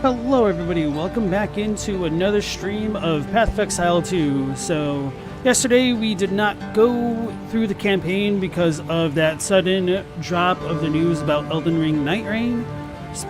Hello everybody, welcome back into another stream of Path of Exile 2. So, yesterday we did not go through the campaign because of that sudden drop of the news about Elden Ring Night Rain.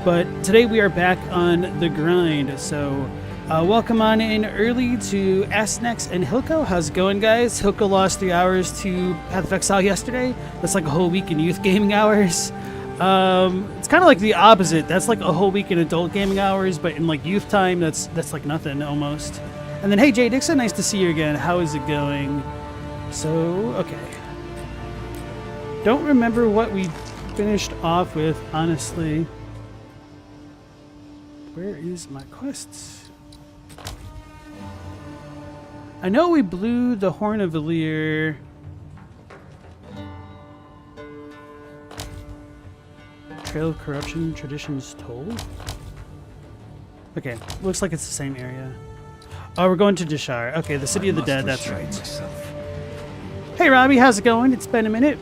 But today we are back on the grind, so welcome on in early to Asnex and Hilko. How's it going, guys? Hilko lost 3 hours to Path of Exile yesterday. That's like a whole week in youth gaming hours. It's kind of like the opposite. That's like a whole week in adult gaming hours, but in like youth time, that's like nothing almost. And then, hey, Jay Dixon, nice to see you again. How is it going? So, okay. Don't remember what we finished off with, honestly. Where is my quests? I know we blew the Horn of Valir. Trail of Corruption, Traditions Told. Okay, looks like it's the same area. Oh, we're going to Dishar. Okay, the City of the Dead, that's right. Hey Robbie, how's it going? It's been a minute.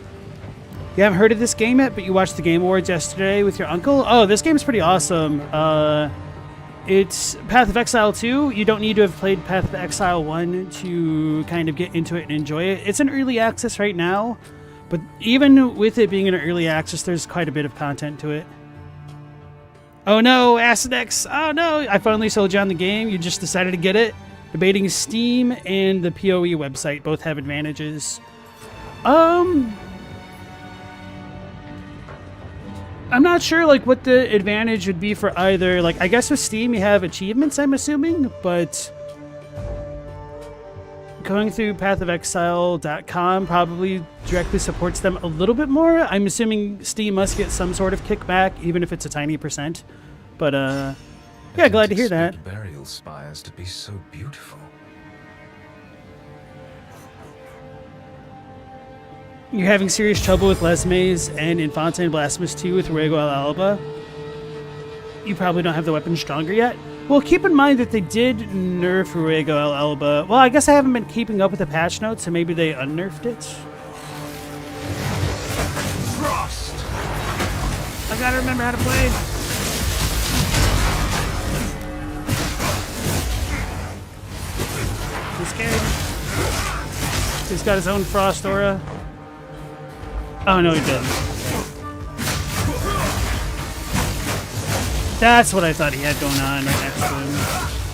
You haven't heard of this game yet, but you watched the Game Awards yesterday with your uncle? Oh, this game's pretty awesome. It's Path of Exile 2. You don't need to have played Path of Exile 1 to kind of get into it and enjoy it. It's in early access right now. But even with it being in early access, there's quite a bit of content to it. Oh no, Asidex! Oh no, I finally sold you on the game. You just decided to get it. Debating Steam and the PoE website both have advantages. I'm not sure like what the advantage would be for either. Like, I guess with Steam you have achievements, I'm assuming, but going through pathofexile.com probably directly supports them a little bit more. I'm assuming Steam must get some sort of kickback, even if it's a tiny %. But yeah, glad to hear that. Burial spires to be so beautiful. You're having serious trouble with Les Maze and Infante and Blasphemous 2 with Ruego al Alba. You probably don't have the weapon stronger yet. Well, keep in mind that they did nerf Ruego al Alba. Well, I guess I haven't been keeping up with the patch notes, so maybe they unnerfed it. Frost. I gotta remember how to play. He's scared. He's got his own frost aura. Oh, no, he doesn't. That's what I thought he had going on right next to him,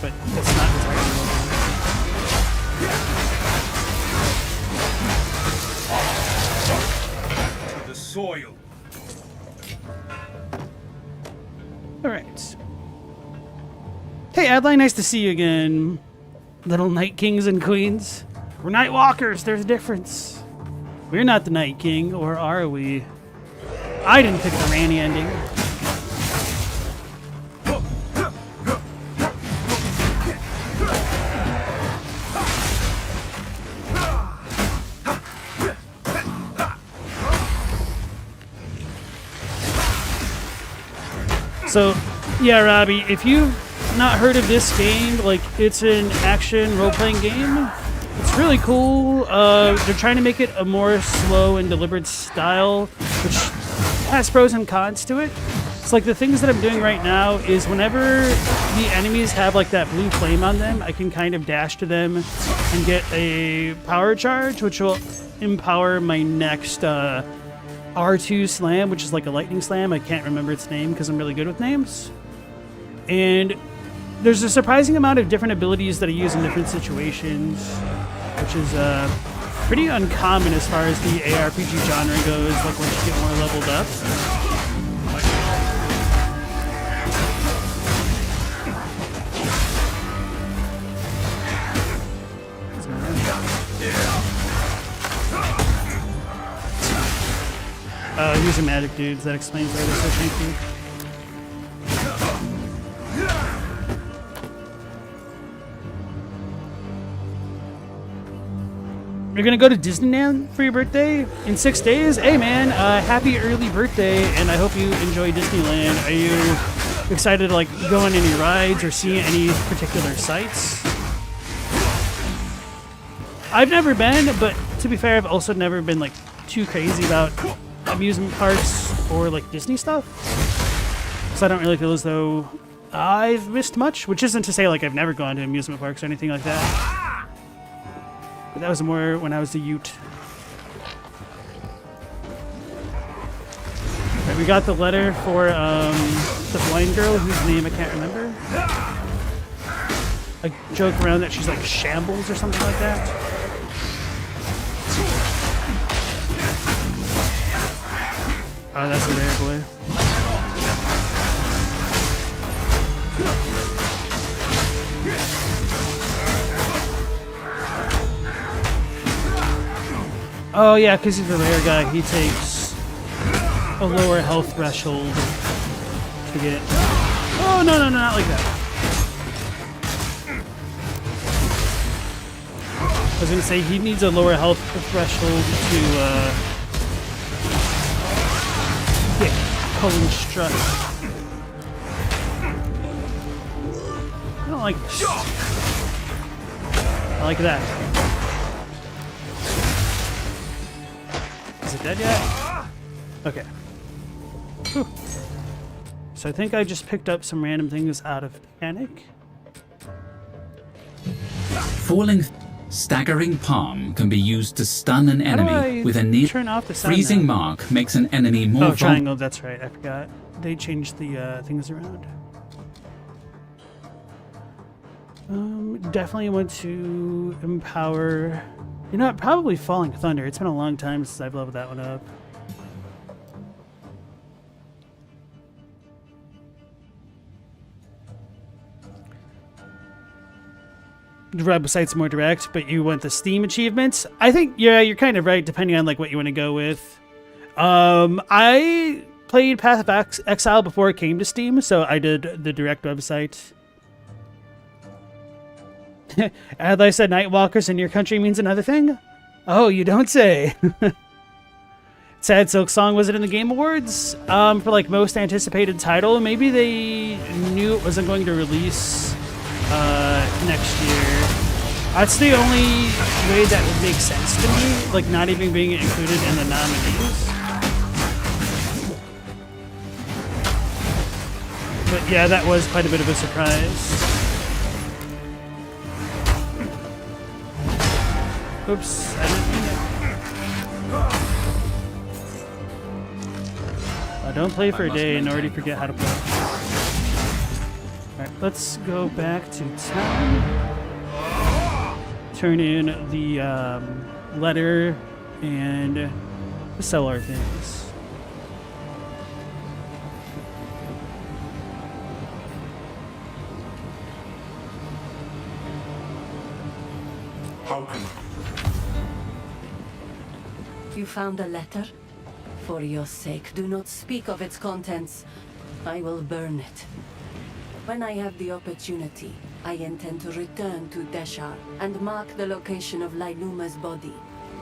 but that's not entirely. The soil. All right. Hey, Adeline, nice to see you again. Little Night Kings and Queens. We're Night Walkers. There's a difference. We're not the Night King, or are we? I didn't pick the Ranni ending. So, yeah, Robbie, if you've not heard of this game, like, it's an action role-playing game. It's really cool. They're trying to make it a more slow and deliberate style, which has pros and cons to it. It's like the things that I'm doing right now is whenever the enemies have, like, that blue flame on them, I can kind of dash to them and get a power charge, which will empower my next R2 slam, which is like a lightning slam. I can't remember its name because I'm really good with names. And there's a surprising amount of different abilities that I use in different situations, which is pretty uncommon as far as the ARPG genre goes, like once you get more leveled up. These are magic dudes. That explains why they're so tanky. You're gonna go to Disneyland for your birthday in 6 days? Hey man, happy early birthday, and I hope you enjoy Disneyland. Are you excited to like go on any rides or see any particular sites? I've never been, but to be fair, I've also never been like too crazy about amusement parks or like Disney stuff. So I don't really feel as though I've missed much, which isn't to say like I've never gone to amusement parks or anything like that. But that was more when I was a Ute. Right, we got the letter for the blind girl whose name I can't remember. I joke around that she's like Shambles or something like that. Oh, that's a rare boy. Oh yeah, because he's a rare guy, he takes a lower health threshold to get... Oh, no, no, no, not like that. I was going to say, he needs a lower health threshold to get Cullen Struck. I don't like this. I like that. Is it dead yet? Okay. Whew. So I think I just picked up some random things out of panic. Falling staggering palm can be used to stun an enemy with a near turn off the sound freezing now? mark makes an enemy more Oh, triangle, that's right, I forgot. They changed the things around. Definitely want to empower... You know what, probably Falling Thunder. It's been a long time since I've leveled that one up. The website's more direct, but you want the Steam achievements? I think, yeah, you're kind of right, depending on like what you want to go with. I played Path of Exile before it came to Steam, so I did the direct website. As I said, Nightwalkers in your country means another thing? Oh, you don't say. Sad Silk Song, was it in the Game Awards? For like most anticipated title, maybe they knew it wasn't going to release next year. That's the only way that would make sense to me, like not even being included in the nominees. But yeah, that was quite a bit of a surprise. Oops, I didn't mean it. I don't play for a day and already forget how to play. Alright, let's go back to town. Turn in the letter and sell our things. How can You found a letter? For your sake, do not speak of its contents. I will burn it. When I have the opportunity, I intend to return to Deshar and mark the location of Lailuma's body.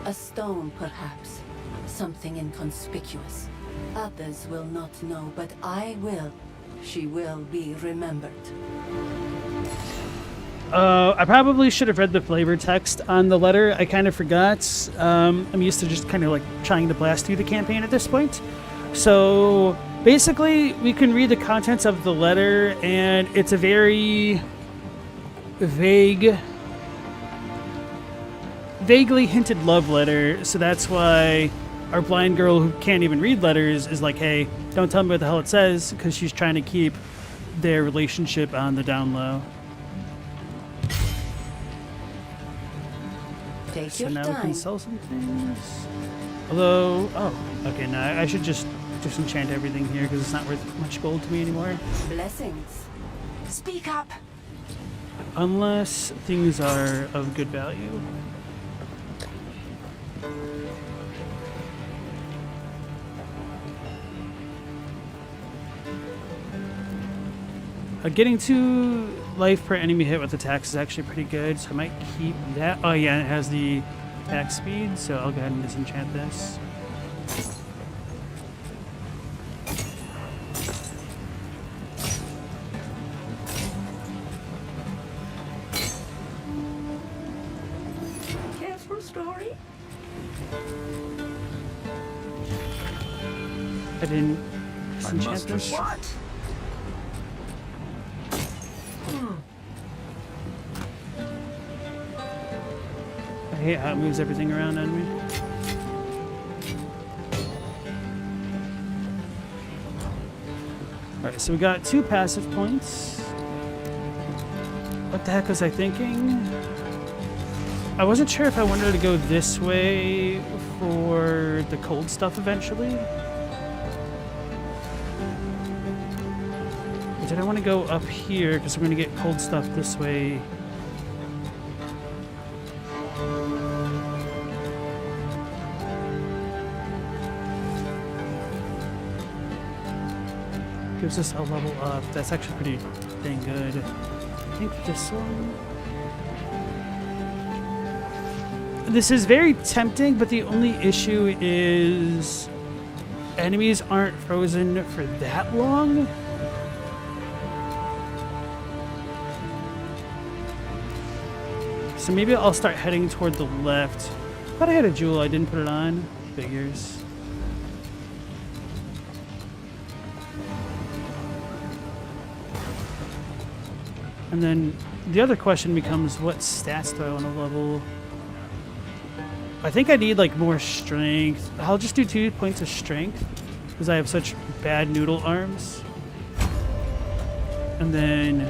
A stone, perhaps. Something inconspicuous. Others will not know, but I will. She will be remembered. I probably should have read the flavor text on the letter. I kind of forgot. I'm used to just kind of like trying to blast through the campaign at this point. So basically, we can read the contents of the letter, and it's a very vaguely hinted love letter. So that's why our blind girl who can't even read letters is like, hey, don't tell me what the hell it says, because she's trying to keep their relationship on the down low. Take So your now we can time. sell some things. Although, oh, okay, no, I should just disenchant everything here because it's not worth much gold to me anymore. Blessings. Speak up. Unless things are of good value. Getting 2 life per enemy hit with attacks is actually pretty good, so I might keep that. Oh yeah, it has the attack speed, so I'll go ahead and disenchant this. Careful story. I didn't I disenchant must this. what? I hate how it moves everything around on me. Alright, so we got 2 passive points. What the heck was I thinking? I wasn't sure if I wanted to go this way for the cold stuff eventually. Or did I want to go up here because we're going to get cold stuff this way? Gives us a level up. That's actually pretty dang good. I think this one. This is very tempting, but the only issue is enemies aren't frozen for that long. So maybe I'll start heading toward the left. Thought I had a jewel, I didn't put it on. Figures. And then the other question becomes, what stats do I want to level? I think I need like more strength. I'll just do 2 points of strength because I have such bad noodle arms. And then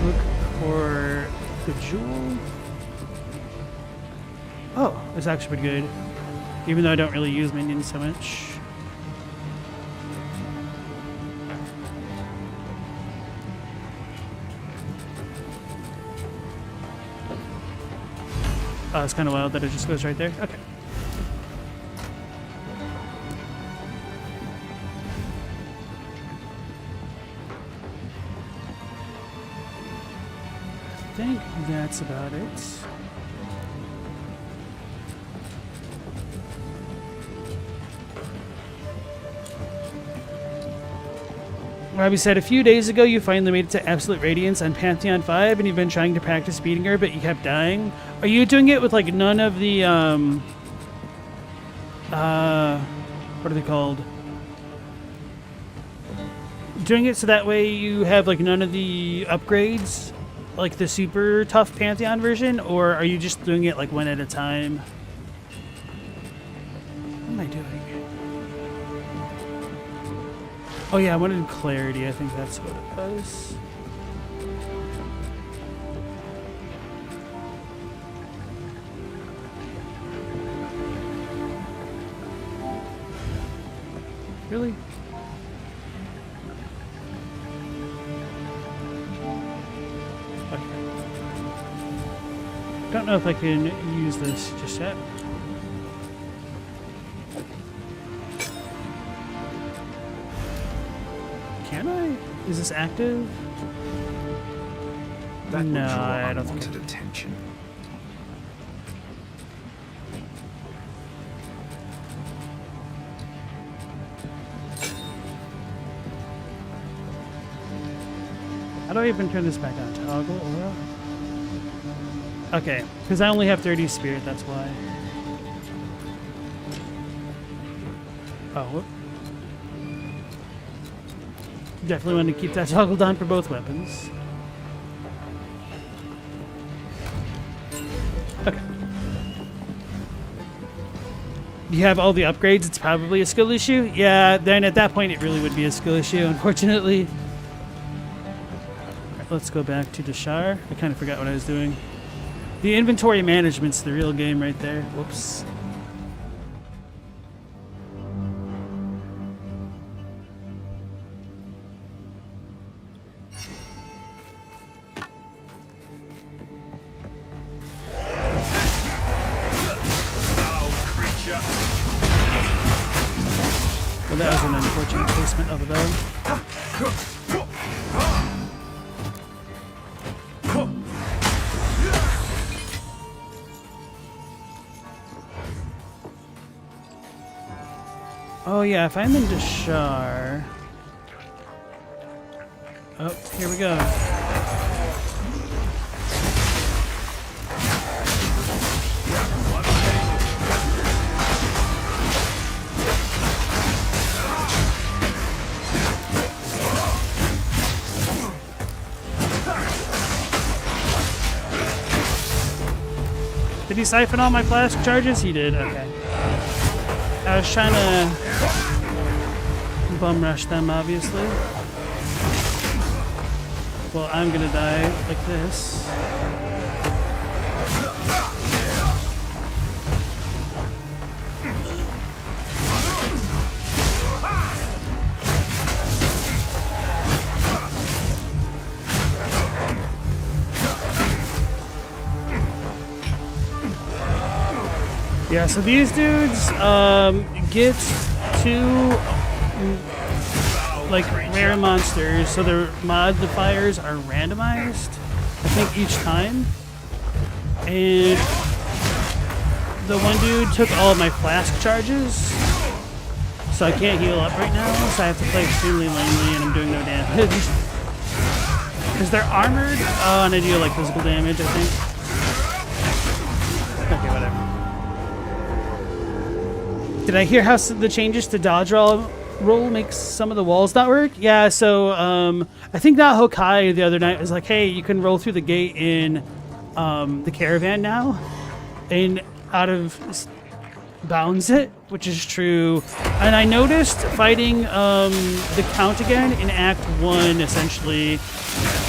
look for the jewel. Oh, it's actually pretty good. Even though I don't really use minions so much. Oh, it's kind of wild that it just goes right there. Okay. I think that's about it. Robbie said, a few days ago you finally made it to Absolute Radiance on Pantheon 5 and you've been trying to practice beating her, but you kept dying. Are you doing it with like none of the, what are they called? Doing it so that way you have like none of the upgrades, like the super tough Pantheon version, or are you just doing it like one at a time? What am I doing? Oh yeah, I wanted clarity. I think that's what it was. Really? Okay. Don't know if I can use this just yet. Can I? Is this active? That No, would draw I don't think unwanted attention. How do I even turn this back on? Toggle aura? Okay, because I only have 30 spirit, that's why. Oh, whoop. Definitely want to keep that toggled on for both weapons. Okay. you have all the upgrades, it's probably a skill issue. Yeah, then at that point it really would be a skill issue, unfortunately. Alright, let's go back to Deshar. I kind of forgot what I was doing. The inventory management's the real game right there. Whoops. Well, that was an unfortunate placement of a bow. Oh yeah, if I'm in Deshar... Oh, here we go. Did he siphon all my flask charges? He did, okay. I was trying to bum rush them, obviously. Well, I'm gonna die like this. Yeah, so these dudes get two like rare monsters, so their modifiers are randomized, I think, each time. And the one dude took all of my flask charges, so I can't heal up right now, so I have to play extremely lamely and I'm doing no damage. Because they're armored, and I deal like physical damage, I think. Okay, whatever. Did I hear how the changes to dodge roll makes some of the walls not work? Yeah, so I think that Hokai the other night was like, hey, you can roll through the gate in the caravan now, and out of bounds it, which is true. And I noticed fighting the Count again in Act 1, essentially,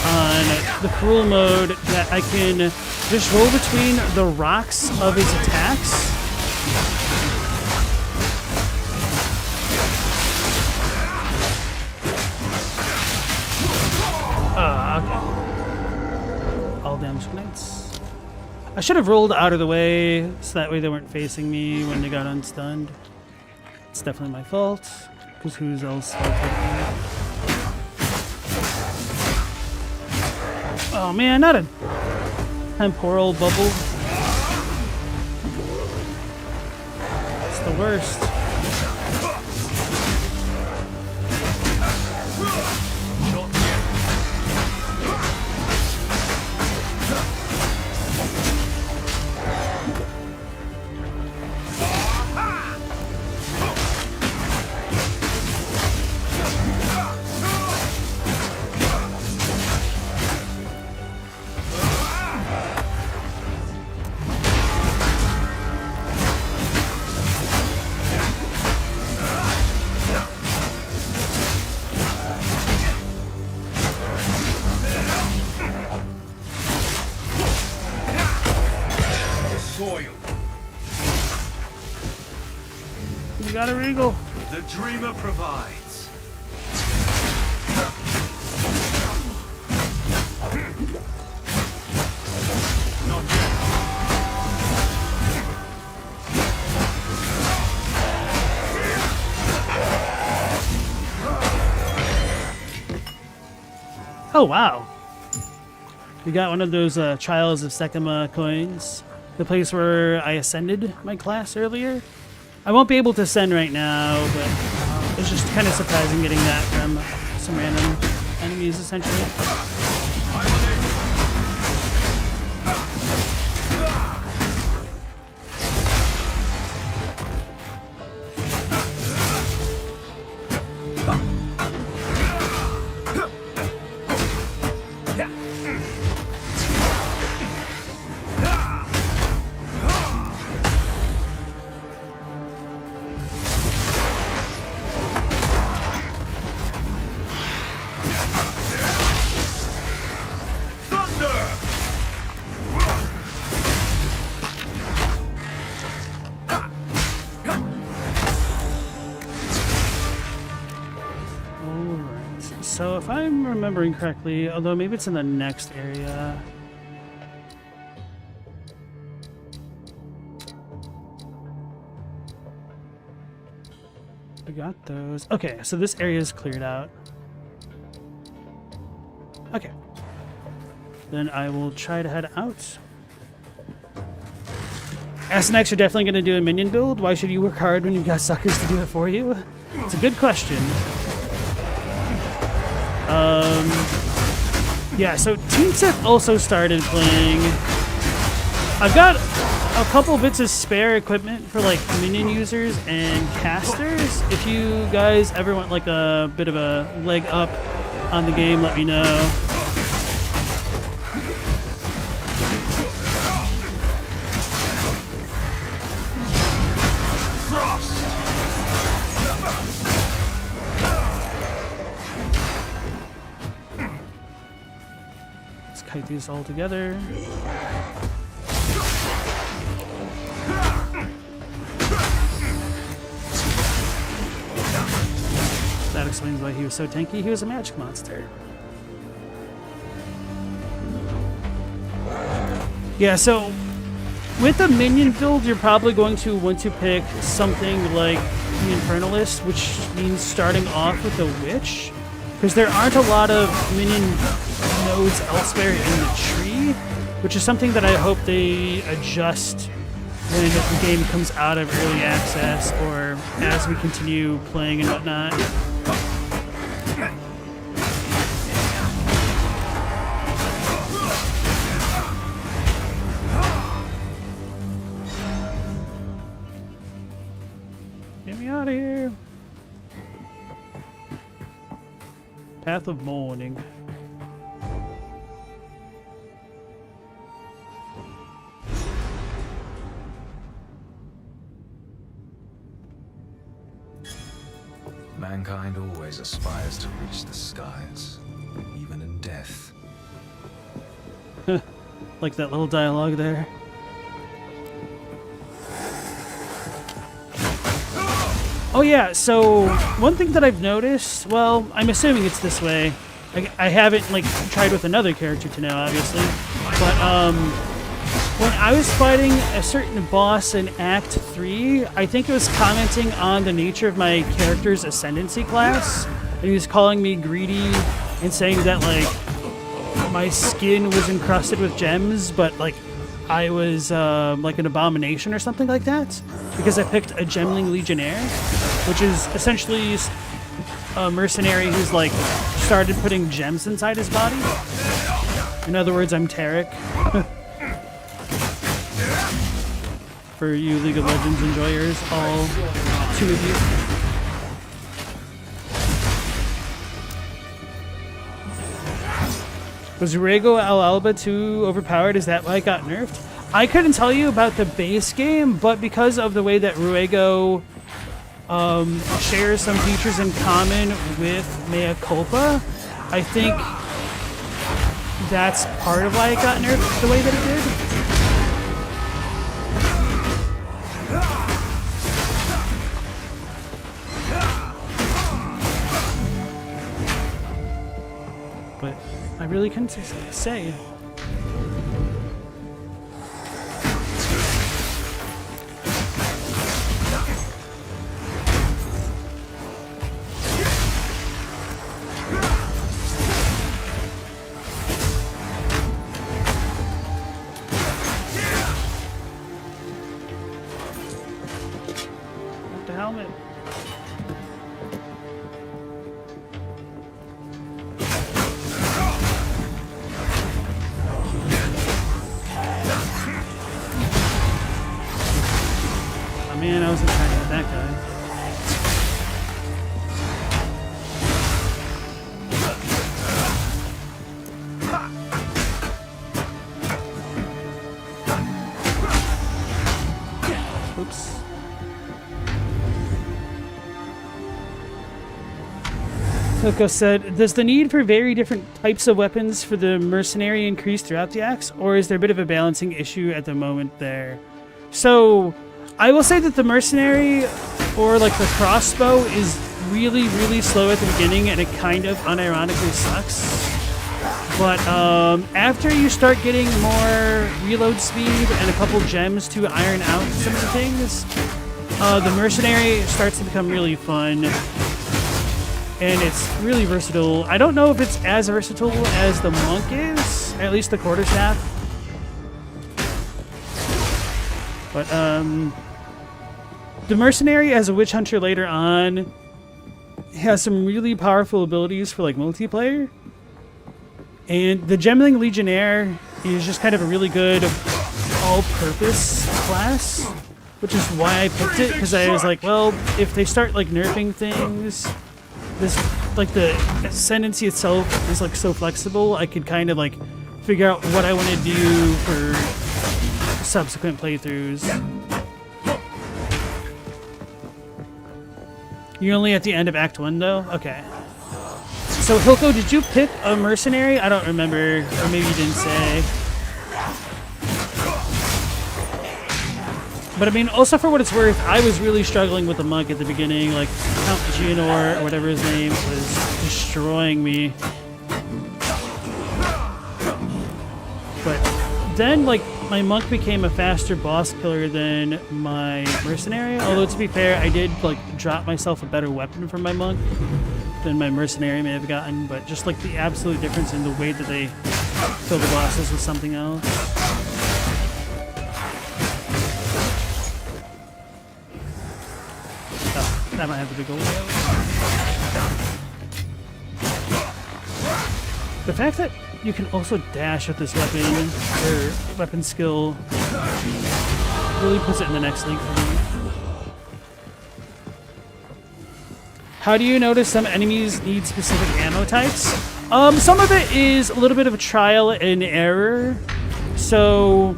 on the cruel mode, that I can just roll between the rocks of his attacks. Okay. All damage grenades. I should have rolled out of the way so that way they weren't facing me when they got unstunned. It's definitely my fault, because who's else? Oh man, not a temporal bubble. It's the worst. You got a regal. The dreamer provides. Not yet. Oh wow. We got one of those Trials of Sekima coins. The place where I ascended my class earlier. I won't be able to ascend right now, but it's just kind of surprising getting that from some random enemies, essentially. so if I'm remembering correctly, although maybe it's in the next area. I got those. Okay, so this area is cleared out. Okay. Then I will try to head out. SNX, you're definitely going to do a minion build? Why should you work hard when you've got suckers to do it for you? It's a good question. Yeah, so Team Seth also started playing. I've got a couple bits of spare equipment for like minion users and casters. If you guys ever want like a bit of a leg up on the game, let me know. Let's kite these all together. That explains why he was so tanky. He was a magic monster. Yeah, so with a minion build, you're probably going to want to pick something like the Infernalist, which means starting off with a Witch, because there aren't a lot of minion nodes elsewhere in the tree, which is something that I hope they adjust when the game comes out of early access or as we continue playing and whatnot. Get me out of here. Path of Mourning. Mankind always aspires to reach the skies, even in death. Like that little dialogue there. Oh yeah, so one thing that I've noticed, well, I'm assuming it's this way. I haven't like tried with another character to know, obviously, but when I was fighting a certain boss in Act 3, I think it was commenting on the nature of my character's ascendancy class, and he was calling me greedy and saying that like my skin was encrusted with gems, but like I was like an abomination or something like that, because I picked a Gemling Legionnaire, which is essentially a mercenary who's like started putting gems inside his body. In other words, I'm Tarek. For you League of Legends enjoyers, all two of you. Was Ruego Al Alba too overpowered? Is that why it got nerfed? I couldn't tell you about the base game, but because of the way that Ruego shares some features in common with Mea Culpa, I think that's part of why it got nerfed the way that it did. But I really couldn't say. The helmet. Man, I wasn't trying to hit that guy. Oops. Coco said, does the need for very different types of weapons for the mercenary increase throughout the acts, or is there a bit of a balancing issue at the moment there? So I will say that the mercenary, or like the crossbow, is really, really slow at the beginning, and it kind of unironically sucks. But after you start getting more reload speed and a couple gems to iron out some of the things, the mercenary starts to become really fun. And it's really versatile. I don't know if it's as versatile as the monk is, at least the quarterstaff. But the mercenary as a witch hunter later on has some really powerful abilities for like multiplayer. And the Gemling Legionnaire is just kind of a really good all-purpose class, which is why I picked it, because I was like, well, if they start like nerfing things, this like the ascendancy itself is like so flexible, I could kind of like figure out what I want to do for subsequent playthroughs. You're only at the end of Act 1 though? Okay. So Hilko, did you pick a mercenary? I don't remember, or maybe you didn't say. But I mean, also for what it's worth, I was really struggling with the monk at the beginning. Like, Count Geonor, or whatever his name, was destroying me. But then, like, my monk became a faster boss killer than my mercenary. Although, to be fair, I did, like, drop myself a better weapon for my monk than my mercenary may have gotten. But just, like, the absolute difference in the way that they kill the bosses was something else. That might have the big old whale. The fact that you can also dash with this weapon, or weapon skill, really puts it in the next league for me. How do you notice some enemies need specific ammo types? Some of it is a little bit of a trial and error. So,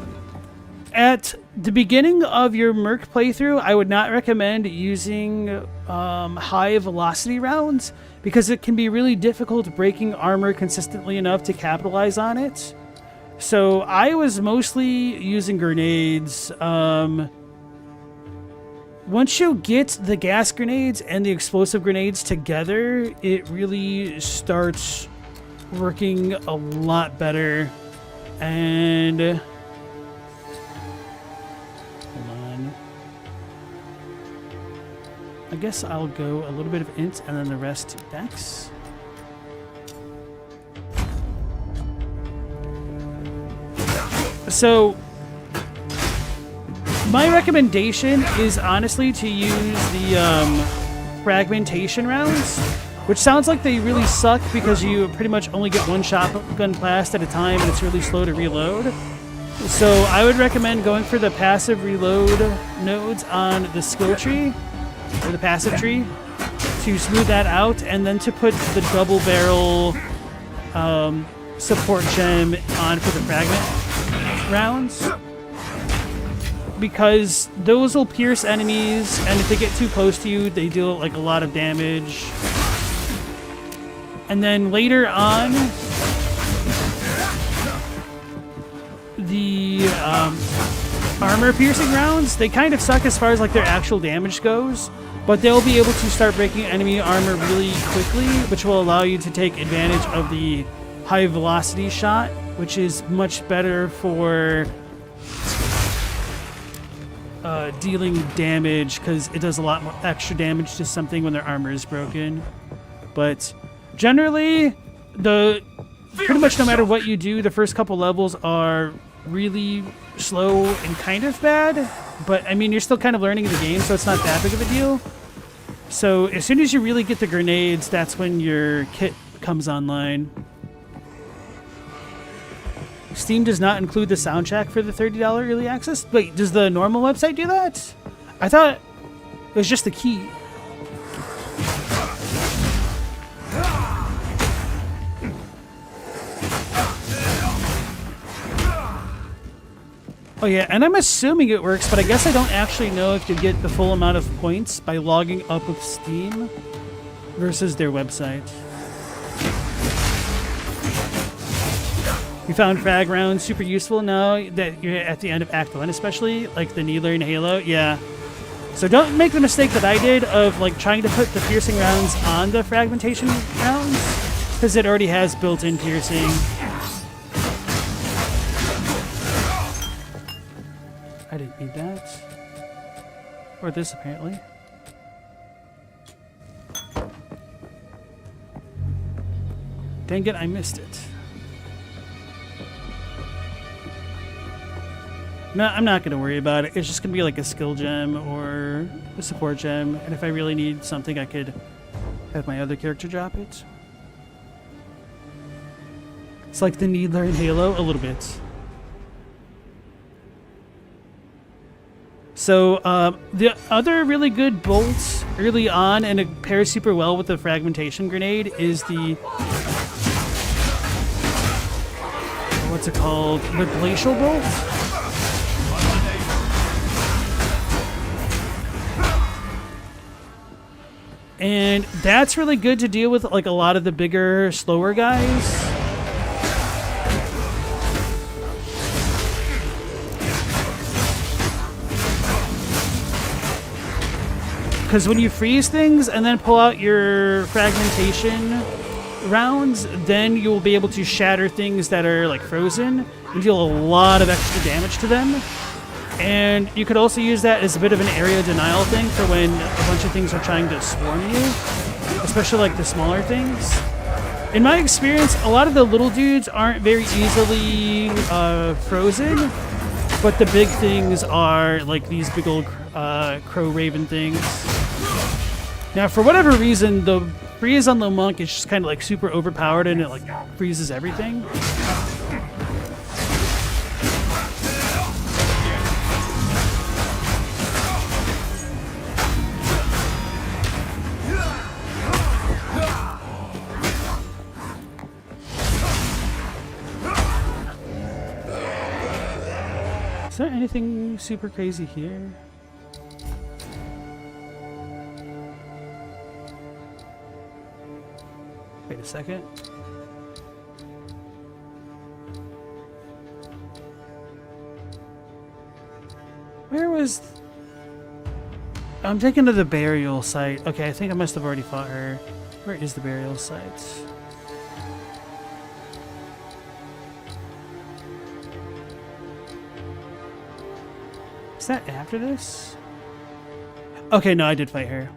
at the beginning of your Merc playthrough, I would not recommend using high velocity rounds because it can be really difficult breaking armor consistently enough to capitalize on it. So I was mostly using grenades. Once you get the gas grenades and the explosive grenades together, it really starts working a lot better. And I guess I'll go a little bit of int and then the rest dex. So my recommendation is honestly to use the fragmentation rounds, which sounds like they really suck because you pretty much only get one shotgun blast at a time and it's really slow to reload. So I would recommend going for the passive reload nodes on the skill tree, or the passive tree, to smooth that out, and then to put the double barrel support gem on for the fragment rounds, because those will pierce enemies, and if they get too close to you, they deal like a lot of damage. And then later on, the armor piercing rounds, they kind of suck as far as like their actual damage goes, but they'll be able to start breaking enemy armor really quickly, which will allow you to take advantage of the high velocity shot, which is much better for dealing damage because it does a lot more extra damage to something when their armor is broken. But generally, pretty much no matter what you do, the first couple levels are really slow and kind of bad, but I mean, you're still kind of learning the game, so it's not that big of a deal. So as soon as you really get the grenades, that's when your kit comes online. Steam does not include the soundtrack for the $30 early access. Wait, does the normal website do that? I thought it was just the key. Oh yeah, and I'm assuming it works, but I guess I don't actually know if you get the full amount of points by logging up with Steam versus their website. You found frag rounds super useful now that you're at the end of Act 1, especially, like the Needler and Halo? Yeah. So don't make the mistake that I did of like trying to put the piercing rounds on the fragmentation rounds, because it already has built-in piercing. I didn't need that. Or this, apparently. Dang it, I missed it. No, I'm not going to worry about it. It's just going to be like a skill gem or a support gem. And if I really need something, I could have my other character drop it. It's like the Needler in Halo, a little bit. So the other really good bolt early on, and it pairs super well with the fragmentation grenade, is the... what's it called? The Glacial Bolt? And that's really good to deal with like a lot of the bigger, slower guys. Because when you freeze things and then pull out your fragmentation rounds, then you'll be able to shatter things that are like frozen and deal a lot of extra damage to them. And you could also use that as a bit of an area denial thing for when a bunch of things are trying to swarm you, especially like the smaller things. In my experience, a lot of the little dudes aren't very easily frozen, but the big things are like these big old crow raven things. Now, for whatever reason, the freeze on the monk is just kind of like super overpowered and it like freezes everything. Is there anything super crazy here? Wait a second. Where was... I'm taken to the burial site. Okay, I think I must have already fought her. Where is the burial site? Is that after this? Okay, no, I did fight her.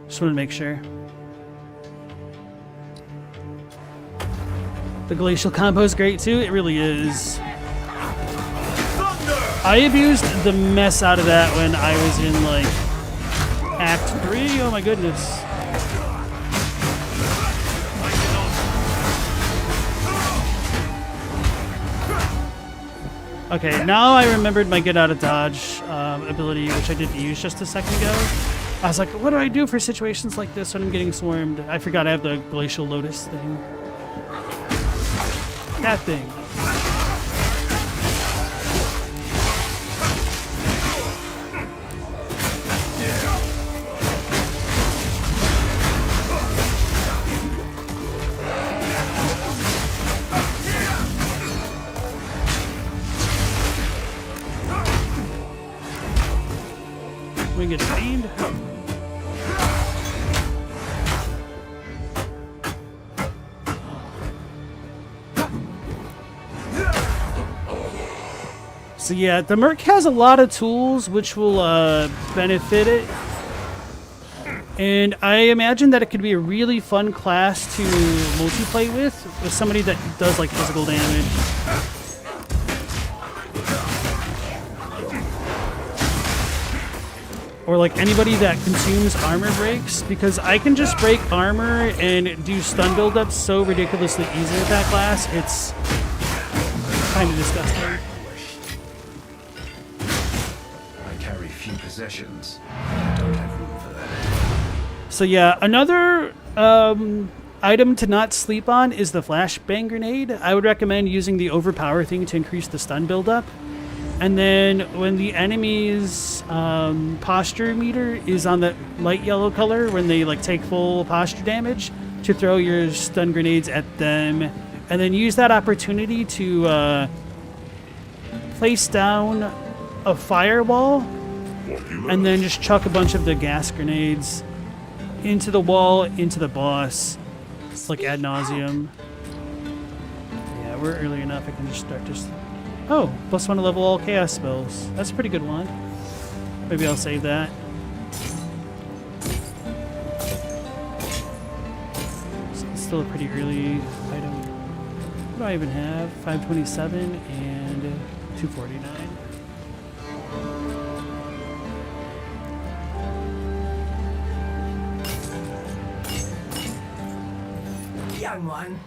Just want to make sure. The glacial combo is great too. It really is. I abused the mess out of that when I was in like Act 3. Oh my goodness. Okay, now I remembered my get out of dodge ability, which I didn't use just a second ago. I was like, what do I do for situations like this when I'm getting swarmed? I forgot I have the glacial lotus thing. That thing. We get trained. So yeah, the Merc has a lot of tools which will benefit it. And I imagine that it could be a really fun class to multiplay with somebody that does like physical damage. Or like anybody that consumes armor breaks, because I can just break armor and do stun buildups so ridiculously easy with that class. It's kind of disgusting. Few possessions. I don't have room for that. So yeah, another item to not sleep on is the flashbang grenade. I would recommend using the overpower thing to increase the stun buildup. And then when the enemy's posture meter is on the light yellow color, when they like take full posture damage, to throw your stun grenades at them. And then use that opportunity to place down a firewall and then just chuck a bunch of the gas grenades into the wall, into the boss. It's like ad nauseum. Yeah, we're early enough. I can just start just. Oh, +1 to level all chaos spells. That's a pretty good one. Maybe I'll save that. It's still a pretty early item. What do I even have? 527 and 249. Young one.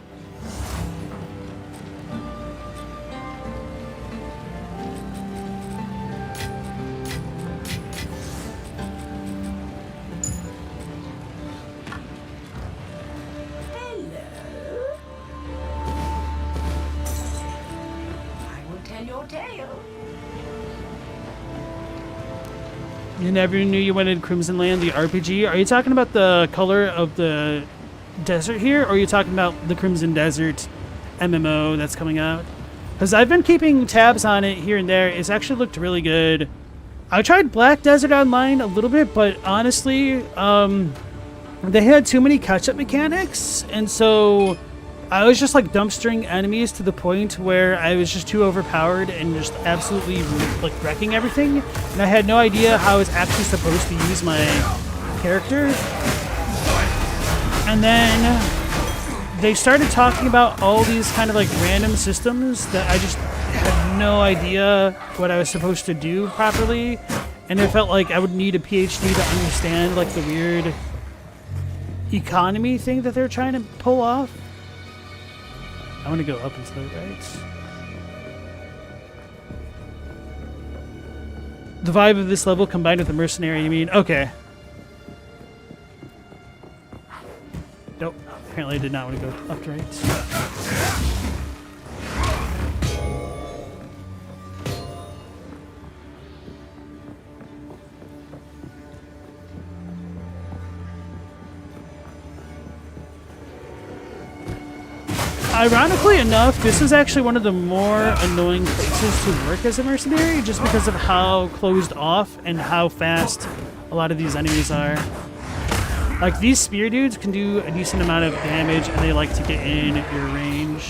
You never knew you wanted Crimson Land, the RPG? Are you talking about the color of the desert here, or are you talking about the Crimson Desert MMO that's coming out? Because I've been keeping tabs on it here and there. It's actually looked really good. I tried Black Desert Online a little bit, but honestly, they had too many catch-up mechanics, and so I was just like dumpstering enemies to the point where I was just too overpowered and just absolutely like wrecking everything, and I had no idea how I was actually supposed to use my character. And then they started talking about all these kind of like random systems that I just had no idea what I was supposed to do properly, and it felt like I would need a PhD to understand like the weird economy thing that they're trying to pull off. I want to go up instead, right? The vibe of this level combined with the mercenary, you mean? Okay. Nope. Apparently I did not want to go up, right? Ironically enough, this is actually one of the more annoying places to work as a mercenary, just because of how closed off and how fast a lot of these enemies are. Like, these spear dudes can do a decent amount of damage, and they like to get in your range.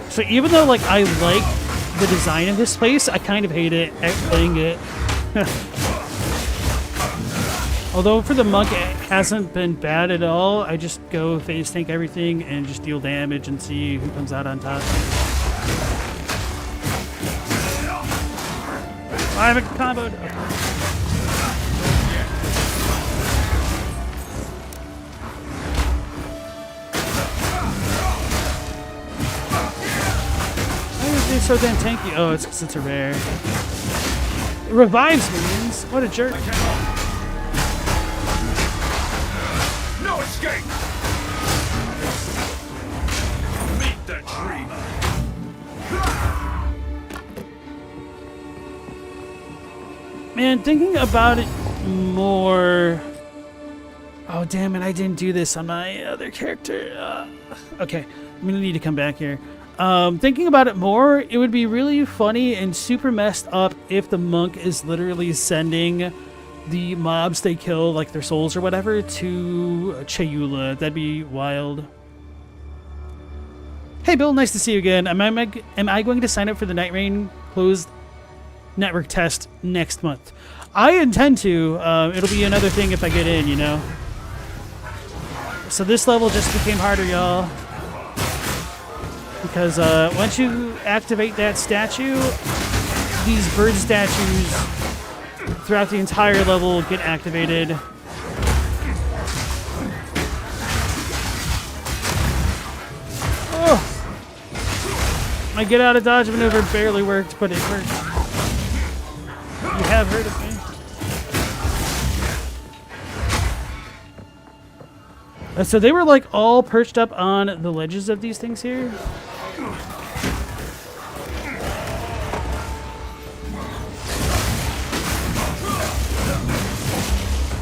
So even though, like, I like the design of this place, I kind of hate it at playing it. Although for the monk, it hasn't been bad at all. I just go phase tank everything and just deal damage and see who comes out on top. I haven't comboed. Why is it so damn tanky? Oh, it's because it's a rare. It revives minions. What a jerk. No escape! Meet the dreamer. Man, thinking about it more... Oh, damn it, I didn't do this on my other character. Okay, I'm gonna need to come back here. Thinking about it more, it would be really funny and super messed up if the monk is literally sending the mobs they kill, like their souls or whatever, to CHUGGA. That'd be wild. Hey Bill, nice to see you again. Am I going to sign up for the Night Rain closed network test next month? I intend to. It'll be another thing if I get in, you know. So this level just became harder, y'all. Because once you activate that statue, these bird statues throughout the entire level get activated. Oh! My get out of dodge maneuver barely worked, but it worked. You have heard of me. So they were like all perched up on the ledges of these things here.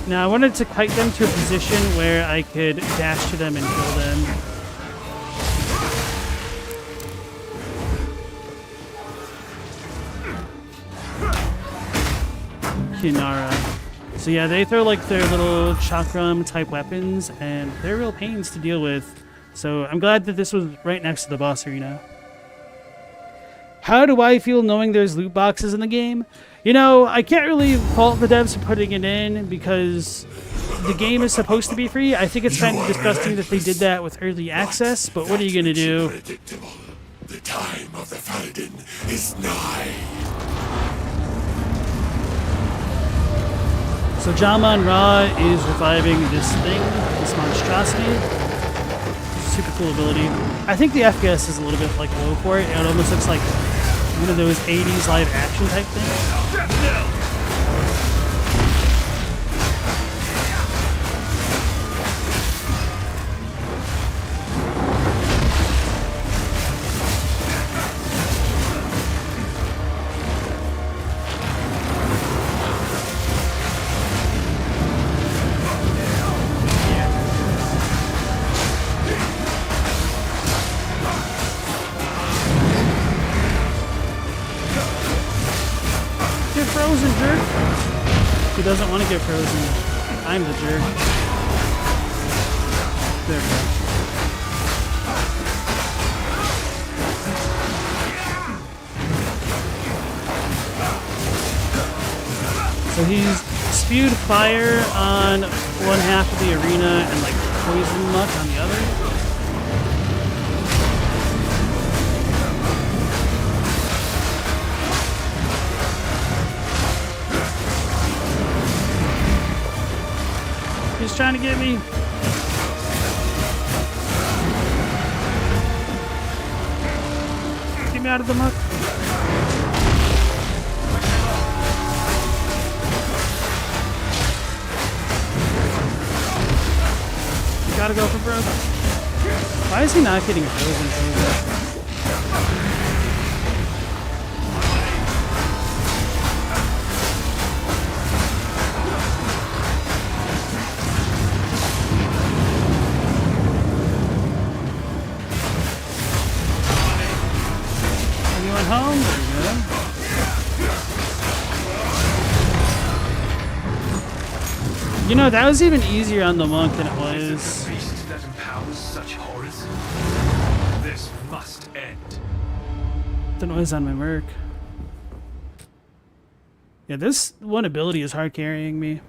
Now I wanted to kite them to a position where I could dash to them and kill them. Kinara. So yeah, they throw like their little chakram type weapons, and they're real pains to deal with. So I'm glad that this was right next to the boss arena. How do I feel knowing there's loot boxes in the game? You know, I can't really fault the devs for putting it in because the game is supposed to be free. I think it's kind of disgusting that they did that with early access, but what are you gonna do? Predictable. The time of the Paladin is nigh. So Jaman Ra is reviving this thing, this monstrosity. Super cool ability. I think the FPS is a little bit like low for it. It almost looks like one of those 80s live action type things. Death knell! Get frozen, jerk! He doesn't want to get frozen. I'm the jerk. There we go. So he's spewed fire on one half of the arena and like poison muck on the other. He's trying to get me. Get me out of the muck. You gotta go for broke. Why is he not getting frozen? Home. There we go. You know, that was even easier on the monk than it was. Beast that empowers such horrors. This must end. Than it was on my merc. Yeah, this one ability is hard carrying me.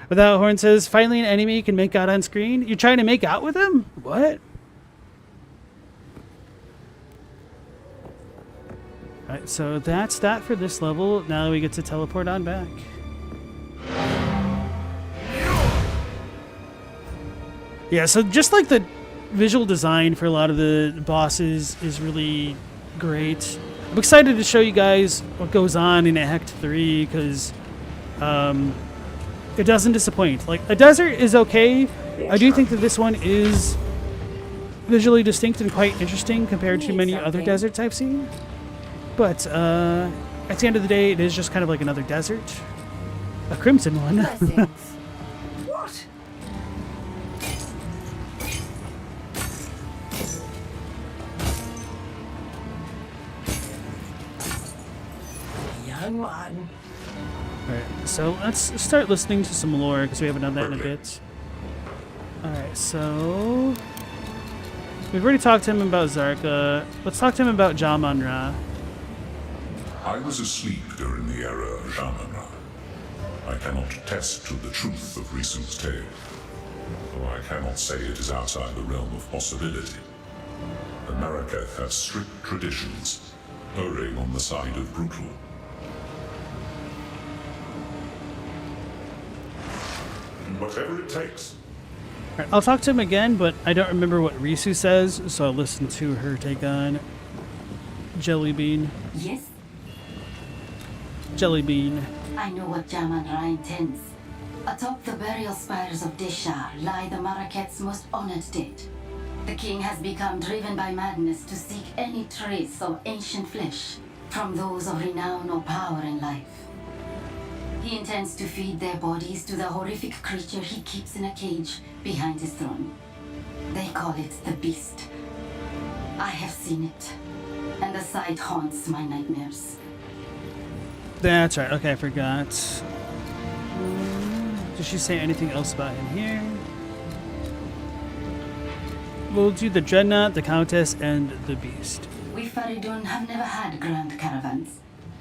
Without Horn says, finally an enemy can make out on screen. You're trying to make out with him? What? Alright, so that's that for this level. Now we get to teleport on back. Yeah, so just like the visual design for a lot of the bosses is really great. I'm excited to show you guys what goes on in Act 3 because it doesn't disappoint. Like, a desert is okay. I do think that this one is visually distinct and quite interesting compared to many other deserts I've seen. But at the end of the day, it is just kind of like another desert. A crimson one. What? Young one. Alright, so let's start listening to some lore because we haven't done that in a bit. Alright, so we've already talked to him about Zarka. Let's talk to him about Jaman Ra. I was asleep during the era of Jaman-Ra. I cannot attest to the truth of Risu's tale, though I cannot say it is outside the realm of possibility. America has strict traditions, erring on the side of brutal. Whatever it takes. Alright, I'll talk to him again, but I don't remember what Risu says, so I'll listen to her take on Jellybean. Yes, Jellybean. I know what Jaman-Ra intends. Atop the burial spires of Deshar lie the Maraket's most honored dead. The king has become driven by madness to seek any trace of ancient flesh from those of renown or power in life. He intends to feed their bodies to the horrific creature he keeps in a cage behind his throne. They call it the Beast. I have seen it, and the sight haunts my nightmares. That's right. Okay, I forgot. Did she say anything else about him here? We'll do the Dreadnought, the Countess, and the Beast. We Faridun have never had grand caravans.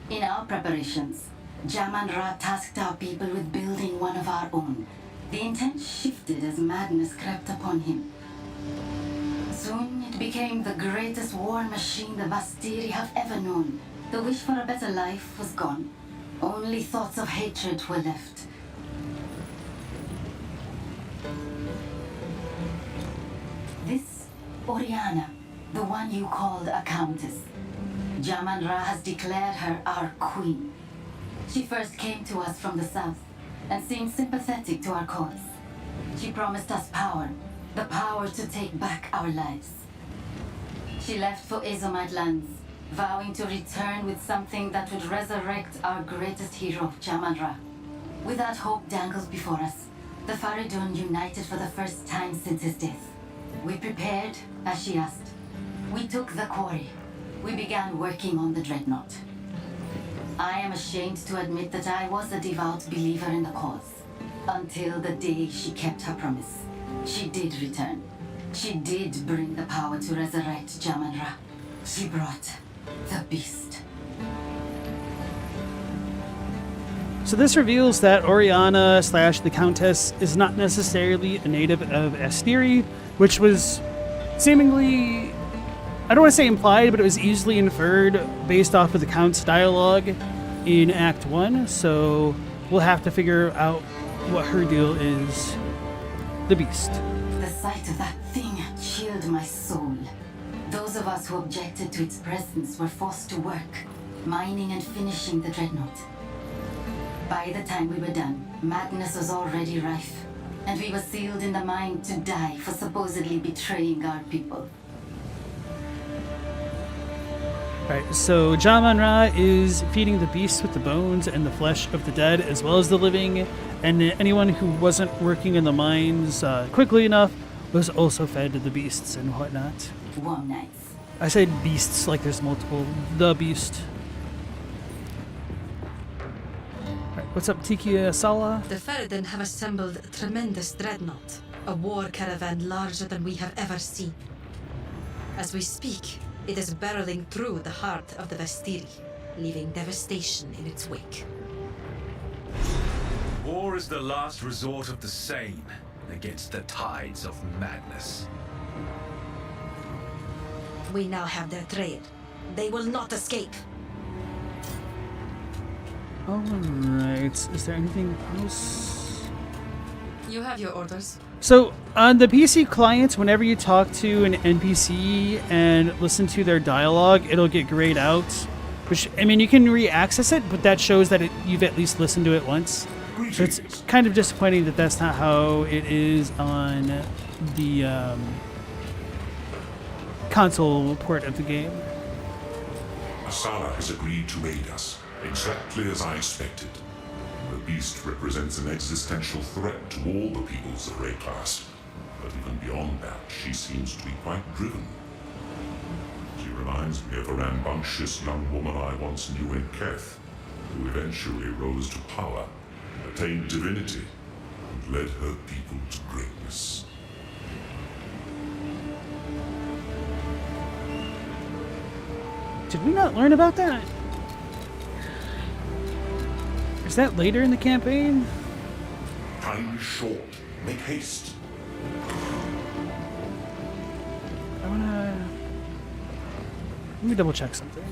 In our preparations, Jaman-Ra tasked our people with building one of our own. The intent shifted as madness crept upon him. Soon it became the greatest war machine the Vastiri have ever known. The wish for a better life was gone. Only thoughts of hatred were left. This Oriana, the one you called a countess. Jaman-Ra has declared her our queen. She first came to us from the south and seemed sympathetic to our cause. She promised us power, the power to take back our lives. She left for Azomite lands, vowing to return with something that would resurrect our greatest hero, Jaman-Ra. With that hope dangled before us, the Faridun united for the first time since his death. We prepared, as she asked. We took the quarry. We began working on the Dreadnought. I am ashamed to admit that I was a devout believer in the cause. Until the day she kept her promise. She did return. She did bring the power to resurrect Jaman-Ra. She brought the Beast. So this reveals that Oriana / the Countess is not necessarily a native of Asteri, which was seemingly, I don't want to say implied, but it was easily inferred based off of the Count's dialogue in Act 1. So we'll have to figure out what her deal is. The Beast. The sight of that thing chilled my soul. Those of us who objected to its presence were forced to work, mining and finishing the Dreadnought. By the time we were done, madness was already rife, and we were sealed in the mine to die for supposedly betraying our people. Alright, so Jaman-Ra is feeding the beasts with the bones and the flesh of the dead, as well as the living, and anyone who wasn't working in the mines quickly enough was also fed to the beasts and whatnot. Warm nights. I said beasts like there's multiple. The Beast. Alright, what's up, Tiki Sala? The Faridun have assembled a tremendous dreadnought, a war caravan larger than we have ever seen. As we speak, it is barreling through the heart of the Vastiri, leaving devastation in its wake. War is the last resort of the sane against the tides of madness. We now have their trail. They will not escape. Alright, is there anything else? You have your orders. So, on the PC client, whenever you talk to an NPC and listen to their dialogue, it'll get grayed out. Which, I mean, you can re-access it, but that shows that you've at least listened to it once. So it's kind of disappointing that that's not how it is on the console port of the game. Asala has agreed to aid us, exactly as I expected. The Beast represents an existential threat to all the peoples of Rayclast. But even beyond that, she seems to be quite driven. She reminds me of a rambunctious young woman I once knew in Keth, who eventually rose to power, attained divinity, and led her people to greatness. Did we not learn about that? Is that later in the campaign? Time is short. Make haste. Let me double check something.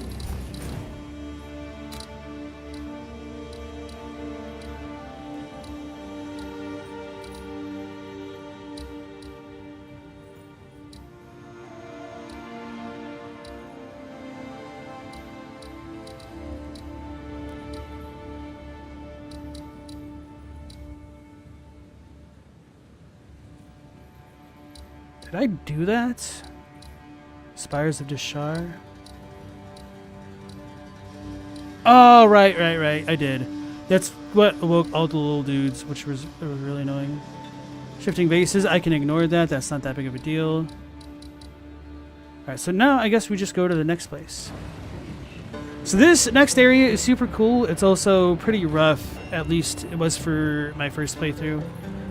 Did I do that? Spires of Dishar. Oh, right. I did. That's what awoke all the little dudes, which was really annoying. Shifting bases, I can ignore that. That's not that big of a deal. Alright, so now I guess we just go to the next place. So this next area is super cool. It's also pretty rough, at least it was for my first playthrough.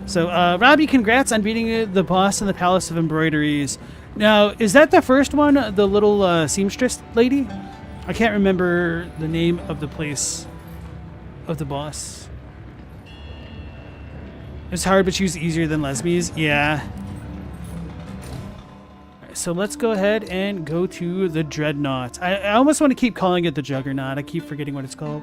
So, Robbie, congrats on beating the boss in the Palace of Embroideries. Now, is that the first one, the little seamstress lady? I can't remember the name of the place of the boss. It's hard, but she was easier than Lesbie's. Yeah. So let's go ahead and go to the Dreadnought. I almost want to keep calling it the Juggernaut. I keep forgetting what it's called.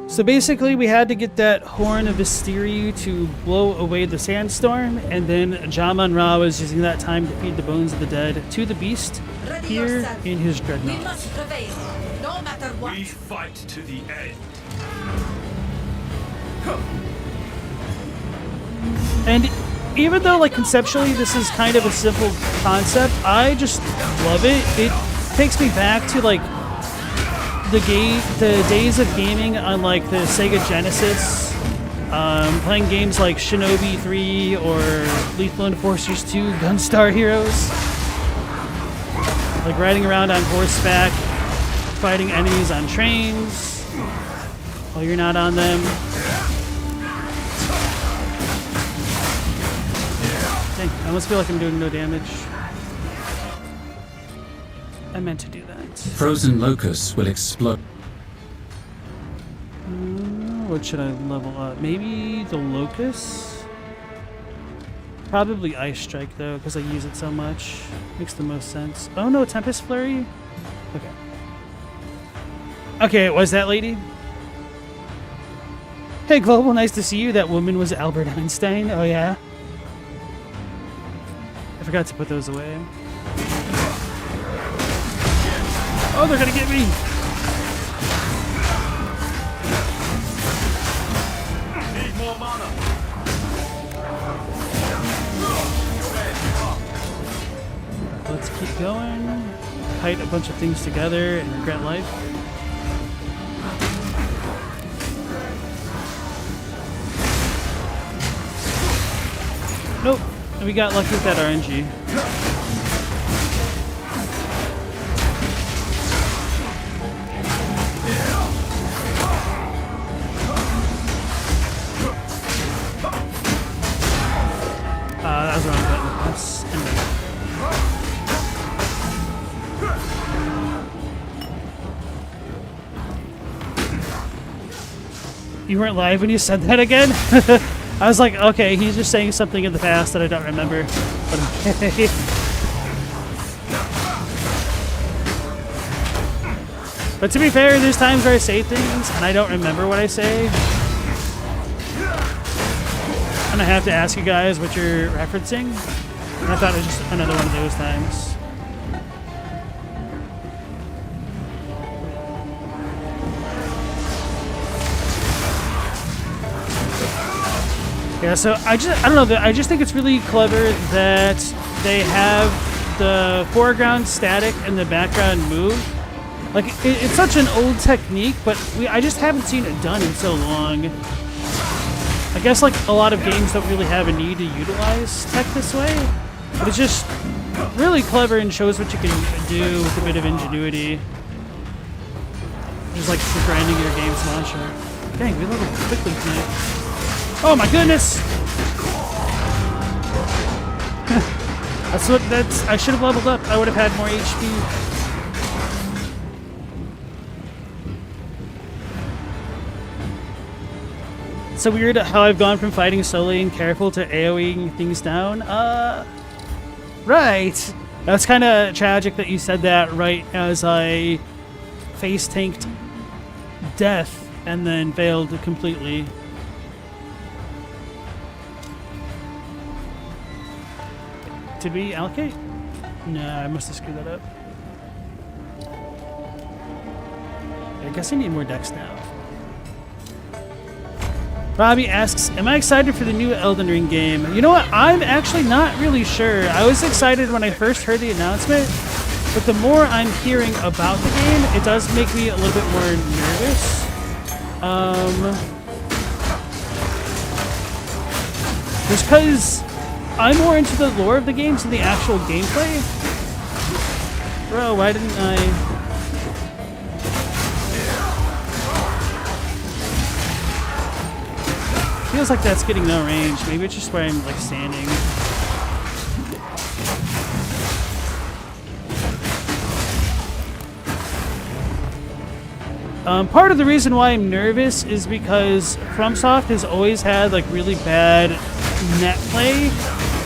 So basically, we had to get that Horn of Vistiri to blow away the sandstorm, and then Jaman-Ra was using that time to feed the bones of the dead to the beast here in his We Dreadnought. must prevail, no matter what. We fight to the end. And even though, like, conceptually this is kind of a simple concept, I just love it. It takes me back to, like, the days of gaming on, like, the Sega Genesis, playing games like Shinobi 3 or Lethal Enforcers 2 Gunstar Heroes, like riding around on horseback, fighting enemies on trains while you're not on them. Dang, I almost feel like I'm doing no damage. I meant to do that. Frozen locusts will explode. What should I level up? Maybe the Locust? Probably Ice Strike, though, because I use it so much. Makes the most sense. Oh no, Tempest Flurry? Okay. Okay, it was that lady? Hey, Global, nice to see you. That woman was Albert Einstein. Oh, yeah? I forgot to put those away. Oh, they're gonna get me! Need more mana. Let's keep going. Kite a bunch of things together and regret life. Nope. We got lucky with that RNG. That was the wrong button. Press and then. You weren't live when you said that again? I was like, okay, he's just saying something in the past that I don't remember. But okay. But to be fair, there's times where I say things and I don't remember what I say. And I have to ask you guys what you're referencing. And I thought it was just another one of those times. Yeah, so I don't know, I just think it's really clever that they have the foreground static and the background move. Like, it's such an old technique, but I just haven't seen it done in so long. I guess, like, a lot of games don't really have a need to utilize tech this way, but it's just really clever and shows what you can do with a bit of ingenuity. It's like for grinding your game's launcher. Dang, we leveled quickly tonight. Oh my goodness! I should have leveled up. I would have had more HP. It's so weird how I've gone from fighting slowly and careful to AoEing things down. Right. That's kind of tragic that you said that right as I face tanked death and then failed completely. Did we allocate? No, I must have screwed that up. I guess I need more decks now. Robbie asks, am I excited for the new Elden Ring game? You know what? I'm actually not really sure. I was excited when I first heard the announcement, but the more I'm hearing about the game, it does make me a little bit more nervous. Just because I'm more into the lore of the games than the actual gameplay. Bro, why didn't I... Feels like that's getting no range. Maybe it's just where I'm like standing. Part of the reason why I'm nervous is because FromSoft has always had like really bad net play,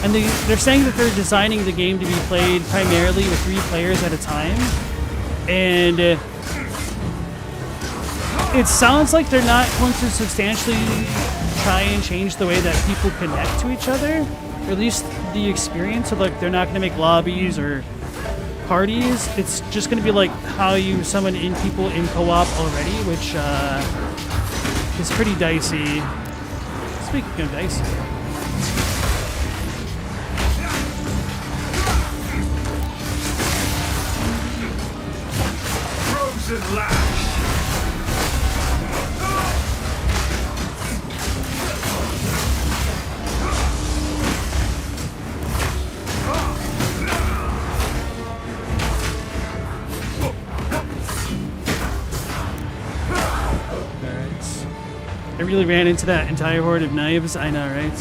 and they're saying that they're designing the game to be played primarily with 3 players at a time, and it sounds like they're not going to substantially try and change the way that people connect to each other, or at least the experience of like they're not going to make lobbies or parties. It's just going to be like how you summon in people in co-op already, which is pretty dicey. Speaking of dicey. Frozen lash. I really ran into that entire horde of knives. I know, right?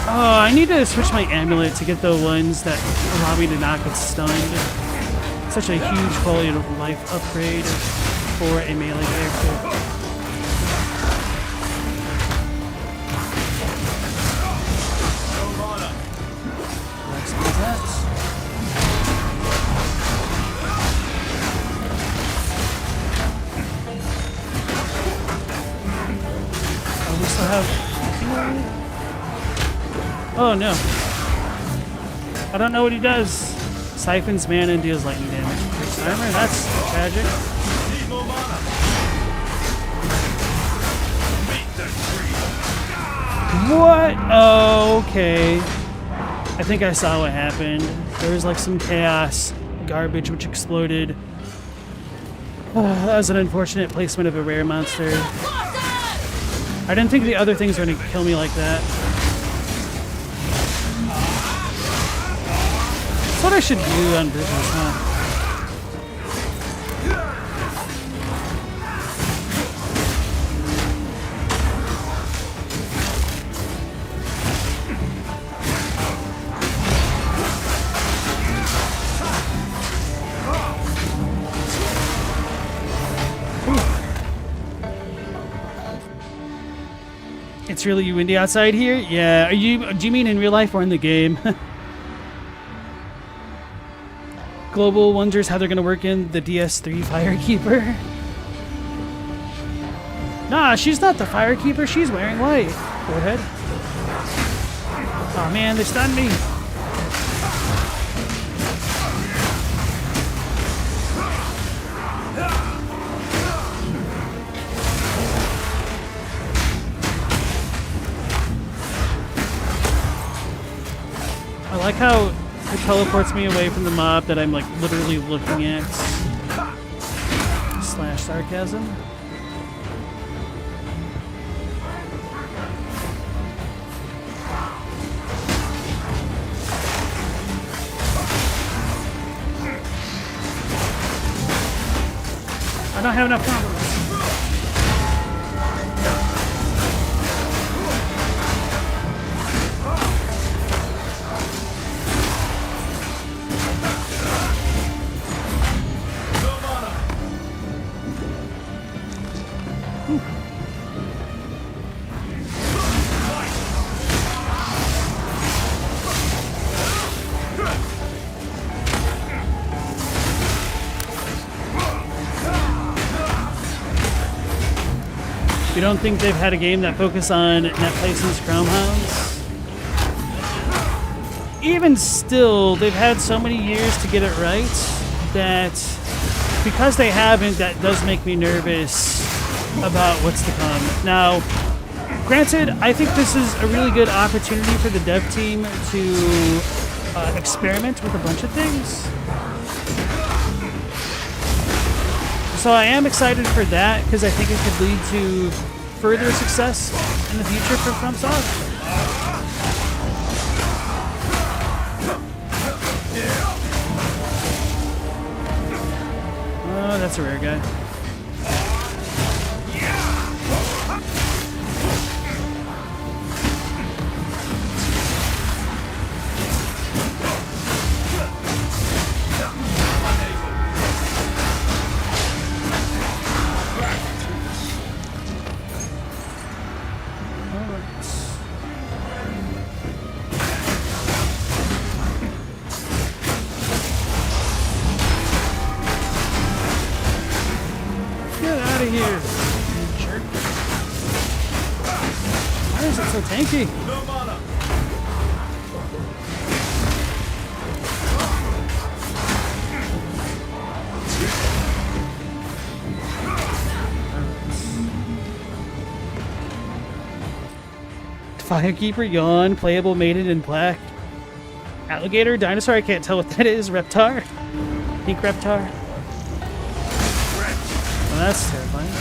Oh, I need to switch my amulet to get the ones that allow me to not get stunned. Such a huge quality of life upgrade for a melee character. Oh no. I don't know what he does. Siphons mana and deals lightning damage. Takes armor? That's tragic. What? Oh, okay. I think I saw what happened. There was like some chaos garbage which exploded. That was an unfortunate placement of a rare monster. I didn't think the other things were going to kill me like that. That's what I should do on bridges, huh? It's really windy outside here? Yeah. Do you mean in real life or in the game? Global wonders how they're gonna work in the DS3 Firekeeper. Nah, she's not the Firekeeper. She's wearing white. Go ahead. Oh man, they stunned me. I like how it teleports me away from the mob that I'm like literally looking at. Slash sarcasm. I don't have enough combos. You don't think they've had a game that focused on net play since Chrome Hounds? Even still, they've had so many years to get it right that because they haven't, that does make me nervous about what's to come. Now, granted, I think this is a really good opportunity for the dev team to experiment with a bunch of things. So I am excited for that because I think it could lead to further success in the future for FromSoft. Oh, that's a rare guy. Tanky. Firekeeper, yawn, playable maiden in black. Alligator, dinosaur, I can't tell what that is. Reptar. Pink Reptar. Oh, that's terrifying.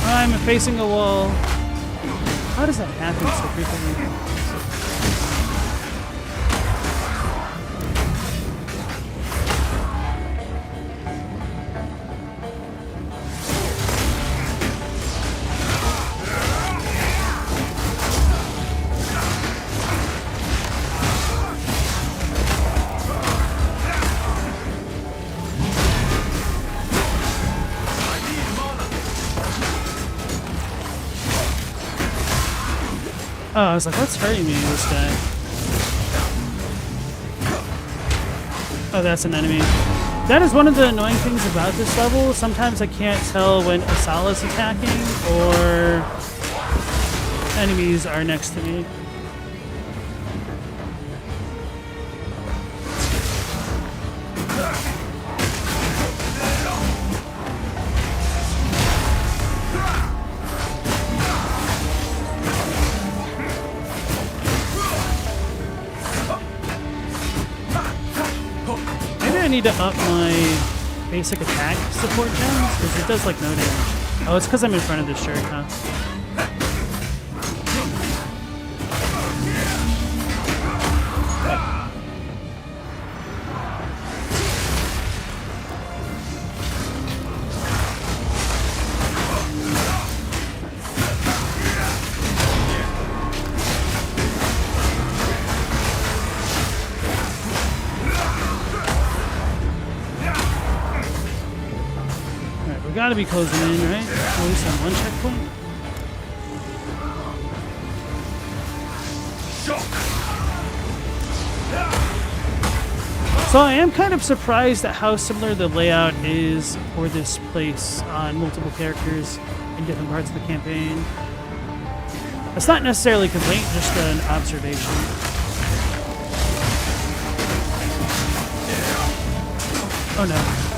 I'm facing a wall. How does that happen so frequently? Oh, I was like, what's hurting me, this guy? Oh, that's an enemy. That is one of the annoying things about this level. Sometimes I can't tell when Asala's attacking or enemies are next to me. I need to up my basic attack support gems because it does like no damage. Oh, it's because I'm in front of this shirt, huh? Gotta be closing in, right? At least on one checkpoint. So I am kind of surprised at how similar the layout is for this place on multiple characters in different parts of the campaign. That's not necessarily a complaint, just an observation. Oh no.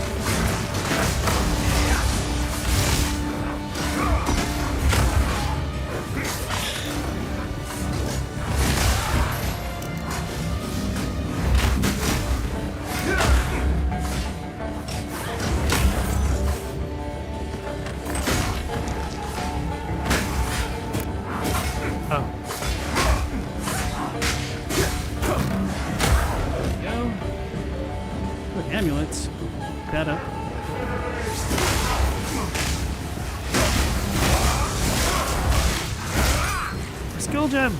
Amulets. Pick that up. Skill gem.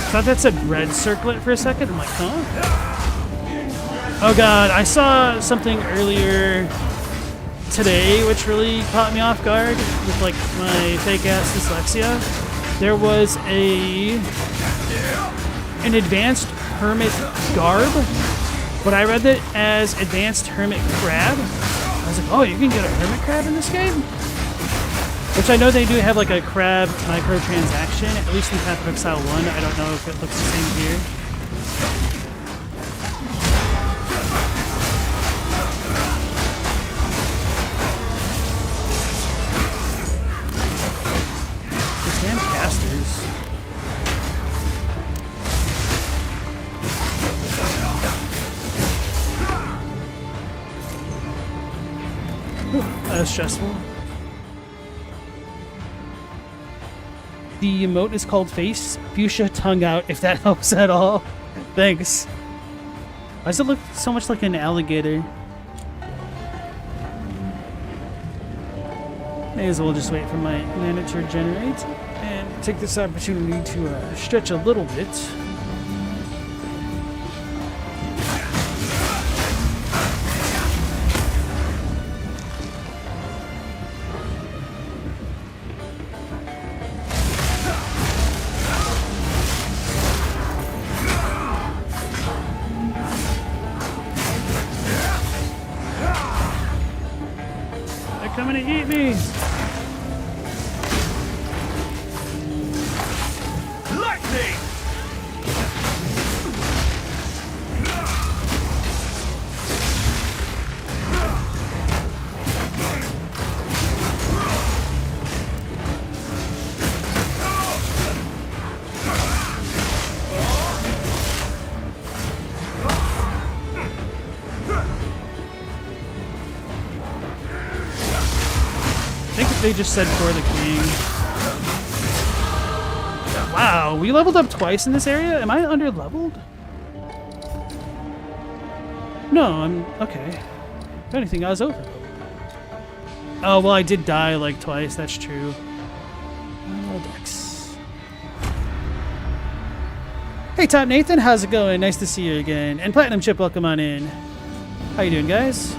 I thought that said red circlet for a second. I'm like, huh? Oh god, I saw something earlier today, which really caught me off guard with like my fake ass dyslexia. There was an advanced hermit garb, but I read it as advanced hermit crab. I was like, oh, you can get a hermit crab in this game? Which I know they do have like a crab microtransaction, at least in Path of Exile 1. I don't know if it looks the same here. These damn casters. That was stressful. The emote is called Face. Fuchsia tongue out, if that helps at all. Thanks. Why does it look so much like an alligator? May as well just wait for my mana to regenerate and take this opportunity to stretch a little bit. Coming to eat me! Lightning! I think they just said for the king. Wow, we leveled up twice in this area? Am I under leveled? No, I'm okay. If anything, I was over. Oh, well, I did die like twice, that's true. Oh, Dex. Hey, Top Nathan, how's it going? Nice to see you again. And Platinum Chip, welcome on in. How you doing, guys?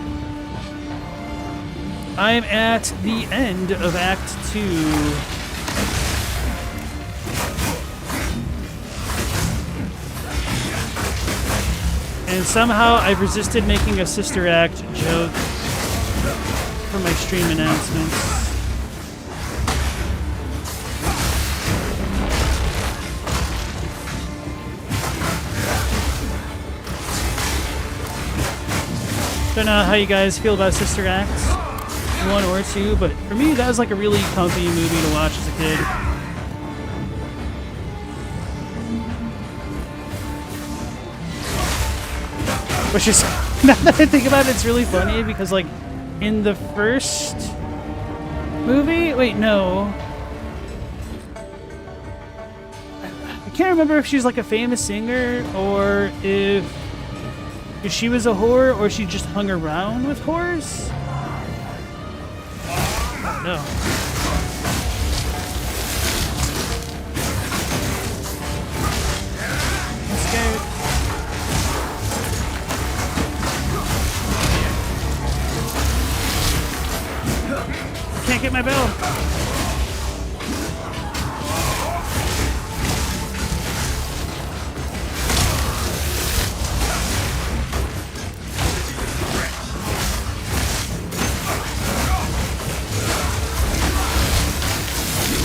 I'm at the end of Act 2. And somehow I've resisted making a Sister Act joke for my stream announcements. Don't know how you guys feel about Sister Acts. 1 or 2, but for me that was like a really comfy movie to watch as a kid. Which is, now that I think about it, it's really funny because like in the first movie, wait, no. I can't remember if she's like a famous singer or if she was a whore or she just hung around with whores. No. I'm scared. I can't get my bell.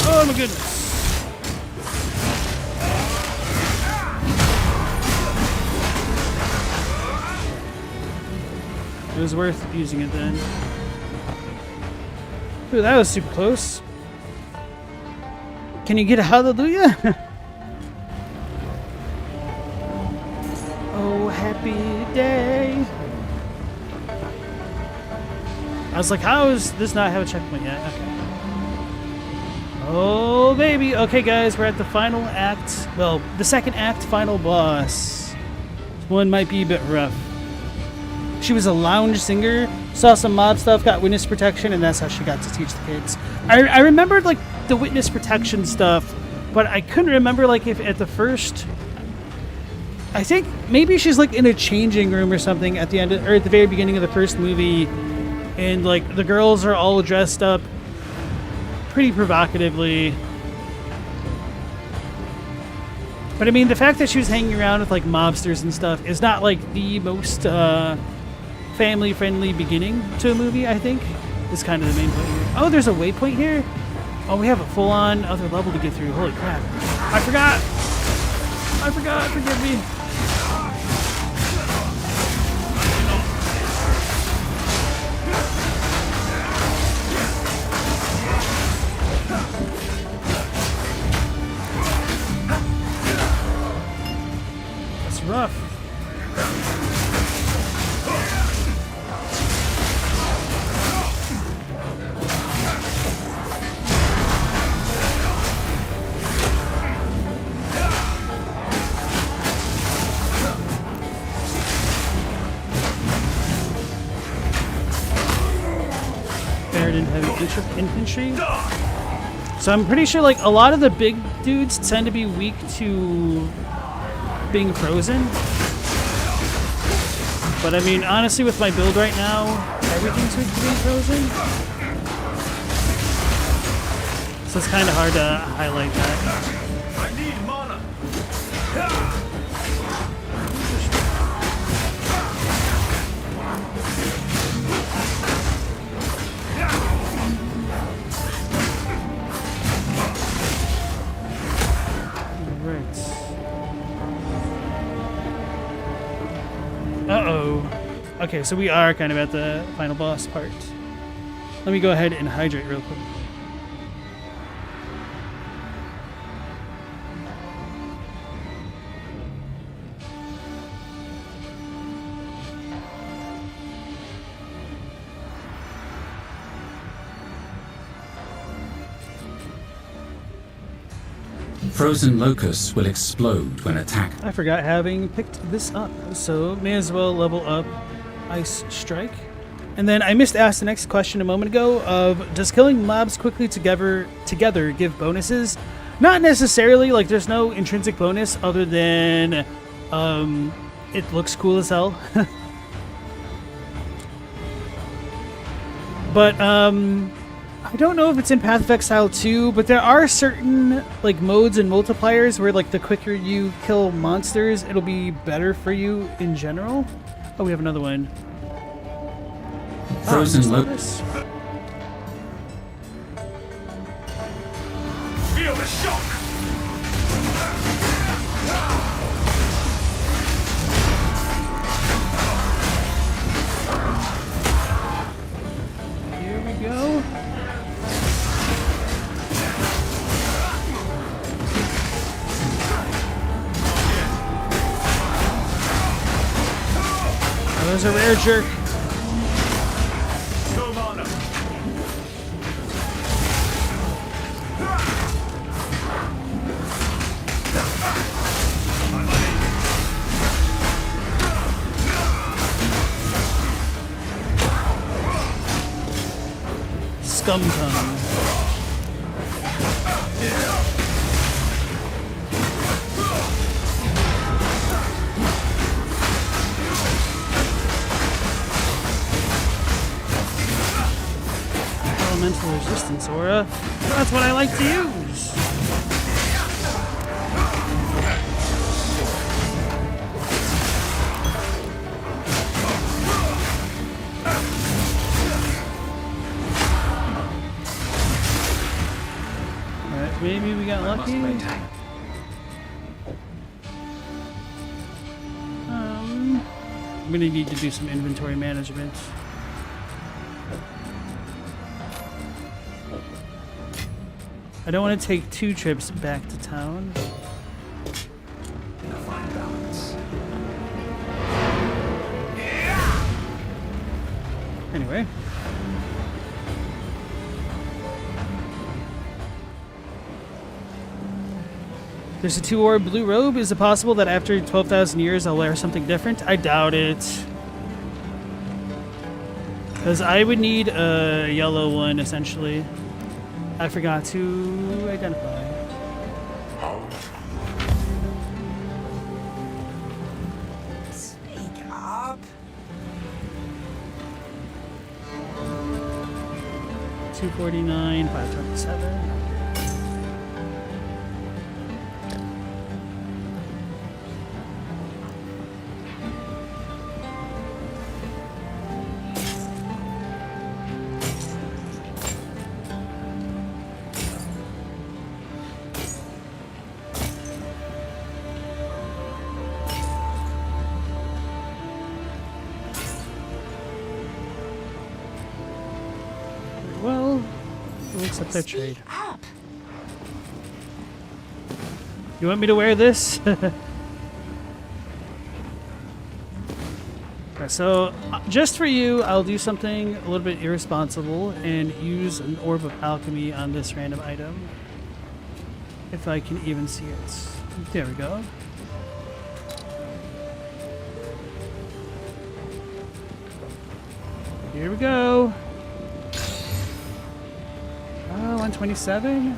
Oh my goodness. It was worth using it then. Ooh, that was super close. Can you get a hallelujah? Oh, happy day. I was like, how does this not have a checkpoint yet? Okay. Oh, baby. Okay, guys, we're at the final act. Well, the second act, final boss. This one might be a bit rough. She was a lounge singer, saw some mob stuff, got witness protection, and that's how she got to teach the kids. I remembered, like, the witness protection stuff, but I couldn't remember, like, if at the first... I think maybe she's, like, in a changing room or something at the end, or at the very beginning of the first movie, And like the girls are all dressed up pretty provocatively. But I mean, the fact that she was hanging around with like mobsters and stuff is not like the most family-friendly beginning to a movie, I think. Is kind of the main point here. Oh, there's a waypoint here? Oh, we have a full-on other level to get through. Holy crap. I forgot! Forgive me. That's rough. Heavy infantry. So I'm pretty sure like a lot of the big dudes tend to be weak to being frozen. But I mean, honestly, with my build right now, everything's weak to being frozen. So it's kind of hard to highlight that. I need mana. Uh-oh. Okay, so we are kind of at the final boss part. Let me go ahead and hydrate real quick. Frozen locusts will explode when attacked. I forgot having picked this up, so may as well level up Ice Strike. And then I missed ask the next question a moment ago of, does killing mobs quickly together give bonuses? Not necessarily, like there's no intrinsic bonus other than it looks cool as hell. But I don't know if it's in Path of Exile 2, but there are certain like modes and multipliers where like the quicker you kill monsters, it'll be better for you in general. Oh, we have another one. Frozen locusts. Feel the shock. Here we go. Oh, there's a rare jerk. No mana. Scum tongue. Elemental resistance aura. That's what I like to use. Alright, maybe we got lucky. I'm gonna need to do some inventory management. I don't want to take 2 trips back to town. In a fine balance. Anyway. There's a 2-orb blue robe. Is it possible that after 12,000 years I'll wear something different? I doubt it. Because I would need a yellow one, essentially. I forgot to identify. Speak up. 249, 527. Well, we'll accept their trade. You want me to wear this? Okay, so just for you, I'll do something a little bit irresponsible and use an orb of alchemy on this random item. If I can even see it. There we go. Here we go. 127.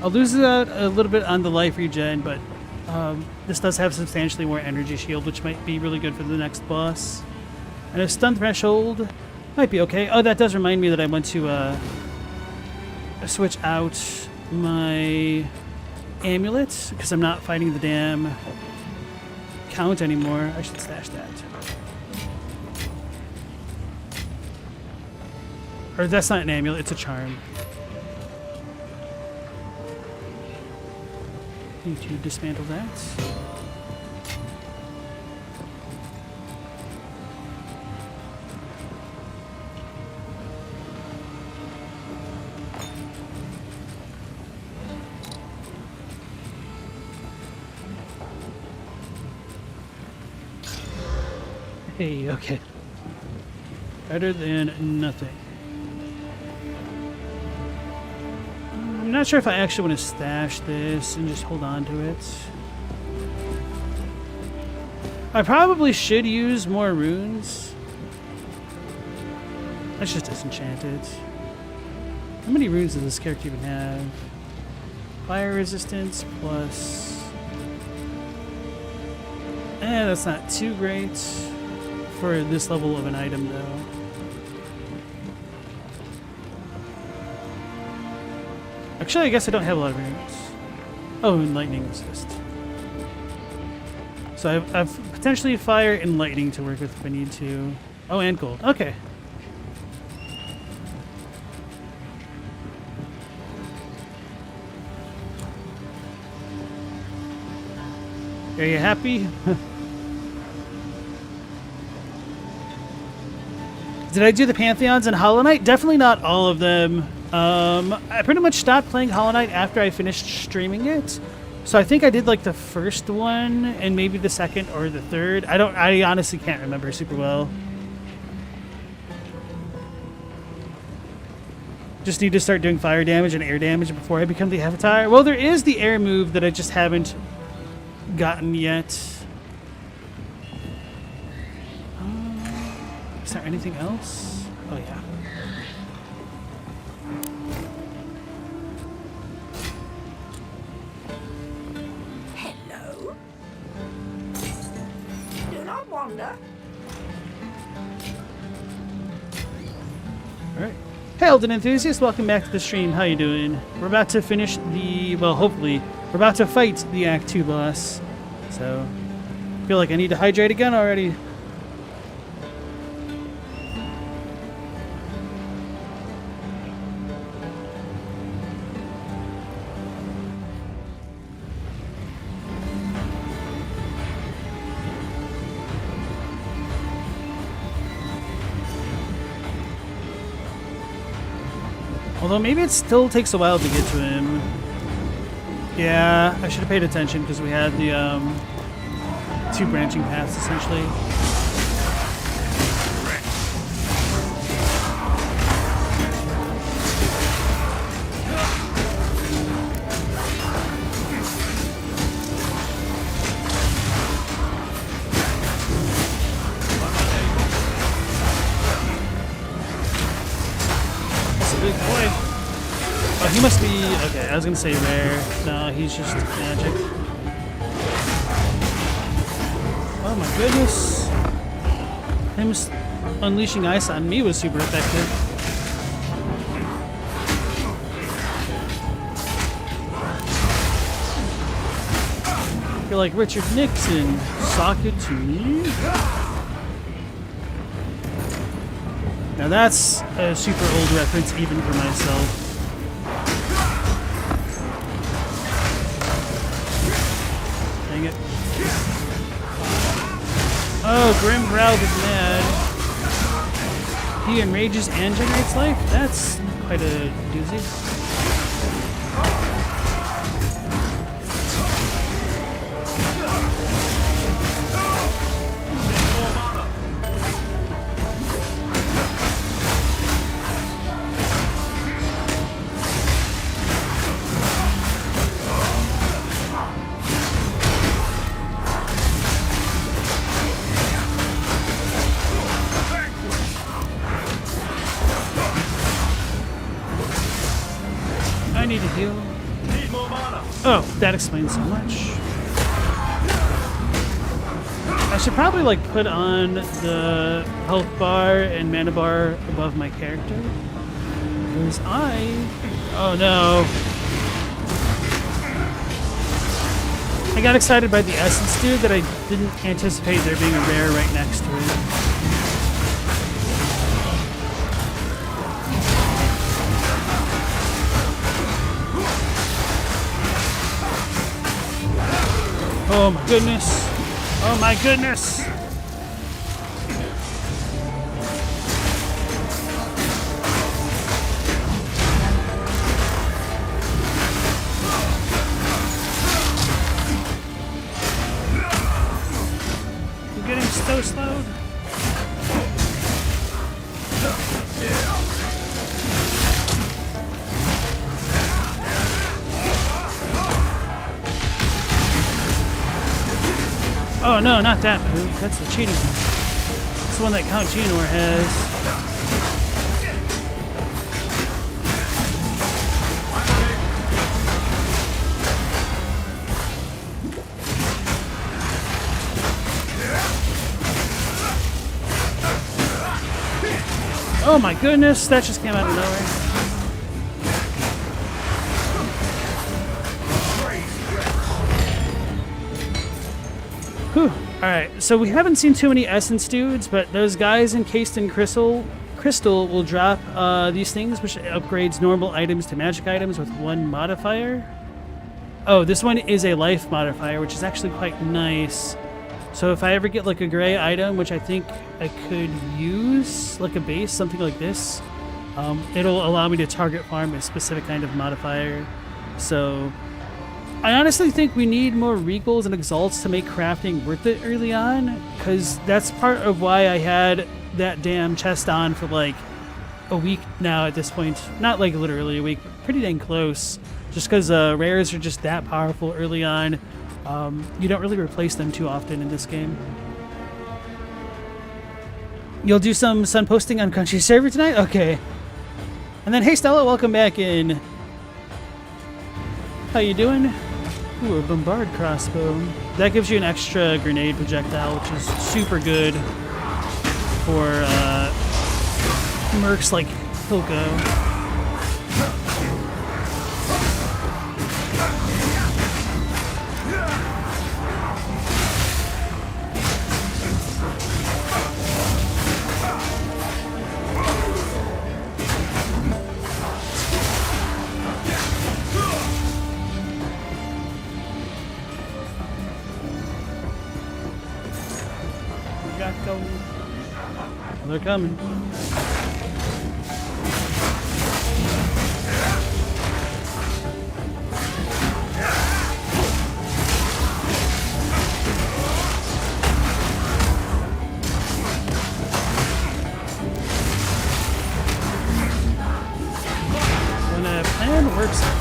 I'll lose out a little bit on the life regen, but this does have substantially more energy shield, which might be really good for the next boss. And a stun threshold might be okay. Oh, that does remind me that I want to switch out my amulet because I'm not fighting the damn count anymore. I should stash that. Or that's not an amulet, it's a charm. Need to dismantle that. Hey, okay. Better than nothing. I'm not sure if I actually want to stash this and just hold on to it. I probably should use more runes. Let's just disenchant it. How many runes does this character even have? Fire resistance plus... that's not too great for this level of an item though. Actually, I guess I don't have a lot of runes. Oh, and lightning resist. So I've potentially fire and lightning to work with if I need to. Oh, and gold. Okay. Are you happy? Did I do the Pantheons and Hollow Knight? Definitely not all of them. I pretty much stopped playing Hollow Knight after I finished streaming it. So I think I did like the first one and maybe the second or the third. I honestly can't remember super well. Just need to start doing fire damage and air damage before I become the Avatar. Well, there is the air move that I just haven't gotten yet. Is there anything else? Oh yeah. Hello. Do not wander. Alright. Hey Elden Enthusiast, welcome back to the stream. How you doing? We're about to finish the, well, hopefully, we're about to fight the Act 2 boss. So, I feel like I need to hydrate again already. Although maybe it still takes a while to get to him. Yeah, I should have paid attention because we had the two branching paths essentially. Big boy. Oh, he must be... Okay, I was gonna say rare. No, he's just magic. Oh my goodness. unleashing ice on me was super effective. You're like Richard Nixon, sock it to me. Now that's a super old reference even for myself. Dang it. Oh, Grim Growled is mad. He enrages and generates life? That's quite a doozy. I need to heal. Oh, that explains so much. I should probably like put on the health bar and mana bar above my character. Because oh no. I got excited by the essence dude that I didn't anticipate there being a rare right next to it. Oh my goodness. Oh my goodness. I'm getting so slowed. Oh no, not that move. That's the cheating one. It's the one that Count Geonor has. Oh my goodness, that just came out of nowhere. Whew. Alright, so we haven't seen too many essence dudes, but those guys encased in crystal will drop these things, which upgrades normal items to magic items with 1 modifier. Oh, this one is a life modifier, which is actually quite nice. So if I ever get like a gray item, which I think I could use, like a base, something like this, it'll allow me to target farm a specific kind of modifier. So I honestly think we need more Regals and Exalts to make crafting worth it early on, because that's part of why I had that damn chest on for like a week now at this point. Not like literally a week, but pretty dang close. Just because rares are just that powerful early on. You don't really replace them too often in this game. You'll do some sun posting on Country server tonight? Okay. And then, hey Stella, welcome back in. How you doing? Ooh, a Bombard crossbow. That gives you an extra grenade projectile, which is super good for mercs like Hilko. They're coming. When a plan works out.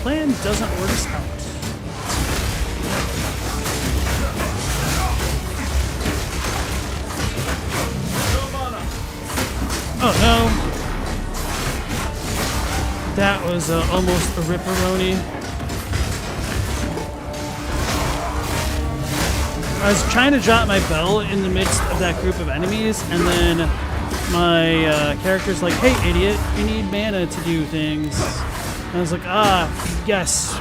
Plan doesn't work out. Oh no! That was almost a ripperoni. I was trying to drop my bell in the midst of that group of enemies, and then my character's like, "Hey, idiot, you need mana to do things." And I was like, "Ah, yes,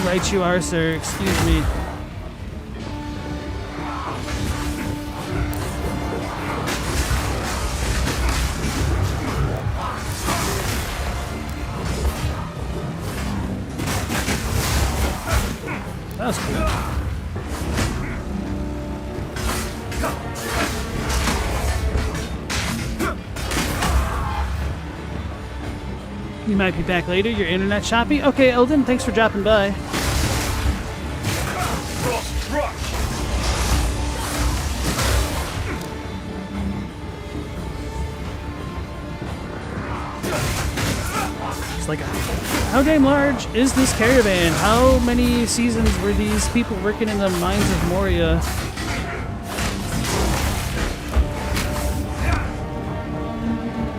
right you are, sir. Excuse me." That was cool. You might be back later. Your internet choppy? Okay, Eldon, thanks for dropping by. It's like, how damn large is this caravan? How many seasons were these people working in the mines of Moria?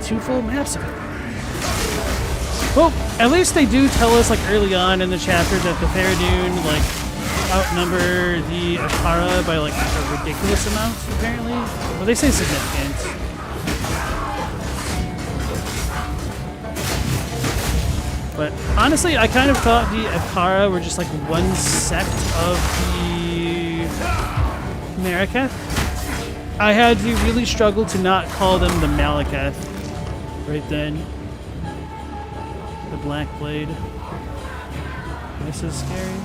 Two full maps of it. Well, at least they do tell us, like, early on in the chapter that the Faradun, like, outnumber the Akara by, like, a ridiculous amount, apparently. Well, they say significant. But, honestly, I kind of thought the Akara were just, like, one sect of the Mariketh. I had to really struggle to not call them the Malekith right then. The Black Blade. This is scary.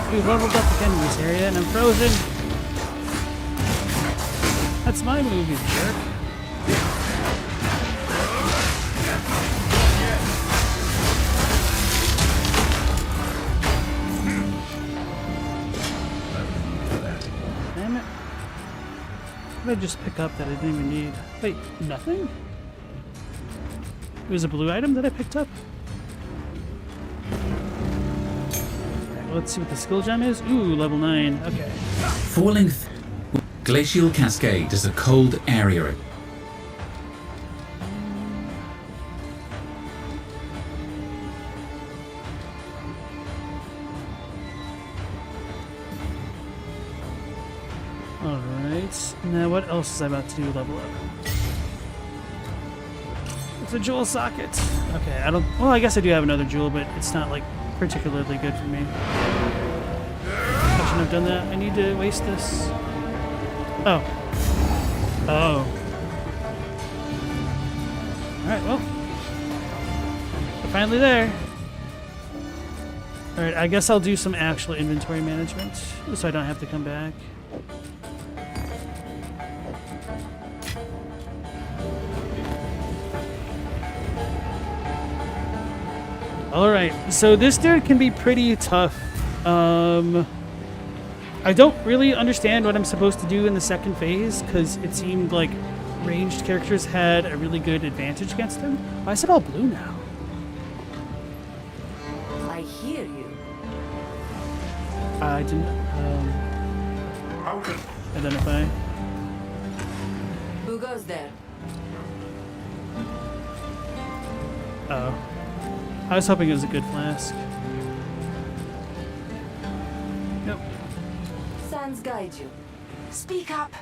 We leveled up again in this area, and I'm frozen. That's my move, you jerk. Damn it. What did I just pick up that I didn't even need? Wait, nothing? It was a blue item that I picked up? Let's see what the skill gem is. Ooh, level 9. Okay. Falling Glacial Cascade is a cold area. Alright. Now what else is I about to do level up? It's a jewel socket. Okay, I don't... Well, I guess I do have another jewel, but it's not, like, particularly good for me. I shouldn't have done that. I need to waste this. Oh. Oh. Alright, well. We're finally there. Alright, I guess I'll do some actual inventory management so I don't have to come back. Alright, so this dude can be pretty tough. I don't really understand what I'm supposed to do in the second phase, because it seemed like ranged characters had a really good advantage against him. Why is it all blue now? I hear you. I didn't identify. Who goes there? Oh. I was hoping it was a good flask. Nope. Sands guide you. Speak up.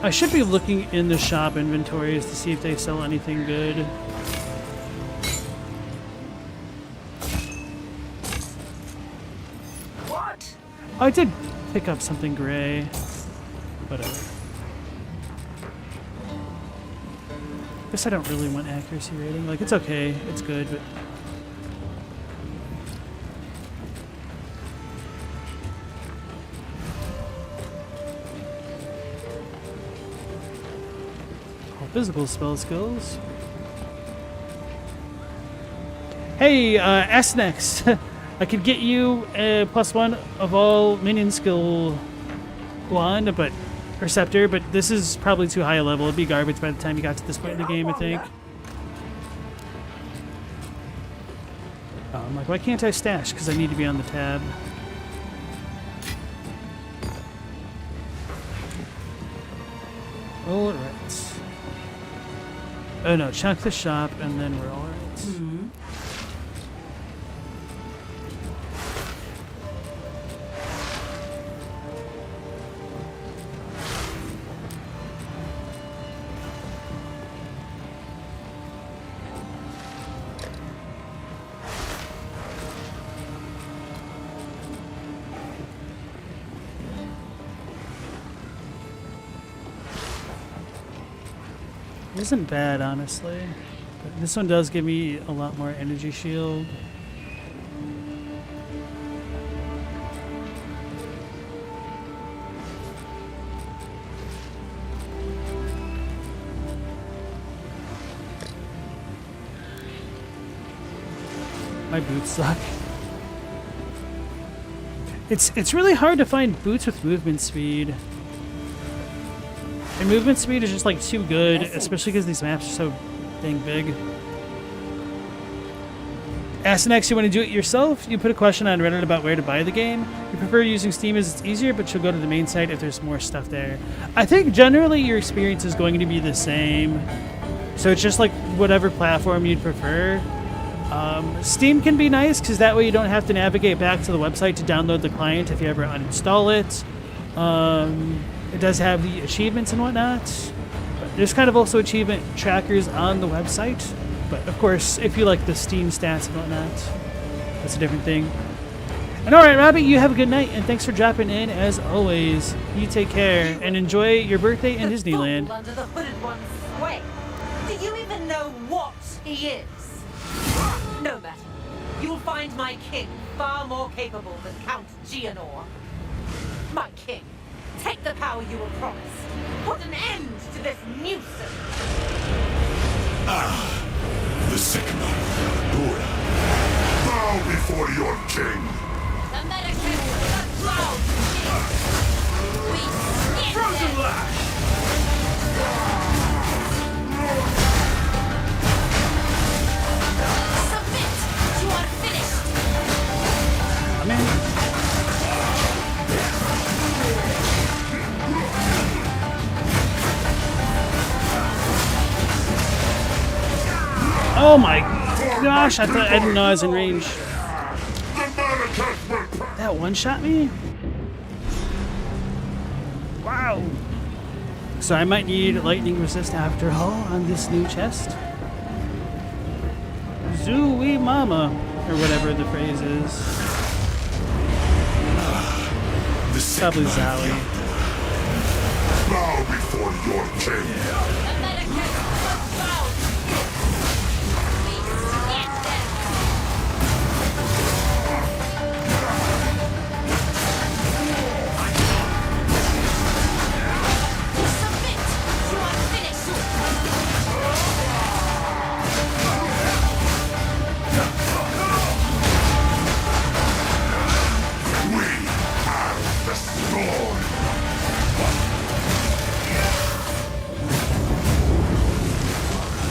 I should be looking in the shop inventories to see if they sell anything good. What? I did pick up something gray. Whatever. Guess I don't really want accuracy rating. Like, it's okay. It's good, but... All physical spell skills. Hey, S-Nex. I could get you a +1 of all minion skill wand, but Receptor, but this is probably too high a level. It'd be garbage by the time you got to this point in the game, I think. I'm like, why can't I stash? Because I need to be on the tab. All right. Oh no, check the shop and then we're all right. Hmm. Isn't bad, honestly. But this one does give me a lot more energy shield. My boots suck. It's really hard to find boots with movement speed. And movement speed is just like too good, especially because these maps are so dang big. Ask next, you want to do it yourself? You put a question on Reddit about where to buy the game. You prefer using Steam as it's easier, but you'll go to the main site if there's more stuff there. I think generally your experience is going to be the same. So it's just like whatever platform you'd prefer. Steam can be nice because that way you don't have to navigate back to the website to download the client if you ever uninstall it. It does have the achievements and whatnot. There's kind of also achievement trackers on the website. But of course, if you like the Steam stats and whatnot, that's a different thing. And alright, Robbie, you have a good night, and thanks for dropping in as always. You take care, and enjoy your birthday in Disneyland. Under the hooded one's sway. Do you even know what he is? No matter. You'll find my king far more capable than Count Geonor. My king. Take the power you were promised. Put an end to this nuisance. The Sycamore. Dora. Bow before your king. The Americans, the cloud. We get Frozen them. Lash! Submit. You are finished. I'm in. Oh my gosh, I didn't know I was in range. That one-shot me? Wow. So I might need lightning resist after all on this new chest. Zooey mama, or whatever the phrase is. Probably Zowie. Bow before your king. The Americans, the cloud. We get them. Submit. You are finished. We have the sword.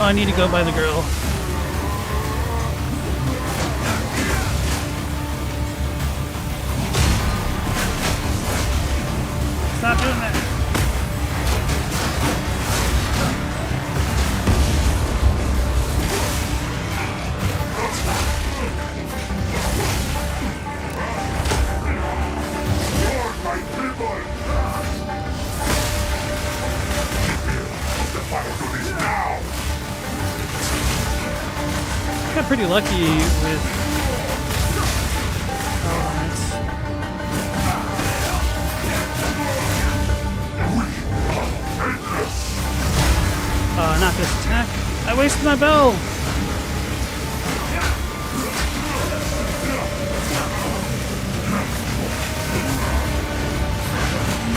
Oh, I need to go by the girl. Stop doing that. My people. The battle is now. Got pretty lucky with elements. Not this attack. I wasted my bell.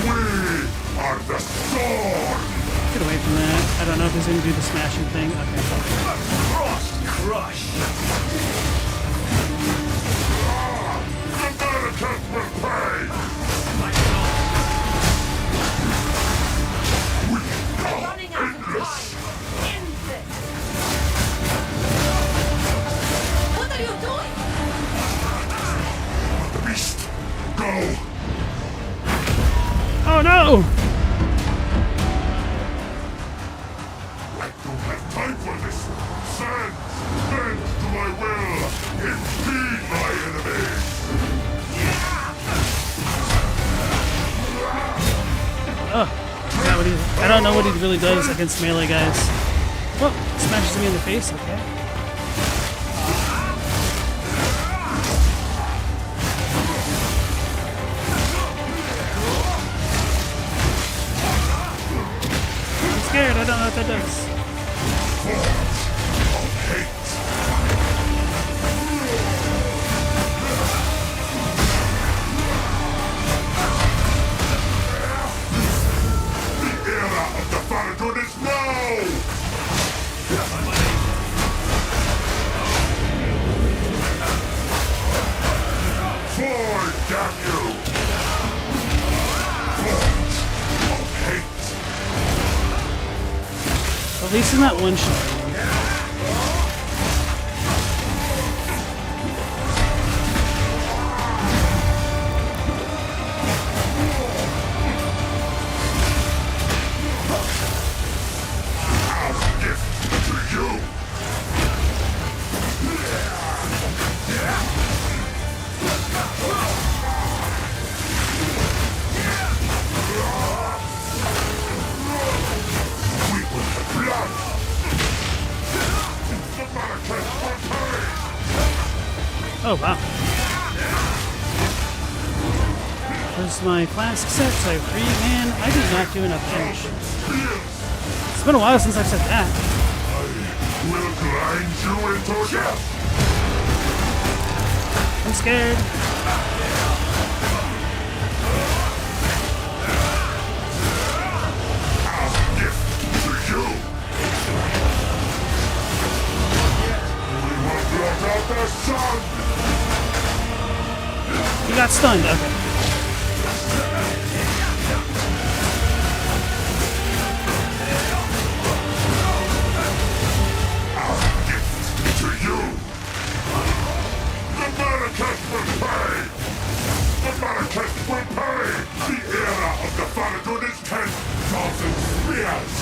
We are the sword. Get away from that. I don't know if he's gonna do the smashing thing. Okay. Frost crush. Running out of time. End this. What are you doing? Beast, go! Oh no! I don't have time for this. Stand! Bend to my will! Impede my enemies! I don't know what he really does against melee guys. Well, smashes me in the face, okay. I'm scared, I don't know what that does. At least in that one shot. Oh, wow. Where's my flask set? So I free, man. I did not do enough damage. It's been a while since I've said that. We'll grind you into death! I'm scared. Gift to you! We will blot out the sun! You got stunned. Okay. To you! The Marrakesh will pay! The Marrakesh will pay! The era of the Faradun is 10,000 spears!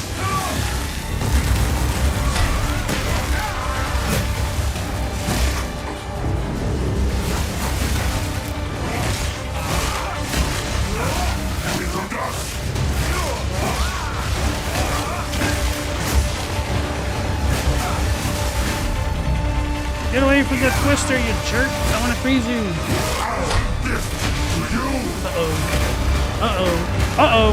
Into dust! Get away from the twister, you jerk. I want to freeze you. Gift to you! Uh-oh. Uh-oh. Uh-oh.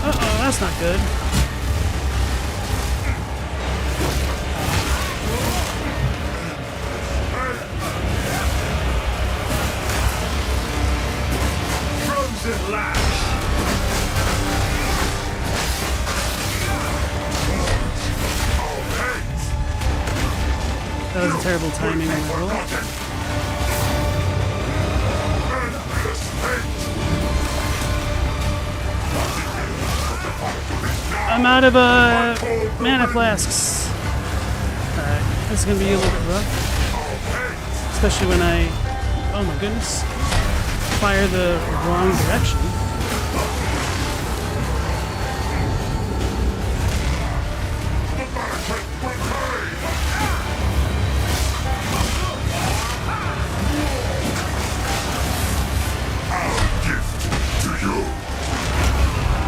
Uh-oh, that's not good. Frozen lash. That was a terrible timing on the roll. I'm out of mana flasks. Alright, this is gonna be a little bit rough. Especially when I, oh my goodness, fire the wrong direction.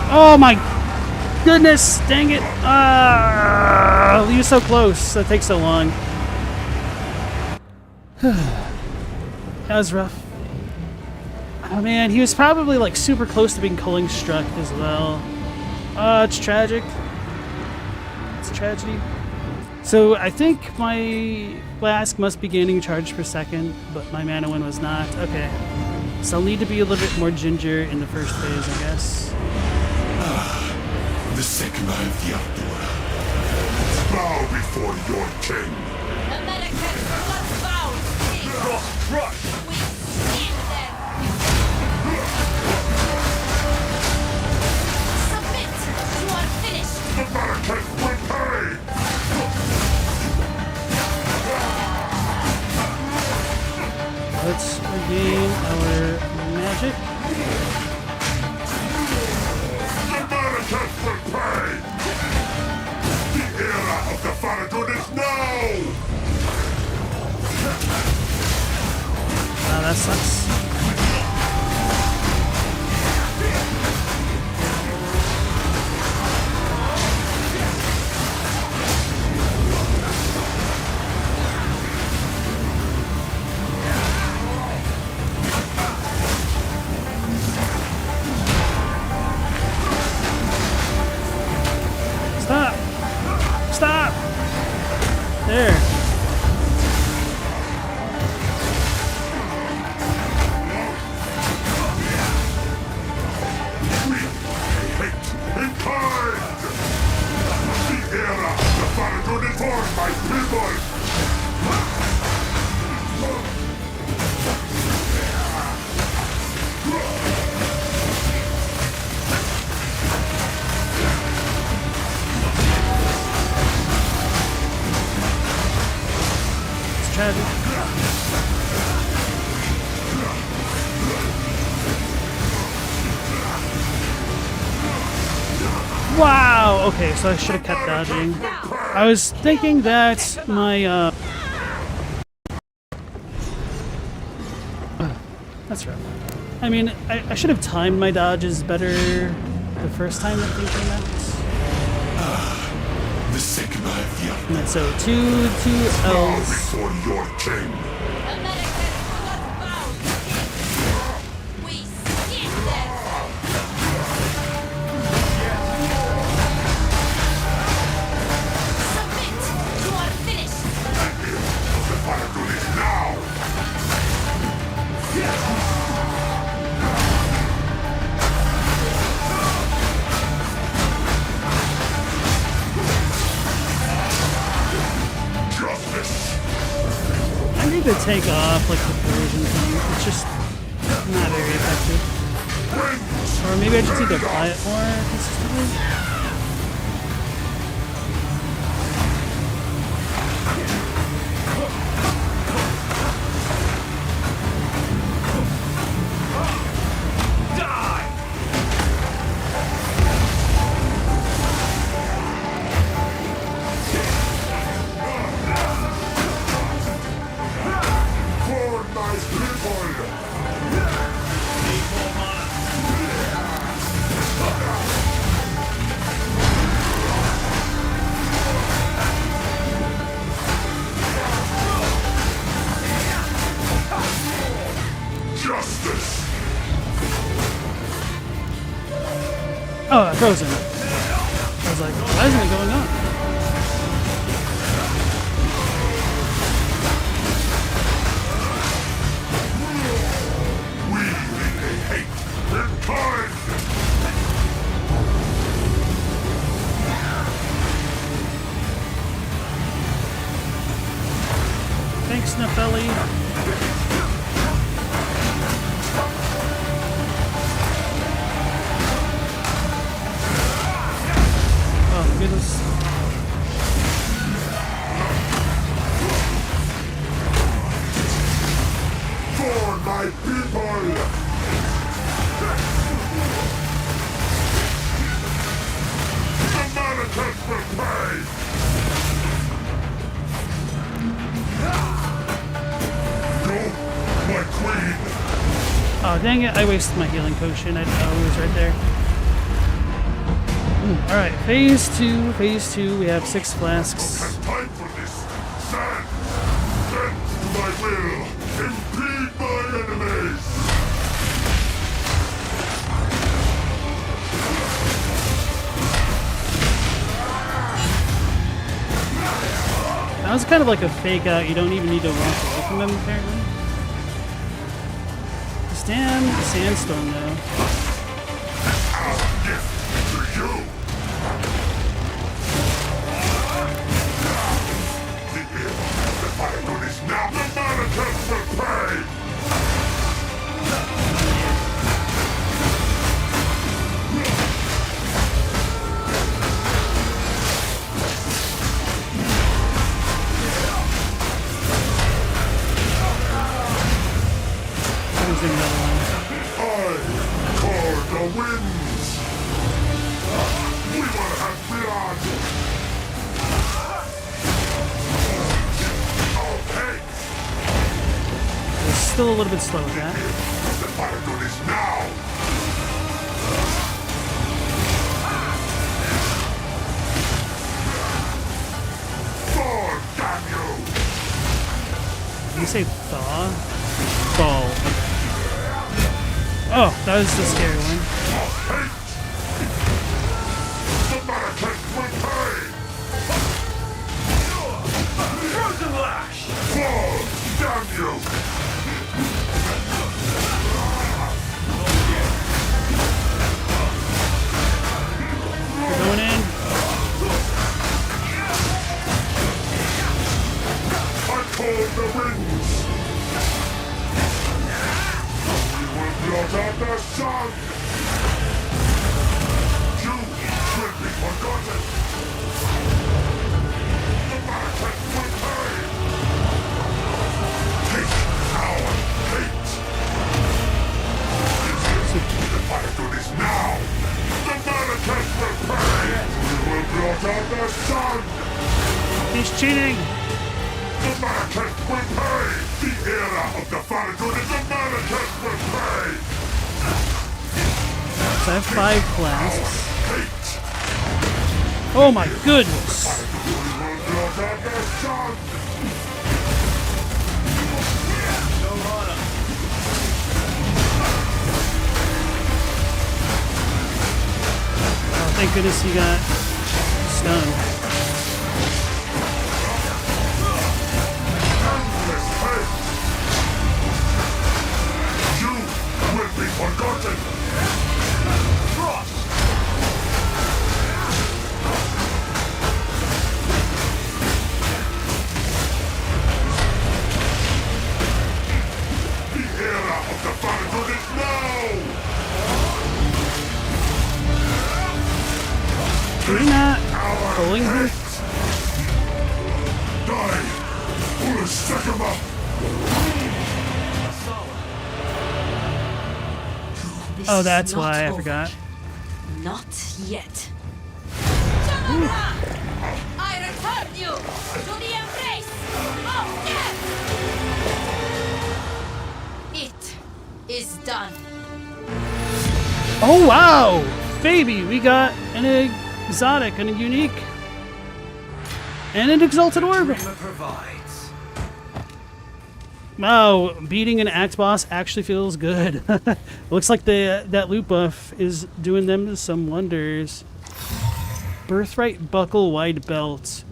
Oh my goodness, dang it. You're so close. That takes so long. That was rough. Oh man, he was probably like super close to being culling struck as well. It's tragic. It's a tragedy. So I think my flask must be gaining charge per second, but my mana one was not. Okay. So I'll need to be a little bit more ginger in the first phase, I guess. The sick Bow before your king. American bloodbound king! Rush! We stand them! Submit! You are finished! The Marrakech will pay! Let's regain our magic. The Marrakech will pay! The era of the Faradun is now! Ah, that sucks. Stop! Stop! There. In kind! The era of the Faradun is born by people! It's tragic. Wow! Okay, so I should have kept dodging. I was thinking that my, that's right. I mean, I should have timed my dodges better the first time that thing came out. The Sigma of the And so two Bow L's. before your king! American bloodbound king! We stand them! Submit! You are finished! The Faradun is now! Justice! I need to take off like the collision thing. It's just not very effective. Or maybe I just need to apply it more consistently. For my people! Justice! Oh, frozen. I was like, why isn't it going on? We repay hate in kind! Thanks, Nefelli. Oh, goodness. For my people! The Manifest will pay! Go, my queen! Oh, dang it. I wasted my healing potion. I didn't know it was right there. Alright, phase 2. Phase 2. We have 6 flasks. Has time for this! Stand! Bend to my will! Impede my enemies! That was kind of like a fake out. You don't even need to walk away from them, apparently. Stand sandstorm, though. Our gift to you! still a little bit slow with that. The Paladin is now! Fall, damn you! Did you say thaw? Fall. Oh, that was the scary one. The Marrakech will pay! Frozen lash! Fall, damn you! We're going in. I call the winds! We will blot out the sun! You will be forgotten! The Marrakech will pay! Hate our hate! The Paladin is now! The Marrakech will pay! We will blot out the sun! He's cheating. The Marrakech will pay! The era of the Paladin is the Marrakech will pay! So I have 5 flasks. Hate! Oh my goodness. We will blot out the sun! Oh, thank goodness he got stunned. Endless hate! You will be forgotten! Frost! The era of the Paladin is now! Can we not pulling him? Die! Pull a second up! This Oh, is that's not why I over. forgot. Not yet. I return you to the embrace of death! It is done. Oh wow! Baby, we got an exotic and a unique. And an exalted orb. Dreamer provides. Wow, beating an axe boss actually feels good. Looks like that loot buff is doing them some wonders. Birthright buckle wide belt.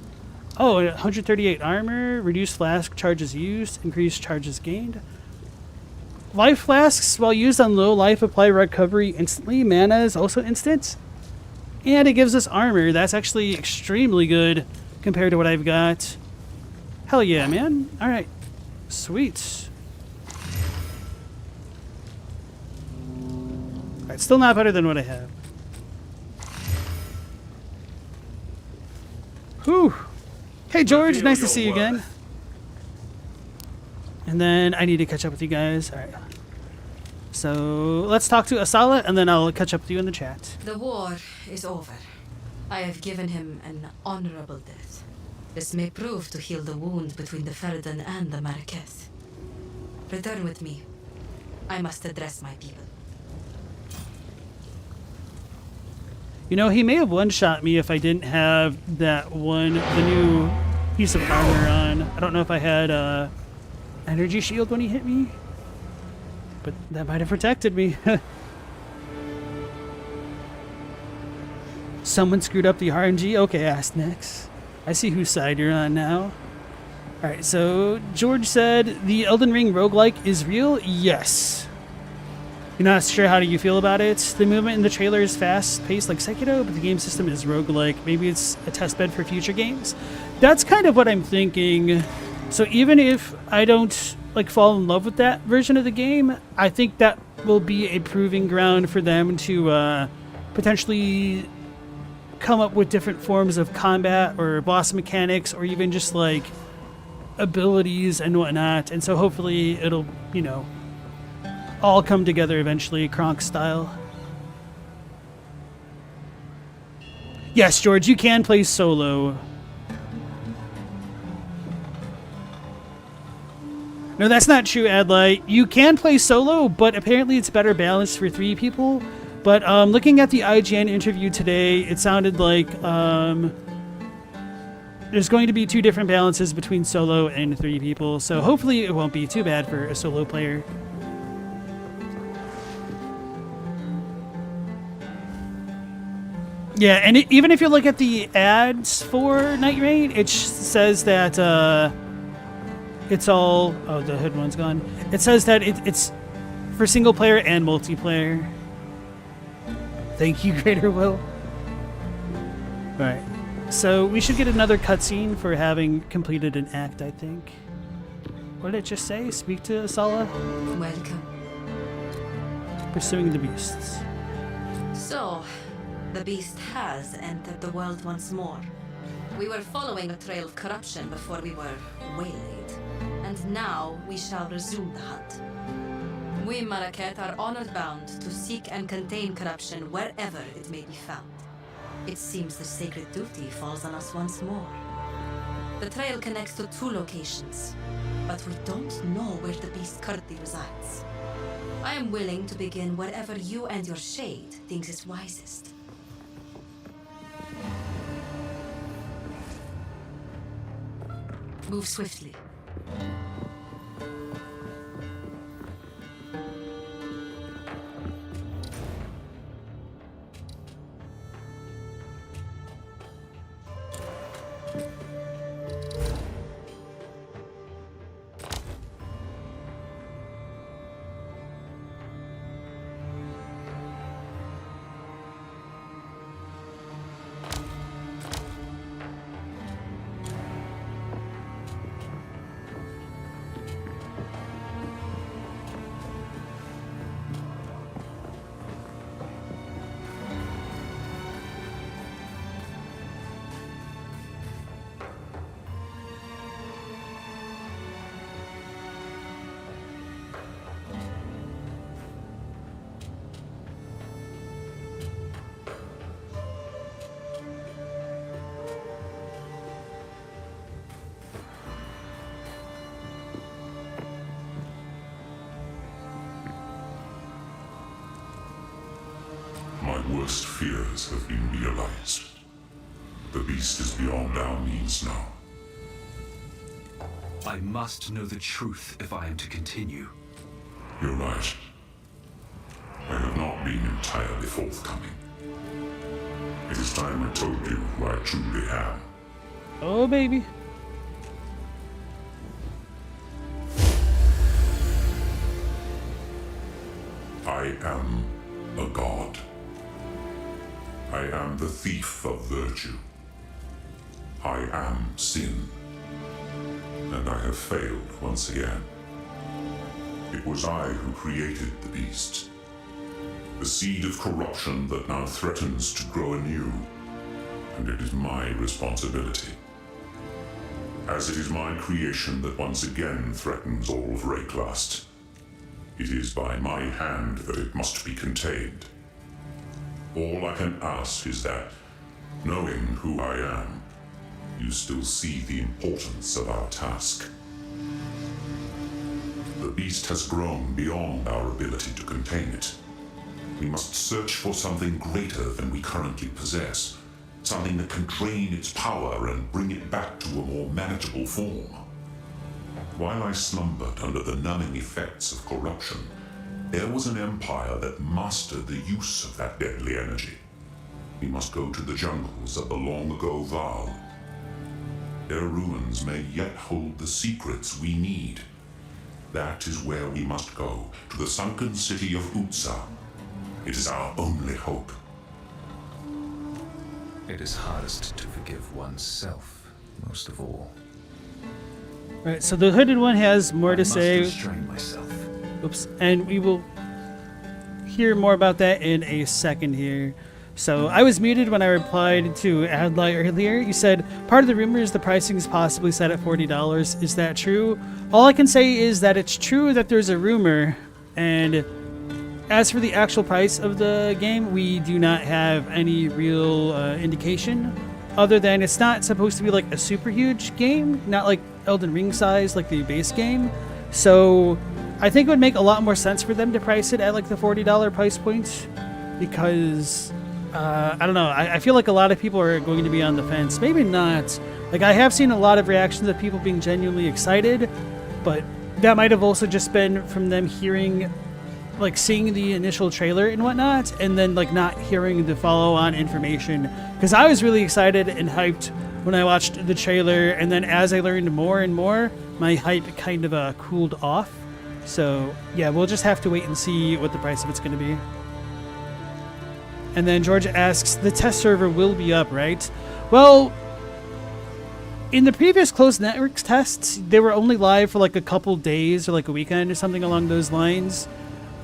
Oh, 138 armor, reduced flask charges used, increased charges gained. Life flasks, while used on low life, apply recovery instantly. Mana is also instant. And it gives us armor. That's actually extremely good compared to what I've got. Hell yeah, man. Alright. Sweet. Alright, still not better than what I have. Whew. Hey George, nice to see you again. And then I need to catch up with you guys. Alright. So let's talk to Asala and then I'll catch up with you in the chat. The war is over. I have given him an honorable death. This may prove to heal the wound between the Ferdan and the Marquez. Return with me. I must address my people. You know, he may have one-shot me if I didn't have the new piece of armor on. I don't know if I had energy shield when he hit me, but that might have protected me. Someone screwed up the RNG? Okay, ask next. I see whose side you're on now. Alright, so George said, the Elden Ring roguelike is real? Yes. You're not sure how do you feel about it? The movement in the trailer is fast-paced like Sekiro, but the game system is roguelike. Maybe it's a testbed for future games? That's kind of what I'm thinking. So even if I don't like fall in love with that version of the game, I think that will be a proving ground for them to potentially come up with different forms of combat or boss mechanics or even just like abilities and whatnot. And so hopefully it'll, you know, all come together eventually, Kronk style. Yes, George, you can play solo. No, that's not true, Adlight. You can play solo, but apparently it's better balanced for 3 people. But looking at the IGN interview today, it sounded like there's going to be 2 different balances between solo and 3 people. So hopefully it won't be too bad for a solo player. Yeah, and even if you look at the ads for Night Raid, it says that it's all... Oh, the hood one's gone. It says that it's for single player and multiplayer. Thank you, Greater Will. Alright, so we should get another cutscene for having completed an act, I think. What did it just say? Speak to Asala? Welcome. Pursuing the beasts. So, the beast has entered the world once more. We were following a trail of corruption before we were waylaid, and now we shall resume the hunt. We Maraket are honored bound to seek and contain corruption wherever it may be found. It seems the sacred duty falls on us once more. The trail connects to 2 locations, but we don't know where the beast currently resides. I am willing to begin wherever you and your shade thinks is wisest. Move swiftly. My worst fears have been realized. The beast is beyond our means now. I must know the truth if I am to continue. You're right. I have not been entirely forthcoming. It is time I told you who I truly am. Oh, baby. I am a god. I am the thief of virtue. I am sin. And I have failed once again. It was I who created the beast. The seed of corruption that now threatens to grow anew. And it is my responsibility. As it is my creation that once again threatens all of Rayclast. It is by my hand that it must be contained. All I can ask is that, knowing who I am, you still see the importance of our task. The beast has grown beyond our ability to contain it. We must search for something greater than we currently possess, something that can drain its power and bring it back to a more manageable form. While I slumbered under the numbing effects of corruption, there was an empire that mastered the use of that deadly energy. We must go to the jungles of the long-ago Val. Their ruins may yet hold the secrets we need. That is where we must go, to the sunken city of Utsa. It is our only hope. It is hardest to forgive oneself, most of all. Right, so the hooded one has more I to must say. restrain myself. Oops, and we will hear more about that in a second here. So I was muted when I replied to Adlai earlier. You said part of the rumor is the pricing is possibly set at $40. Is that true? All I can say is that it's true that there's a rumor, and as for the actual price of the game, we do not have any real indication, other than it's not supposed to be like a super huge game, not like Elden Ring size like the base game. So I think it would make a lot more sense for them to price it at like the $40 price point, because I don't know. I feel like a lot of people are going to be on the fence. Maybe not. Like, I have seen a lot of reactions of people being genuinely excited, but that might have also just been from them hearing, like, seeing the initial trailer and whatnot, and then like not hearing the follow-on information. Because I was really excited and hyped when I watched the trailer, and then as I learned more and more, my hype kind of cooled off. So yeah, we'll just have to wait and see what the price of it's going to be. And then George asks, the test server will be up, right? Well, in the previous closed networks tests, they were only live for like a couple days or like a weekend or something along those lines.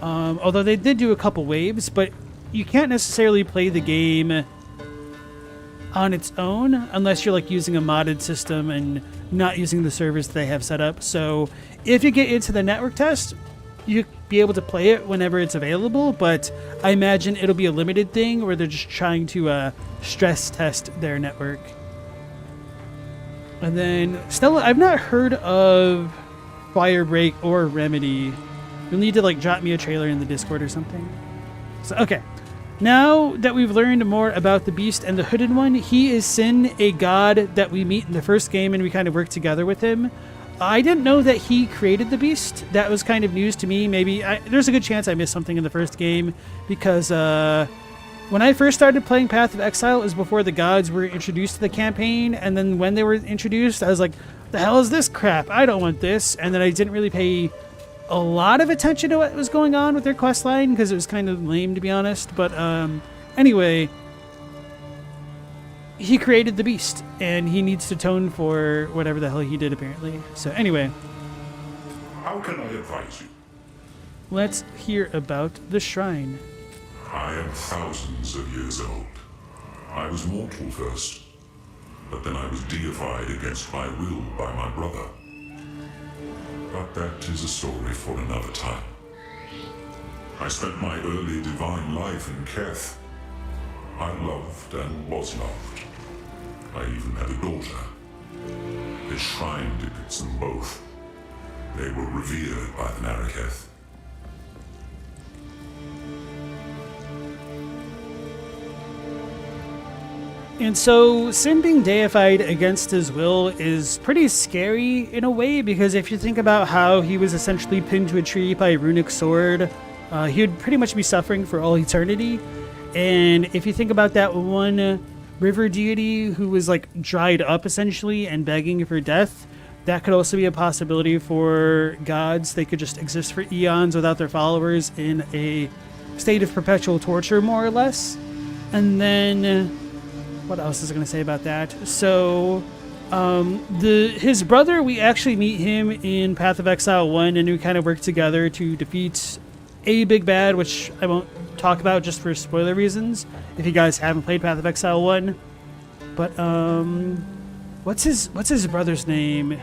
Although they did do a couple waves, but you can't necessarily play the game on its own unless you're like using a modded system and not using the servers they have set up. So if you get into the network test, you'll be able to play it whenever it's available, but I imagine it'll be a limited thing where they're just trying to stress test their network. And then Stella, I've not heard of Firebreak or Remedy. You'll need to like drop me a trailer in the Discord or something. So okay. Now that we've learned more about the Beast and the Hooded One, he is Sin, a god that we meet in the first game, and we kind of work together with him. I didn't know that he created the Beast. That was kind of news to me. Maybe there's a good chance I missed something in the first game, because when I first started playing Path of Exile, it was before the gods were introduced to the campaign, and then when they were introduced, I was like, the hell is this crap? I don't want this. And then I didn't really pay a lot of attention to what was going on with their quest line, because it was kind of lame, to be honest. But anyway, he created the Beast, and he needs to atone for whatever the hell he did, apparently. So anyway, How can I advise you? let's hear about the shrine. I am thousands of years old. I was mortal first, but then I was deified against my will by my brother. But that is a story for another time. I spent my early divine life in Keth. I loved and was loved. I even had a daughter. This shrine depicts them both. They were revered by the Naraketh. And so Sin being deified against his will is pretty scary in a way, because if you think about how he was essentially pinned to a tree by a runic sword, he would pretty much be suffering for all eternity. And if you think about that one river deity who was like dried up essentially and begging for death, that could also be a possibility for gods. They could just exist for eons without their followers in a state of perpetual torture, more or less. And then what else is I going to say about that? So his brother, we actually meet him in Path of Exile 1, and we kind of work together to defeat a big bad, which I won't talk about just for spoiler reasons if you guys haven't played Path of Exile 1. But what's his brother's name?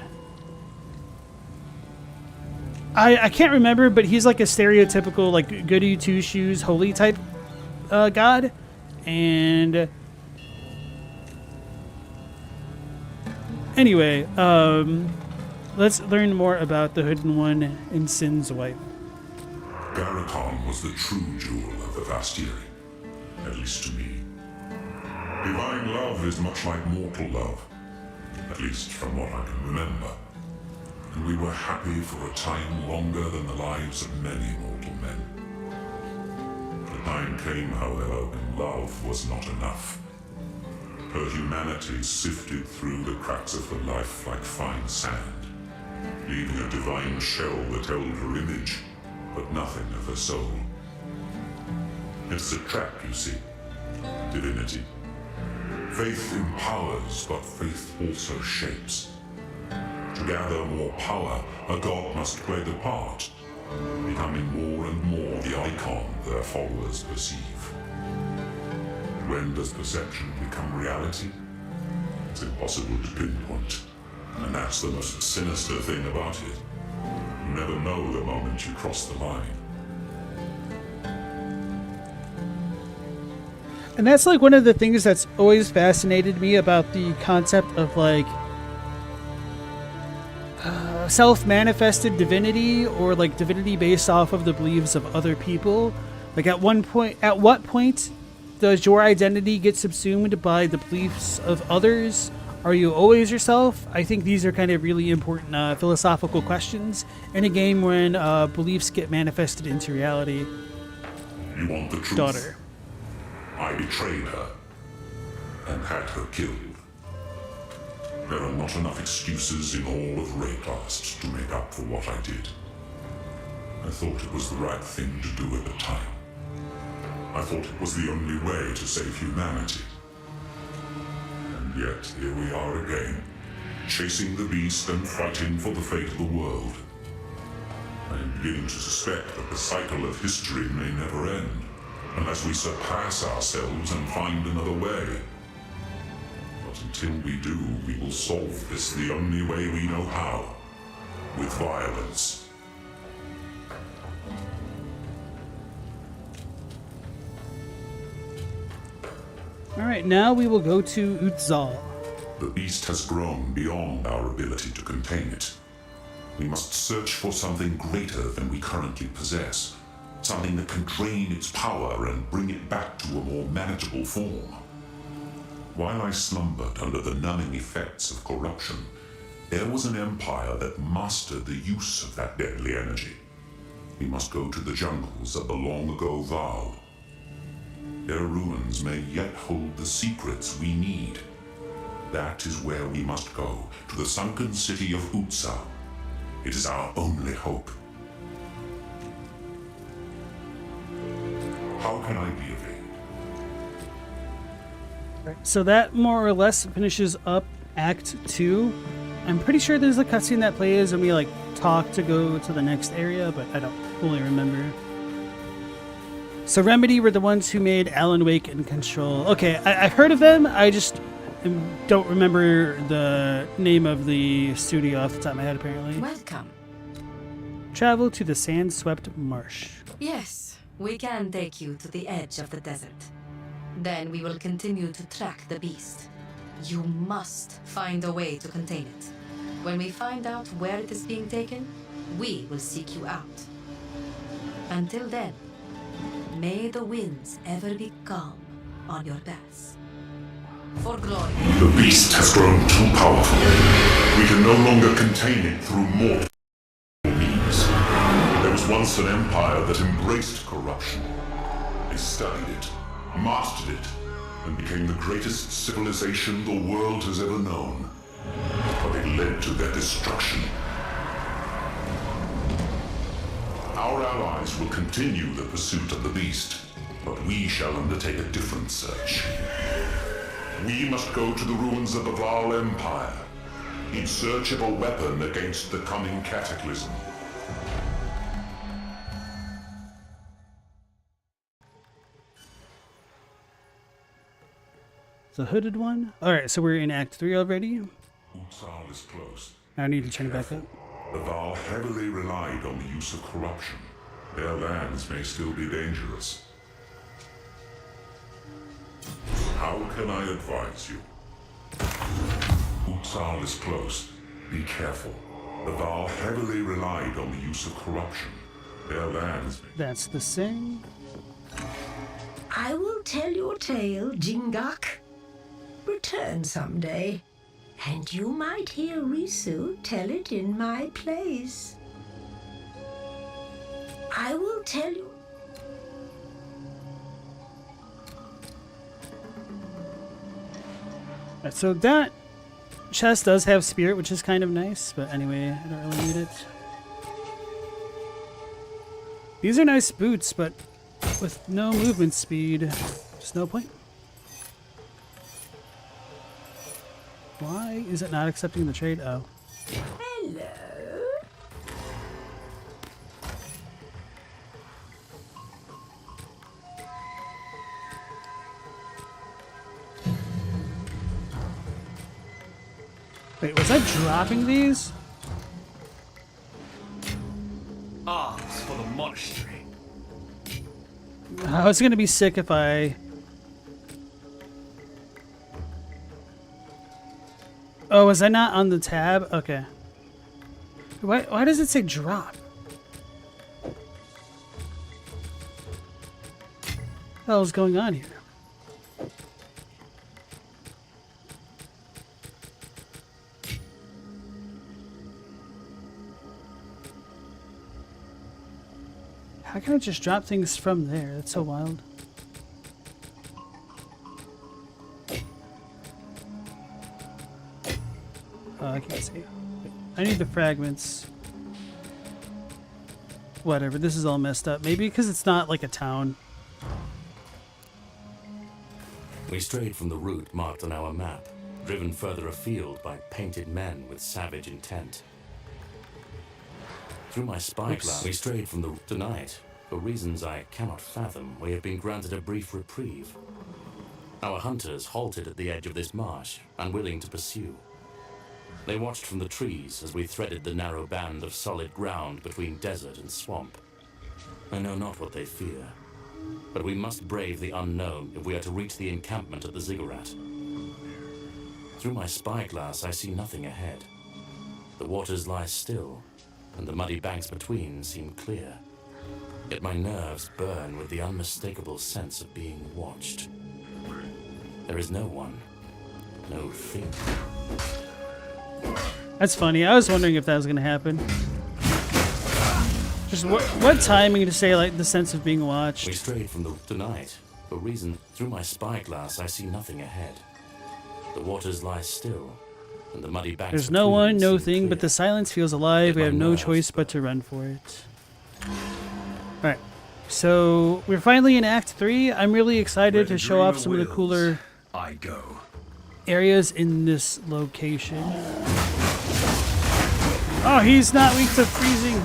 I can't remember, but he's like a stereotypical like goody two shoes holy type god. And anyway, let's learn more about the Hooded One and Sin's wife. Garaton was the true jewel of the Vastiri, at least to me. Divine love is much like mortal love, at least from what I can remember. And we were happy for a time longer than the lives of many mortal men. The time came, however, when love was not enough. Her humanity sifted through the cracks of her life like fine sand, leaving a divine shell that held her image, but nothing of her soul. It's a trap, you see. Divinity. Faith empowers, but faith also shapes. To gather more power, a god must play the part, becoming more and more the icon their followers perceive. When does perception become reality? It's impossible to pinpoint, and that's the most sinister thing about it. You never know the moment you cross the line. And that's like one of the things that's always fascinated me about the concept of like self-manifested divinity or like divinity based off of the beliefs of other people? Like at what point does your identity get subsumed by the beliefs of others? Are you always yourself? I think these are kind of really important philosophical questions in a game when beliefs get manifested into reality. You want the truth? Daughter. I betrayed her and had her killed. There are not enough excuses in all of Raycast to make up for what I did. I thought it was the right thing to do at the time. I thought it was the only way to save humanity. And yet, here we are again, chasing the beast and fighting for the fate of the world. I am beginning to suspect that the cycle of history may never end, unless we surpass ourselves and find another way. But until we do, we will solve this the only way we know how, with violence. Alright, now we will go to Utzal. The beast has grown beyond our ability to contain it. We must search for something greater than we currently possess. Something that can drain its power and bring it back to a more manageable form. While I slumbered under the numbing effects of corruption, there was an empire that mastered the use of that deadly energy. We must go to the jungles of the long-ago Val. Their ruins may yet hold the secrets we need. That is where we must go, to the sunken city of Utzal. It is our only hope. How can I be of aid? So that more or less finishes up Act 2. I'm pretty sure there's a cutscene that plays and we like talk to go to the next area, but I don't fully remember. So Remedy were the ones who made Alan Wake and Control. Okay, I've heard of them. I just don't remember the name of the studio off the top of my head, apparently. Welcome. Travel to the sand-swept marsh. Yes, we can take you to the edge of the desert. Then we will continue to track the beast. You must find a way to contain it. When we find out where it is being taken, we will seek you out. Until then, may the winds ever be calm on your paths. For glory. The beast has grown too powerful. We can no longer contain it through mortal means. There was once an empire that embraced corruption. They studied it, mastered it, and became the greatest civilization the world has ever known. But it led to their destruction. Our allies will continue the pursuit of the beast, but we shall undertake a different search. We must go to the ruins of the Val Empire, in search of a weapon against the coming cataclysm. The hooded one? Alright, so we're in Act 3 already. Utzal is close. I need to turn it back up. The Val heavily relied on the use of corruption. Their lands may still be dangerous. How can I advise you? Utzal is close. Be careful. The Val heavily relied on the use of corruption. Their lands may... That's the same. I will tell your tale, Jingak. Return someday, and you might hear Risu tell it in my place. I will tell you... Right, so that chest does have spirit, which is kind of nice, but anyway, I don't really need it. These are nice boots, but with no movement speed, there's no point. Why is it not accepting the trade? Oh. Hello? Wait, was I dropping these? Arms for the monastery. I was gonna be sick if I... Oh, was I not on the tab? Okay. Why does it say drop? What the hell is going on here? How can I just drop things from there? That's so wild. Oh, I can't see. I need the fragments. Whatever, this is all messed up. Maybe because it's not like a town. We strayed from the route marked on our map, driven further afield by painted men with savage intent. Through my spyglass, we strayed from the route tonight. For reasons I cannot fathom, we have been granted a brief reprieve. Our hunters halted at the edge of this marsh, unwilling to pursue. They watched from the trees as we threaded the narrow band of solid ground between desert and swamp. I know not what they fear, but we must brave the unknown if we are to reach the encampment at the ziggurat. Through my spyglass, I see nothing ahead. The waters lie still, and the muddy banks between seem clear. Yet my nerves burn with the unmistakable sense of being watched. There is no one, no thing. That's funny. I was wondering if that was going to happen. Just what timing to say, like, the sense of being watched. We strayed from the tonight. For reason, through my spyglass, I see nothing ahead. The waters lie still, and the muddy banks. There's no one, no thing, clear. but the silence feels alive. We have no choice but to run for it. Alright. So, we're finally in Act 3. I'm really excited to show off some of the cooler I go. areas in this location. Oh, he's not weak to freezing.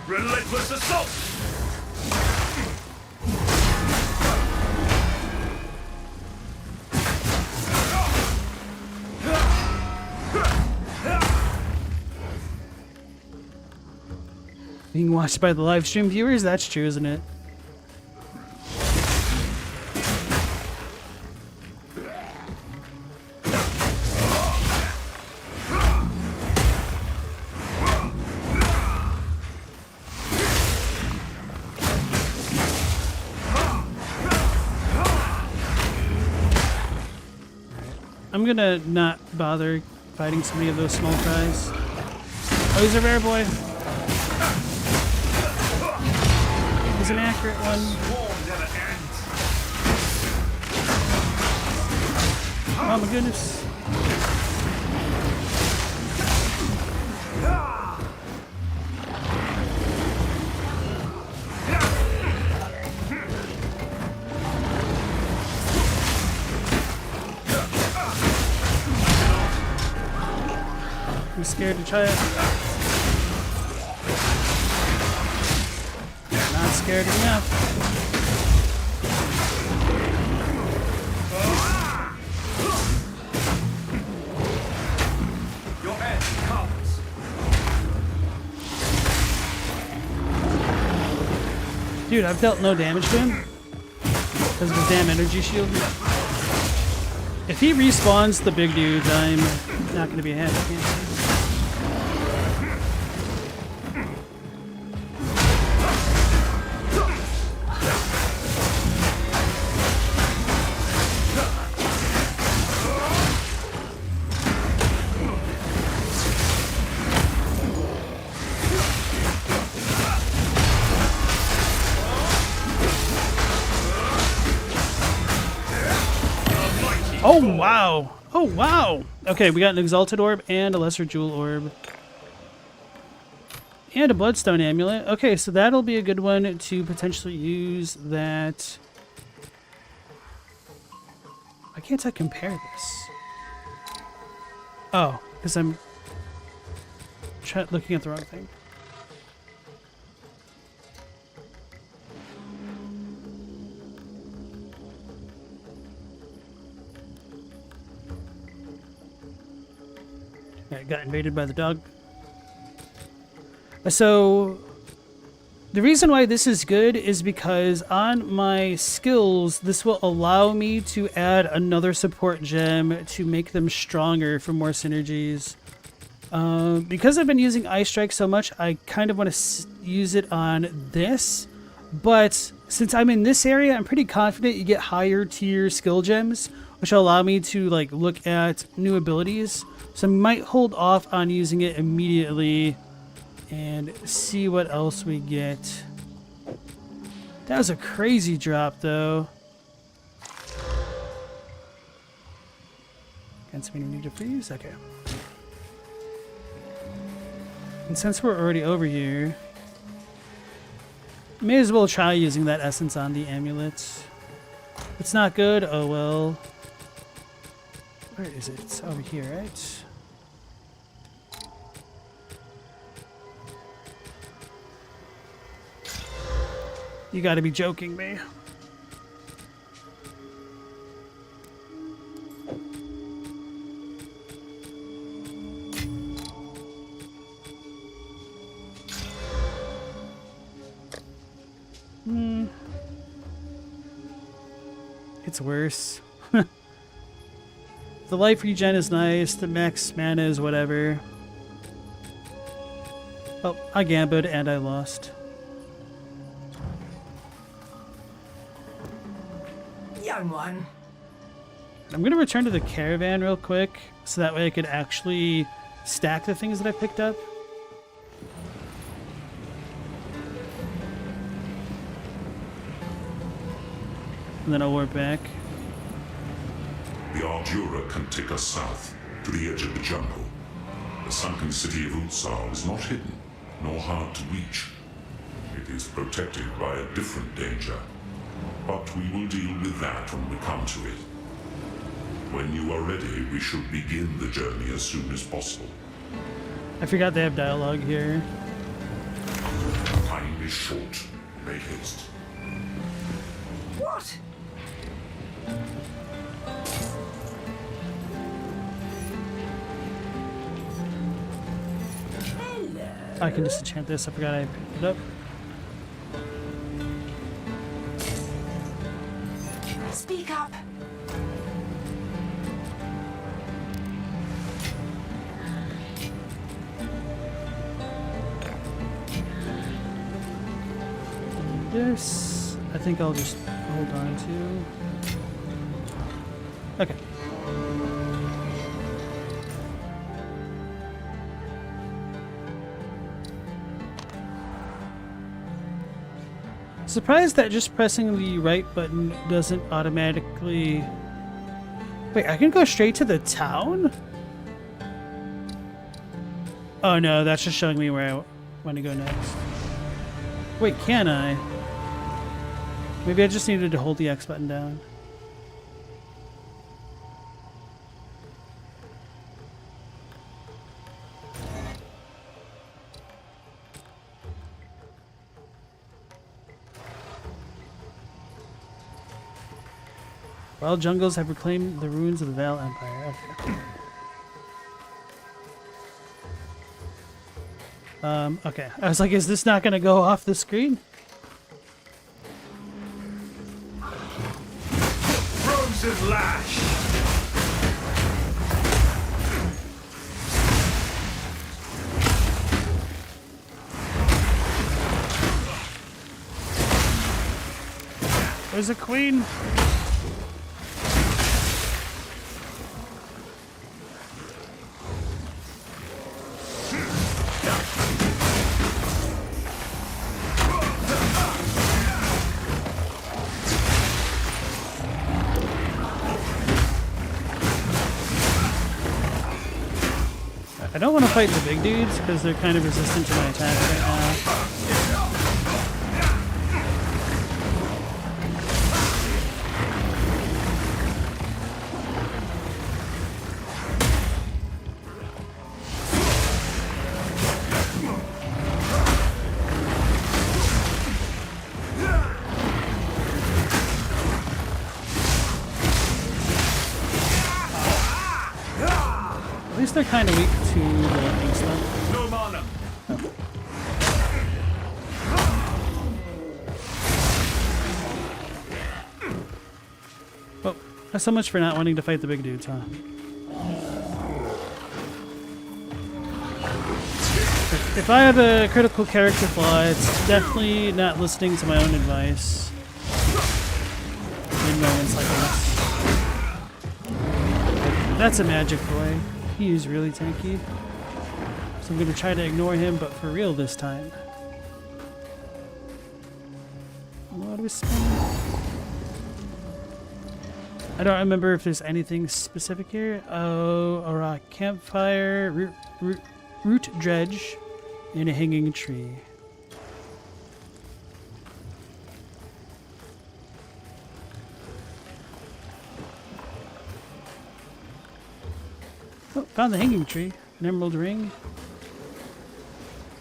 Relentless assault! Being watched by the live stream viewers? That's true, isn't it? I'm gonna not bother fighting so many of those small fries. Oh, he's a rare boy. He's an accurate one. Oh my goodness. I'm scared to try it. Not scared enough. Your end comes. Dude, I've dealt no damage to him because of his damn energy shield. If he respawns the big dudes, I'm not going to be ahead. I can't see. Oh, wow. Oh, wow. Okay, we got an Exalted Orb and a Lesser Jewel Orb. And a Bloodstone Amulet. Okay, so that'll be a good one to potentially use that. Why can't I compare this? Oh, because I'm looking at the wrong thing. Alright, got invaded by the dog. So, the reason why this is good is because on my skills, this will allow me to add another support gem to make them stronger for more synergies. Because I've been using Ice Strike so much, I kind of want to use it on this. But since I'm in this area, I'm pretty confident you get higher tier skill gems, which will allow me to like look at new abilities. So I might hold off on using it immediately and see what else we get. That was a crazy drop though. Against me, need to freeze? Okay. And since we're already over here, may as well try using that essence on the amulet. It's not good, oh well. Where is it? It's over here, right? You gotta be joking me. It's worse. The life regen is nice, the max mana is whatever. Oh, I gambled and I lost. Young one. I'm gonna return to the caravan real quick, so that way I could actually stack the things that I picked up. And then I'll warp back. The Ardura can take us south, to the edge of the jungle. The sunken city of Utsal is not hidden, nor hard to reach. It is protected by a different danger. But we will deal with that when we come to it. When you are ready, we should begin the journey as soon as possible. I forgot they have dialogue here. Time is short. Make haste. What? I can just enchant this. I forgot I picked it up. Speak up. This, I think I'll just hold on to. Okay. Surprised that just pressing the right button doesn't automatically... Wait, I can go straight to the town? Oh no, that's just showing me where I want to go next. Wait, can I? Maybe I just needed to hold the X button down. Wild jungles have reclaimed the ruins of the Val Empire. Okay. Okay. I was like, is this not going to go off the screen? Frozen Lash! There's a queen. I don't want to fight the big dudes because they're kind of resistant to my attack right now. At least they're kind of weak to the lightning stuff. No mana! Well, that's so much for not wanting to fight the big dudes, huh? If I have a critical character flaw, it's definitely not listening to my own advice in moments like this. That's a magic boy. He is really tanky. So I'm going to try to ignore him, but for real this time. What do we spend? I don't remember if there's anything specific here. Oh, a rock campfire, root dredge, and a hanging tree. Oh, found the hanging tree. An emerald ring.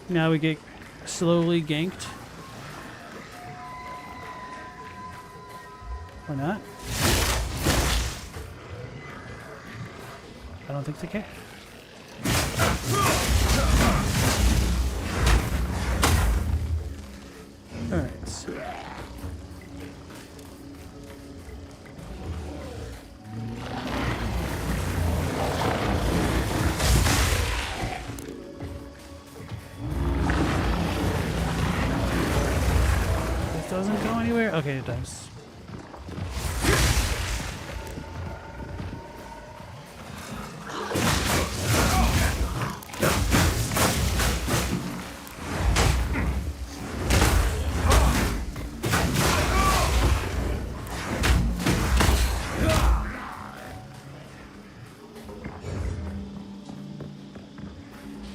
Now we get slowly ganked. Or not. I don't think they care. Alright, so. This doesn't go anywhere? Okay, it does.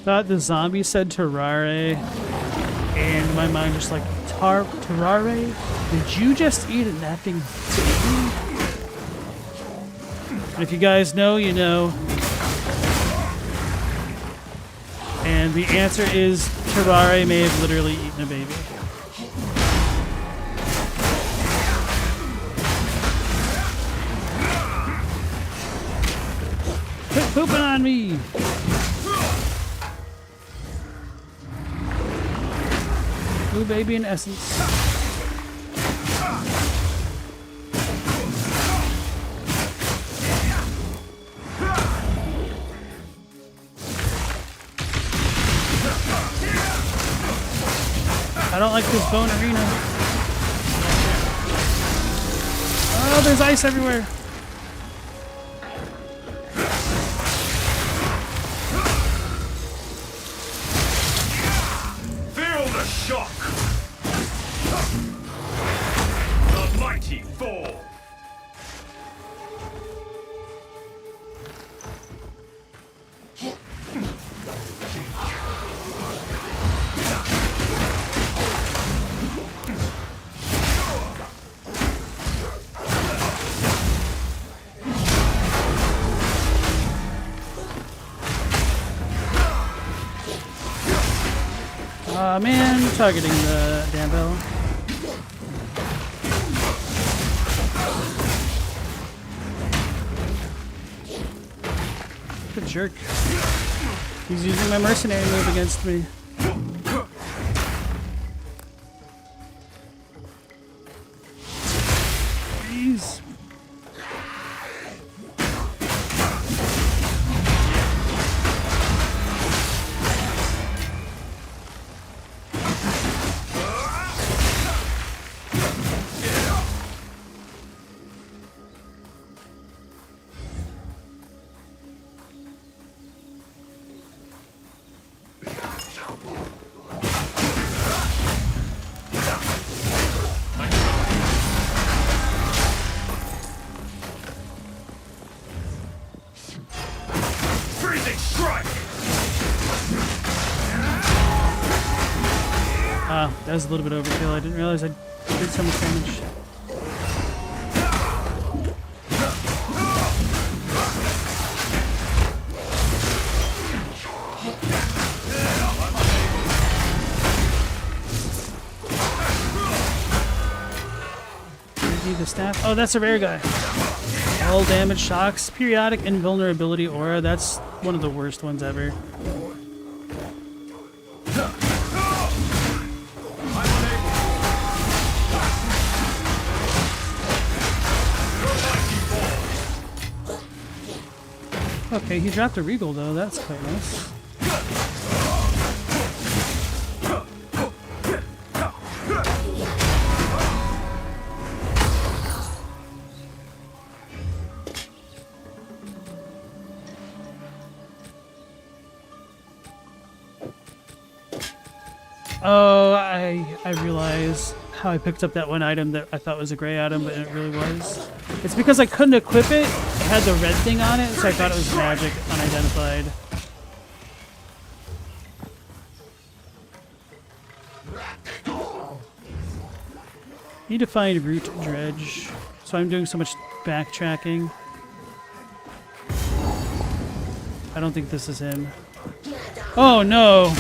Thought the zombie said Terrare, and my mind just like, Terrare? Did you just eat an effing baby? And if you guys know, you know. And the answer is Terrare may have literally eaten a baby. Quit pooping on me! Blue baby in essence. I don't like this bone arena. Oh, there's ice everywhere. Man, targeting the damn bell. Good jerk. He's using my mercenary move against me. Jeez. That was a little bit overkill. I didn't realize I did so much damage. Need the staff. Oh, that's a rare guy. All damage, shocks, periodic invulnerability aura. That's one of the worst ones ever. Okay, he dropped a regal though, that's quite nice. Oh, I realize how I picked up that one item that I thought was a gray item, but it really was. It's because I couldn't equip it. It had the red thing on it, so I thought it was magic, unidentified. Need to find root dredge. So I'm doing so much backtracking. I don't think this is him. Oh no!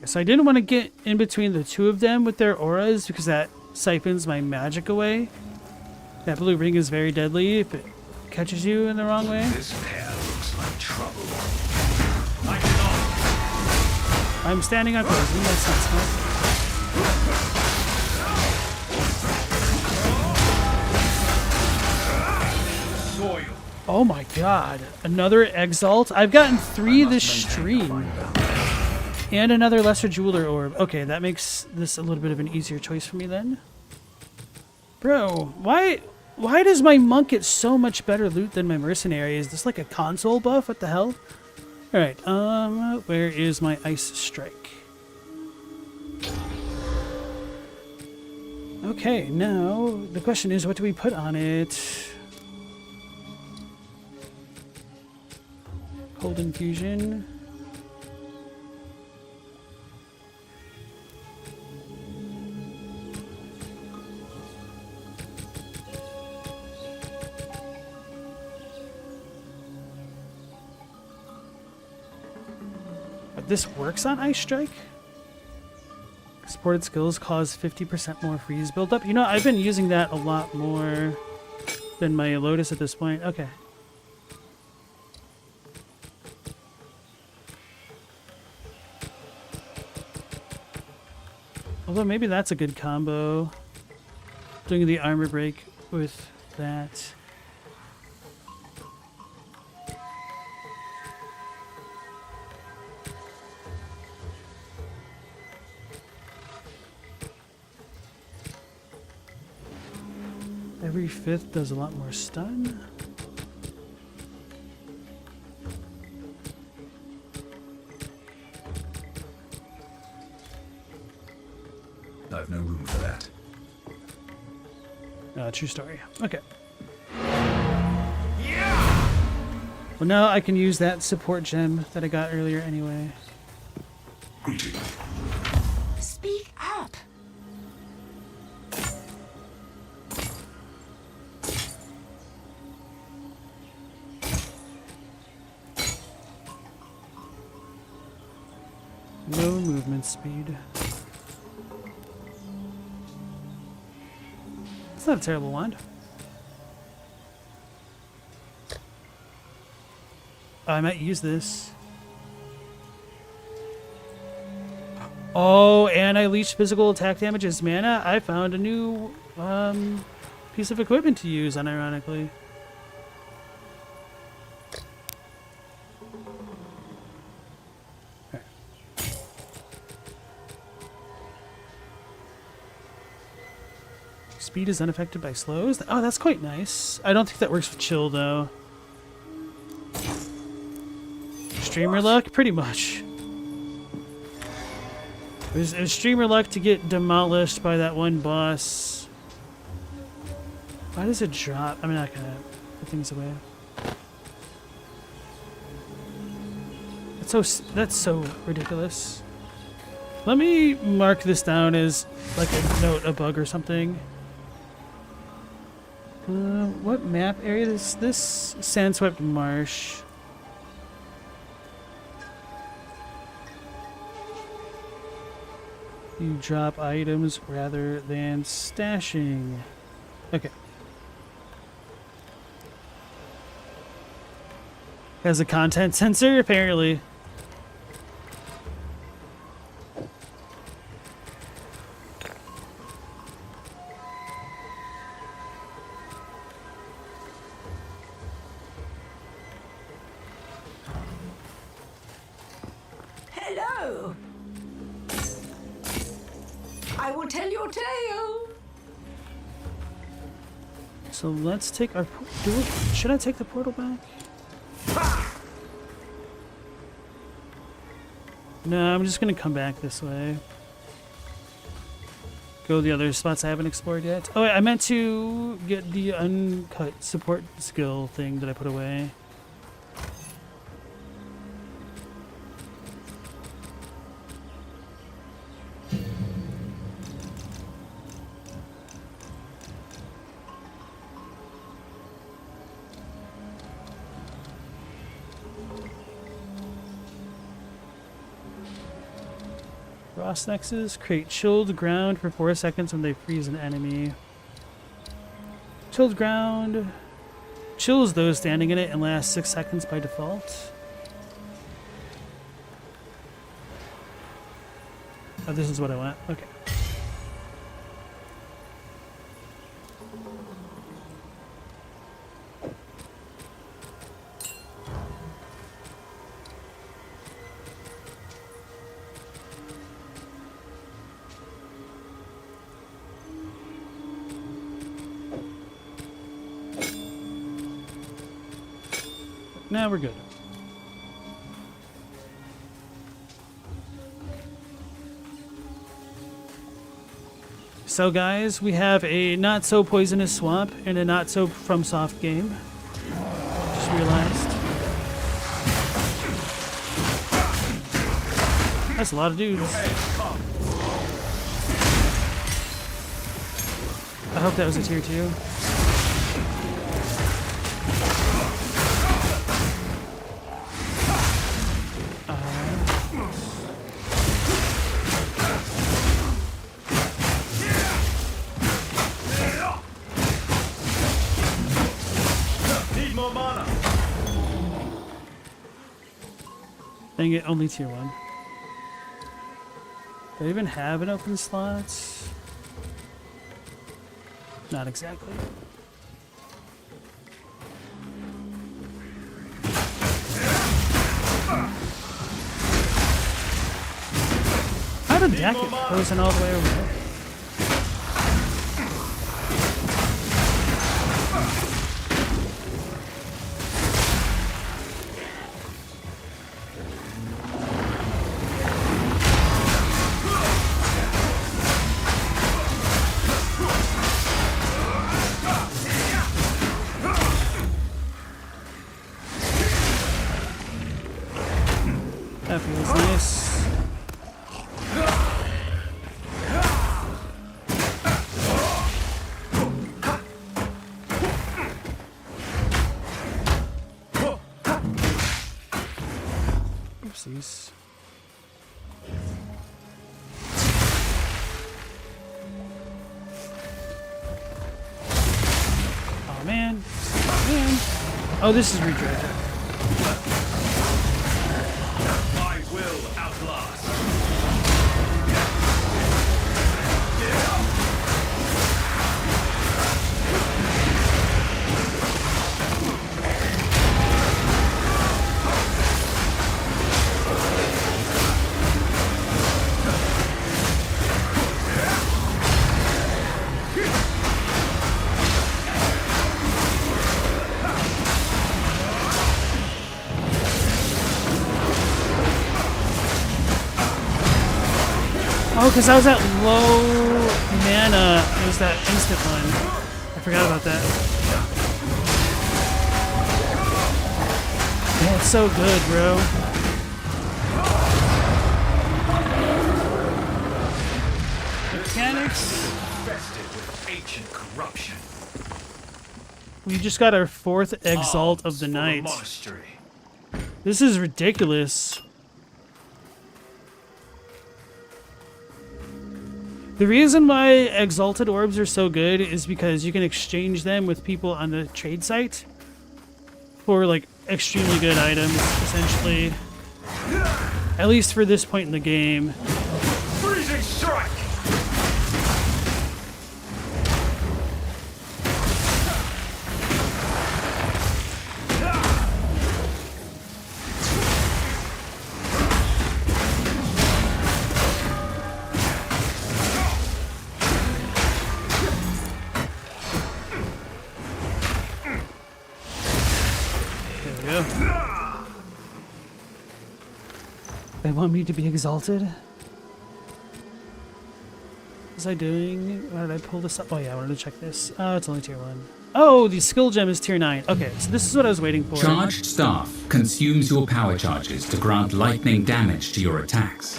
So I didn't want to get in between the two of them with their auras because that siphons my magic away. That blue ring is very deadly if it catches you in the wrong way. This pair looks like trouble. I'm standing on poison, that's not smart. Soil. Oh my god, another Exalt? I've gotten 3 this stream. And another Lesser Jeweler Orb. Okay, that makes this a little bit of an easier choice for me then. Bro, why does my monk get so much better loot than my mercenary? Is this like a console buff? What the hell? Alright, where is my Ice Strike? Okay, now the question is, what do we put on it? Cold Infusion. This works on Ice Strike? Supported skills cause 50% more freeze buildup. You know, I've been using that a lot more than my Lotus at this point. Okay. Although maybe that's a good combo. Doing the armor break with that. Every 5th does a lot more stun. I've no room for that. True story. Okay. Yeah! Well, now I can use that support gem that I got earlier anyway. Speak up. No movement speed. It's not a terrible wand. Oh, I might use this. Oh, and I leech physical attack damage as mana. I found a new piece of equipment to use, unironically. Speed is unaffected by slows. Oh, that's quite nice. I don't think that works with chill, though. Streamer luck? Pretty much. It was streamer luck to get demolished by that one boss. Why does it drop? I'm not gonna put things away. That's so ridiculous. Let me mark this down as like a note, a bug or something. What map area is this? Sandswept Marsh. You drop items rather than stashing. Okay. Has a content sensor, apparently. Hello. I will tell your tale. So let's take our... should I take the portal back? No, I'm just gonna come back this way. Go the other spots I haven't explored yet. Oh wait, I meant to get the uncut support skill thing that I put away. Frost Nexus, create chilled ground for 4 seconds when they freeze an enemy. Chilled ground chills those standing in it and lasts 6 seconds by default. Oh, this is what I want. Okay. Now we're good. So guys, we have a not so poisonous swamp and a not so FromSoft game. Just realized. That's a lot of dudes. I hope that was a tier 2. Dang it, only tier 1. Do I even have an open slot? Not exactly. How did that get frozen all the way over there? That feels nice. Oopsies. Oh man. Oh man. Oh, this is redirect. Oh, because I was at low mana. It was that instant one. I forgot about that. Yeah, it's so good, bro. Mechanics. Infested with ancient corruption. We just got our 4th Exalt of the night. Monastery. This is ridiculous. The reason why Exalted Orbs are so good is because you can exchange them with people on the trade site for, like, extremely good items, essentially. At least for this point in the game. Freezing strike! They want me to be exalted? What was I doing? Why did I pull this up? Oh yeah, I wanted to check this. Oh, it's only tier 1. Oh, the skill gem is tier 9. Okay, so this is what I was waiting for. Charged staff consumes your power charges to grant lightning damage to your attacks.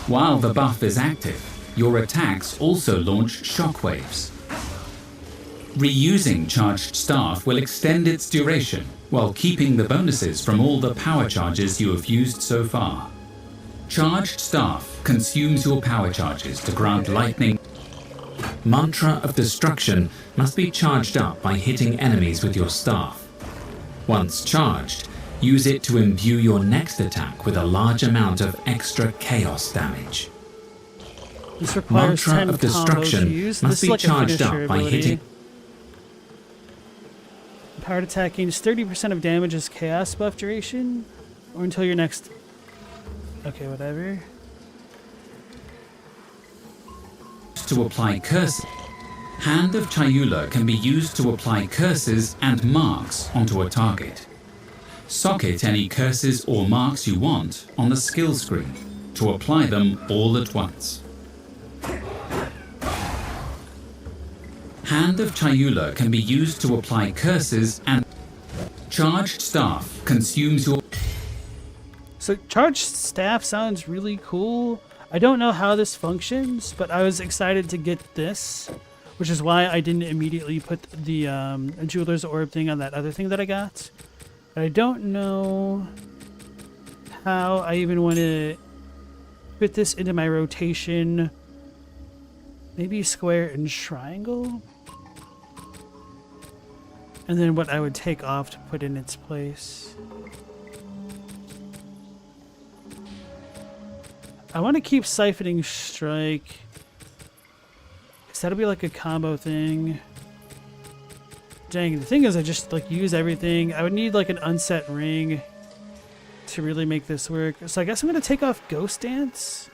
While the buff is active, your attacks also launch shockwaves. Reusing charged staff will extend its duration while keeping the bonuses from all the power charges you have used so far. Charged staff consumes your power charges to grant lightning. Mantra of Destruction must be charged up by hitting enemies with your staff. Once charged, use it to imbue your next attack with a large amount of extra chaos damage. This requires Mantra 10 of Destruction combos to use. must This be is like a charged finisher up by ability. hitting. Powered attack gains 30% of damage as chaos buff duration, or until your next. Okay, whatever. To apply curses. Hand of Chayula can be used to apply curses and marks onto a target. Socket any curses or marks you want on the skill screen to apply them all at once. Hand of Chayula can be used to apply curses and charged staff consumes your. So charged staff sounds really cool. I don't know how this functions, but I was excited to get this, which is why I didn't immediately put the jeweler's orb thing on that other thing that I got. But I don't know how I even want to fit this into my rotation. Maybe square and triangle? And then what I would take off to put in its place. I want to keep siphoning strike. Because that'll be like a combo thing. Dang, the thing is I just like use everything. I would need like an unset ring to really make this work. So I guess I'm going to take off Ghost Dance.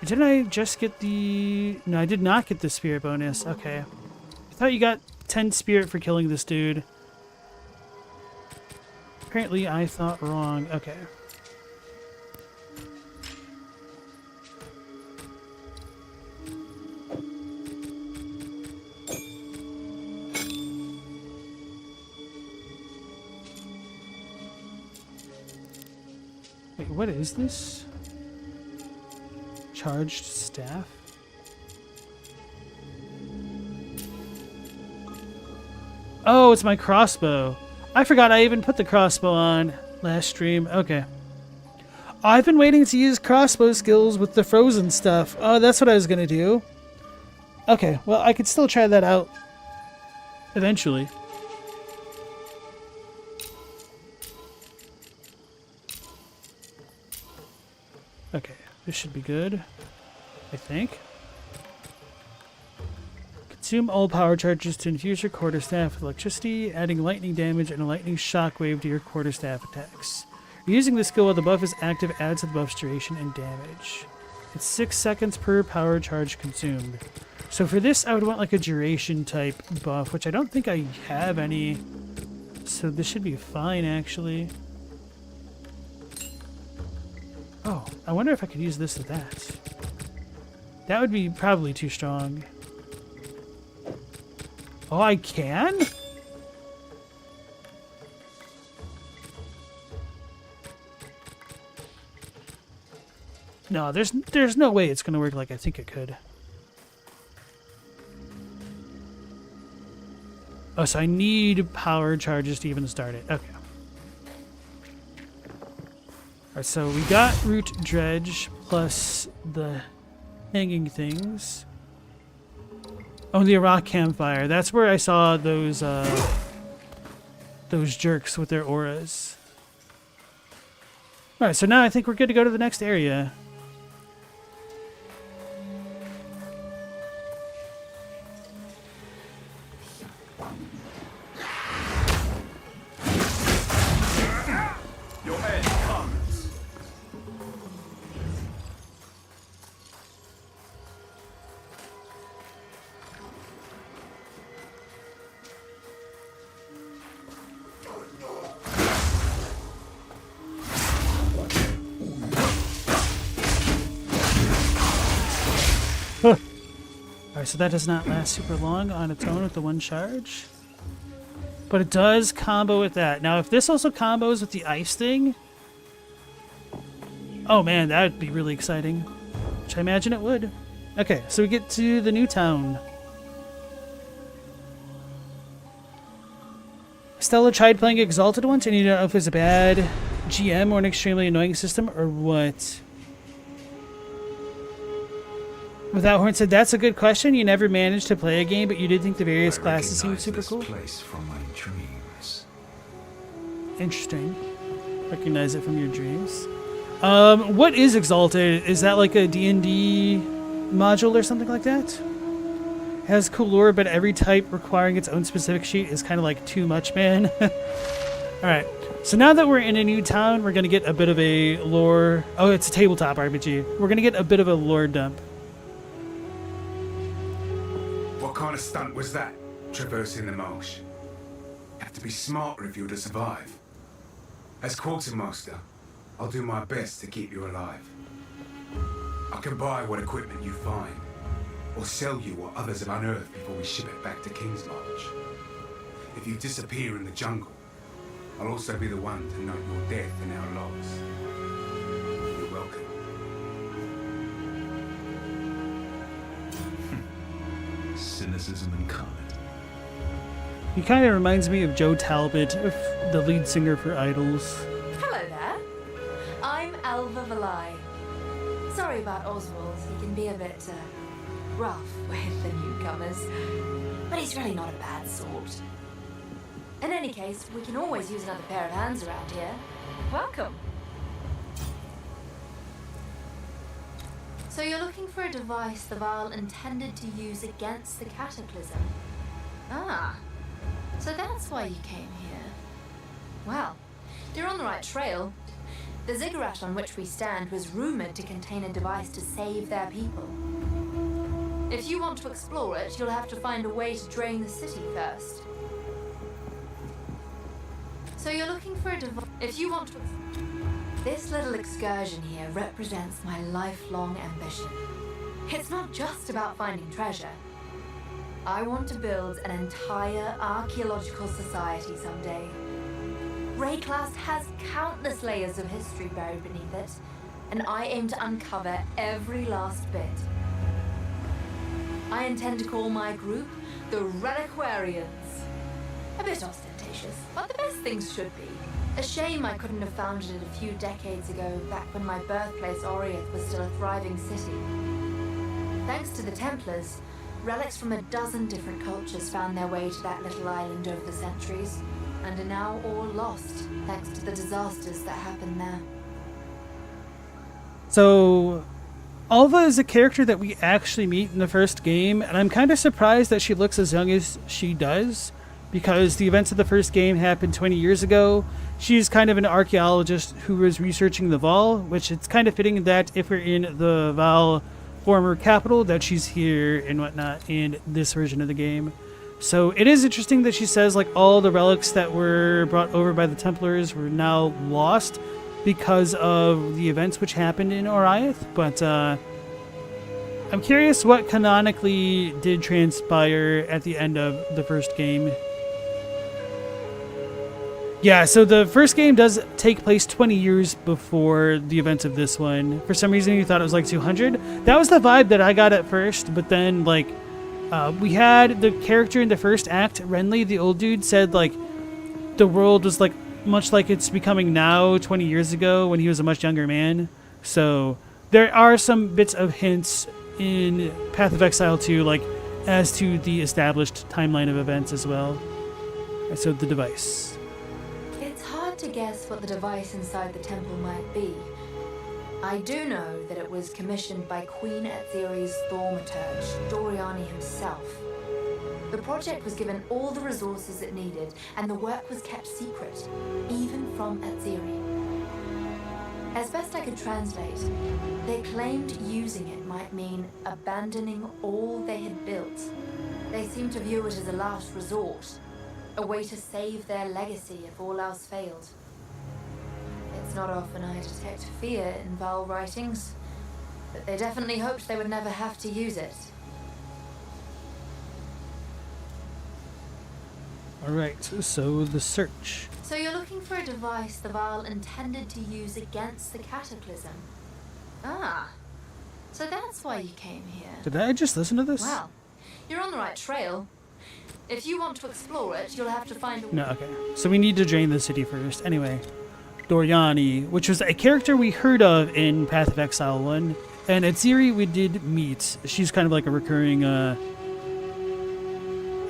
Didn't I just get the... No, I did not get the spirit bonus. Okay. I thought you got 10 spirit for killing this dude. Apparently I thought wrong. Okay. Wait, what is this? Charged staff? Oh, it's my crossbow. I forgot I even put the crossbow on last stream. Okay. I've been waiting to use crossbow skills with the frozen stuff. Oh, that's what I was going to do. Okay, well, I could still try that out eventually. Okay, this should be good, I think. Consume all power charges to infuse your quarterstaff with electricity, adding lightning damage and a lightning shockwave to your quarterstaff attacks. Using the skill while the buff is active adds to the buff's duration and damage. It's 6 seconds per power charge consumed. So for this, I would want like a duration type buff, which I don't think I have any. So this should be fine, actually. Oh, I wonder if I could use this with that. That would be probably too strong. Oh, I can? No, there's no way it's gonna work like I think it could. Oh, so I need power charges to even start it. Okay. Alright, so we got Root Dredge plus the hanging things. Oh, the rock campfire. That's where I saw those those jerks with their auras. Alright, so now I think we're good to go to the next area. Your end comes. Alright, so that does not last super long on its own with the one charge. But it does combo with that. Now, if this also combos with the ice thing... Oh man, that would be really exciting. Which I imagine it would. Okay, so we get to the new town. Stella tried playing Exalted once, and you don't know if it's a bad GM or an extremely annoying system or what. Without Horn said, that's a good question. You never managed to play a game, but you did think the various classes seemed super cool. Place from my dreams. Interesting. Recognize it from your dreams. What is Exalted? Is that like a D&D module or something like that? It has cool lore, but every type requiring its own specific sheet is kind of like too much, man. Alright, so now that we're in a new town, we're going to get a bit of a lore... Oh, it's a tabletop RPG. We're going to get a bit of a lore dump. What kind of stunt was that, traversing the marsh? Have to be smarter if you're to survive. As quartermaster, I'll do my best to keep you alive. I can buy what equipment you find, or sell you what others have unearthed before we ship it back to Kingsmarch. If you disappear in the jungle, I'll also be the one to note your death in our logs. You're welcome. Cynicism incarnate. He kind of reminds me of Joe Talbot, the lead singer for Idols. Hello there. I'm Elva Valai. Sorry about Oswald. He can be a bit rough with the newcomers, but he's really not a bad sort. In any case, we can always use another pair of hands around here. Welcome. So you're looking for a device the Val intended to use against the Cataclysm? Ah, so that's why you came here. Well, you're on the right trail. The ziggurat on which we stand was rumored to contain a device to save their people. If you want to explore it, you'll have to find a way to drain the city first. So you're looking for a device... If you want to... This little excursion here represents my lifelong ambition. It's not just about finding treasure. I want to build an entire archaeological society someday. Rayclast has countless layers of history buried beneath it, and I aim to uncover every last bit. I intend to call my group the Reliquarians. A bit ostentatious, but the best things should be. A shame I couldn't have founded it a few decades ago, back when my birthplace Oriath was still a thriving city. Thanks to the Templars, relics from a dozen different cultures found their way to that little island over the centuries, and are now all lost, thanks to the disasters that happened there. So, Alva is a character that we actually meet in the first game, and I'm kind of surprised that she looks as young as she does, because the events of the first game happened 20 years ago. She's kind of an archaeologist who was researching the Val, which it's kind of fitting that if we're in the Val former capital, that she's here and whatnot in this version of the game. So it is interesting that she says like all the relics that were brought over by the Templars were now lost because of the events which happened in Oriath, but I'm curious what canonically did transpire at the end of the first game. Yeah, so the first game does take place 20 years before the events of this one. For some reason, you thought it was like 200. That was the vibe that I got at first, but then, like, we had the character in the first act, Renly, the old dude, said, like, the world was, like, much like it's becoming now 20 years ago when he was a much younger man. So there are some bits of hints in Path of Exile 2, like, as to the established timeline of events as well. So the device. had to guess what the device inside the temple might be, I do know that it was commissioned by Queen Etziri's thaumaturge, Doriani himself. The project was given all the resources it needed, and the work was kept secret, even from Etziri. As best I could translate, they claimed using it might mean abandoning all they had built. They seemed to view it as a last resort, a way to save their legacy if all else failed. It's not often I detect fear in Val writings, but they definitely hoped they would never have to use it. Alright, so the search. So you're looking for a device the Val intended to use against the Cataclysm? Ah, so that's why you came here. Did I just listen to this? Well, you're on the right trail. If you want to explore it, you'll have to find a... No, okay. So we need to drain the city first. Anyway, Doriani, which was a character we heard of in Path of Exile 1. And Etziri we did meet. She's kind of like a recurring, I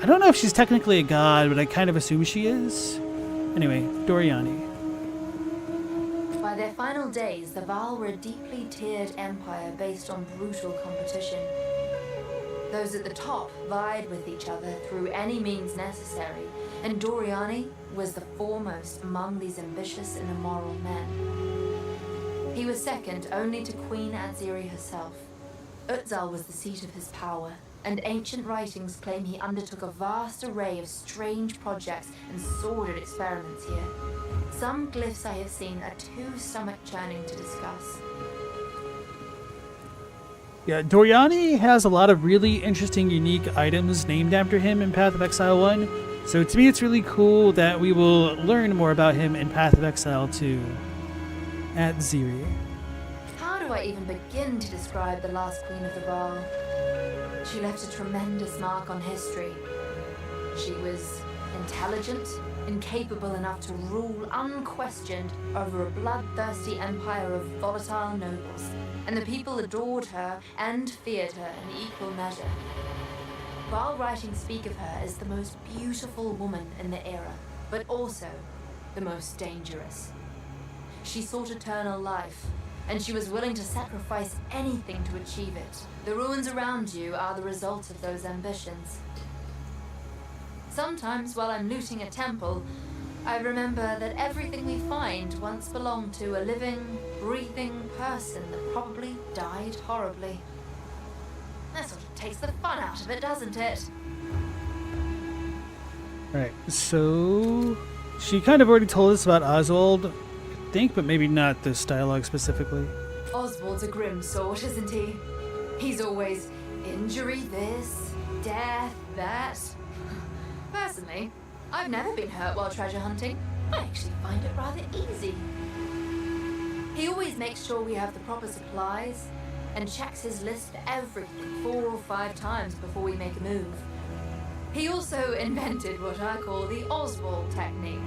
don't know if she's technically a god, but I kind of assume she is. Anyway, Doriani. By their final days, the Val were a deeply tiered empire based on brutal competition. Those at the top vied with each other through any means necessary, and Doriani was the foremost among these ambitious and immoral men. He was second only to Queen Etziri herself. Utzal was the seat of his power, and ancient writings claim he undertook a vast array of strange projects and sordid experiments here. Some glyphs I have seen are too stomach-churning to discuss. Yeah, Doriani has a lot of really interesting, unique items named after him in Path of Exile 1. So to me, it's really cool that we will learn more about him in Path of Exile 2 at Ziri. How do I even begin to describe the last Queen of the Val? She left a tremendous mark on history. She was intelligent and capable enough to rule unquestioned over a bloodthirsty empire of volatile nobles, and the people adored her and feared her in equal measure. Val writings speak of her as the most beautiful woman in the era, but also the most dangerous. She sought eternal life, and she was willing to sacrifice anything to achieve it. The ruins around you are the result of those ambitions. Sometimes while I'm looting a temple, I remember that everything we find once belonged to a living, breathing person that probably died horribly. That sort of takes the fun out of it, doesn't it? Alright, so she kind of already told us about Oswald, I think, but maybe not this dialogue specifically. Oswald's a grim sort, isn't he? He's always injury this, death that. Personally, I've never been hurt while treasure hunting. I actually find it rather easy. He always makes sure we have the proper supplies and checks his list for everything 4 or 5 times before we make a move. He also invented what I call the Oswald technique.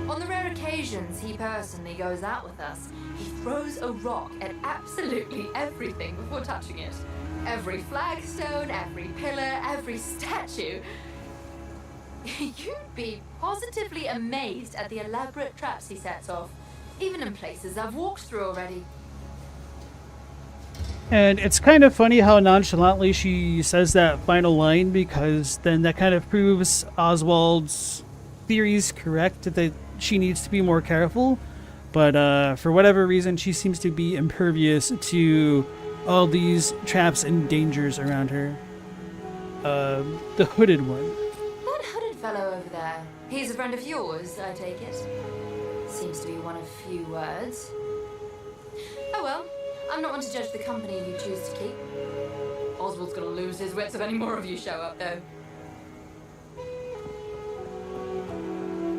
On the rare occasions he personally goes out with us, he throws a rock at absolutely everything before touching it. Every flagstone, every pillar, every statue. You'd be positively amazed at the elaborate traps he sets off, even in places I've walked through already. And it's kind of funny how nonchalantly she says that final line, because then that kind of proves Oswald's theories correct, that she needs to be more careful. But for whatever reason, she seems to be impervious to all these traps and dangers around her. The hooded one. That hooded fellow over there, he's a friend of yours, I take it? Seems to be one of few words. Oh well, I'm not one to judge the company you choose to keep. Oswald's gonna lose his wits if any more of you show up, though.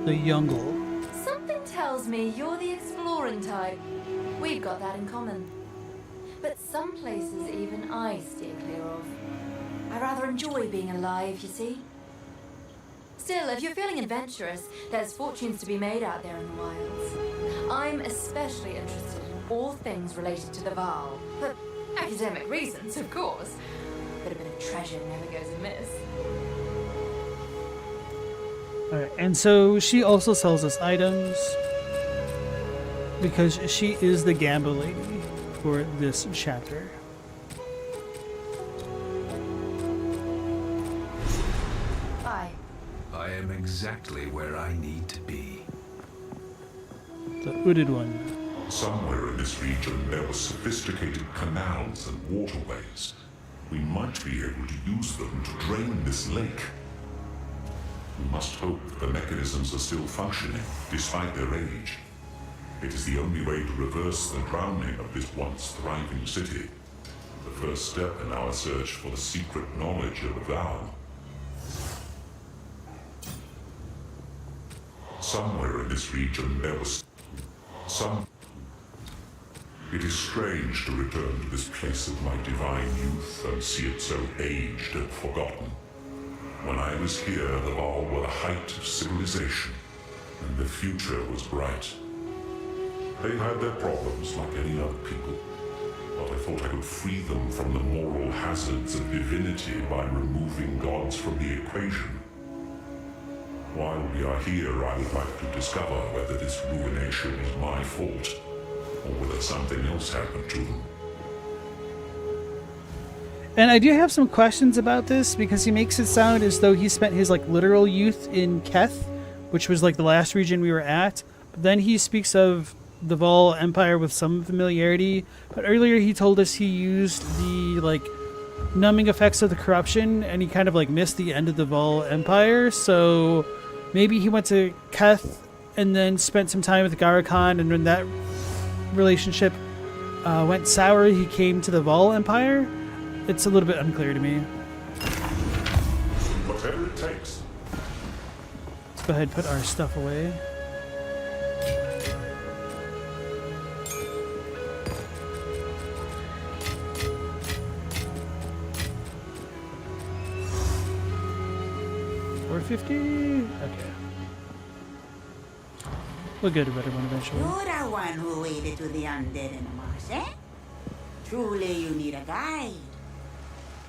The Youngle. Something tells me you're the exploring type. We've got that in common. But some places even I steer clear of. I rather enjoy being alive, you see. Still, if you're feeling adventurous, there's fortunes to be made out there in the wilds. I'm especially interested in all things related to the Val. For academic reasons, of course. But a bit of treasure never goes amiss. Alright, and so she also sells us items. because she is the Gamble lady for this chapter. I am exactly where I need to be. The hooded one. Somewhere in this region there were sophisticated canals and waterways. We might be able to use them to drain this lake. We must hope that the mechanisms are still functioning, despite their age. It is the only way to reverse the drowning of this once thriving city. The first step in our search for the secret knowledge of the vow. Somewhere in this region there was some... It is strange to return to this place of my divine youth and see it so aged and forgotten. When I was here, the Vaal were the height of civilization, and the future was bright. They had their problems like any other people, but I thought I could free them from the moral hazards of divinity by removing gods from the equation. While we are here, I would like to discover whether this ruination is my fault, or whether something else happened to them. And I do have some questions about this, because he makes it sound as though he spent his literal youth in Keth, which was the last region we were at. But then he speaks of the Vaal Empire with some familiarity, but earlier he told us he used the numbing effects of the corruption, and he kind of missed the end of the Vaal Empire. So maybe he went to Keth and then spent some time with Garakan, and when that relationship went sour, he came to the Vaal Empire. It's a little bit unclear to me. Whatever it takes. Let's go ahead and put our stuff away. $450? Okay. We'll get a better one eventually. You're the one who waded to the undead in the marsh, eh? Truly, you need a guide.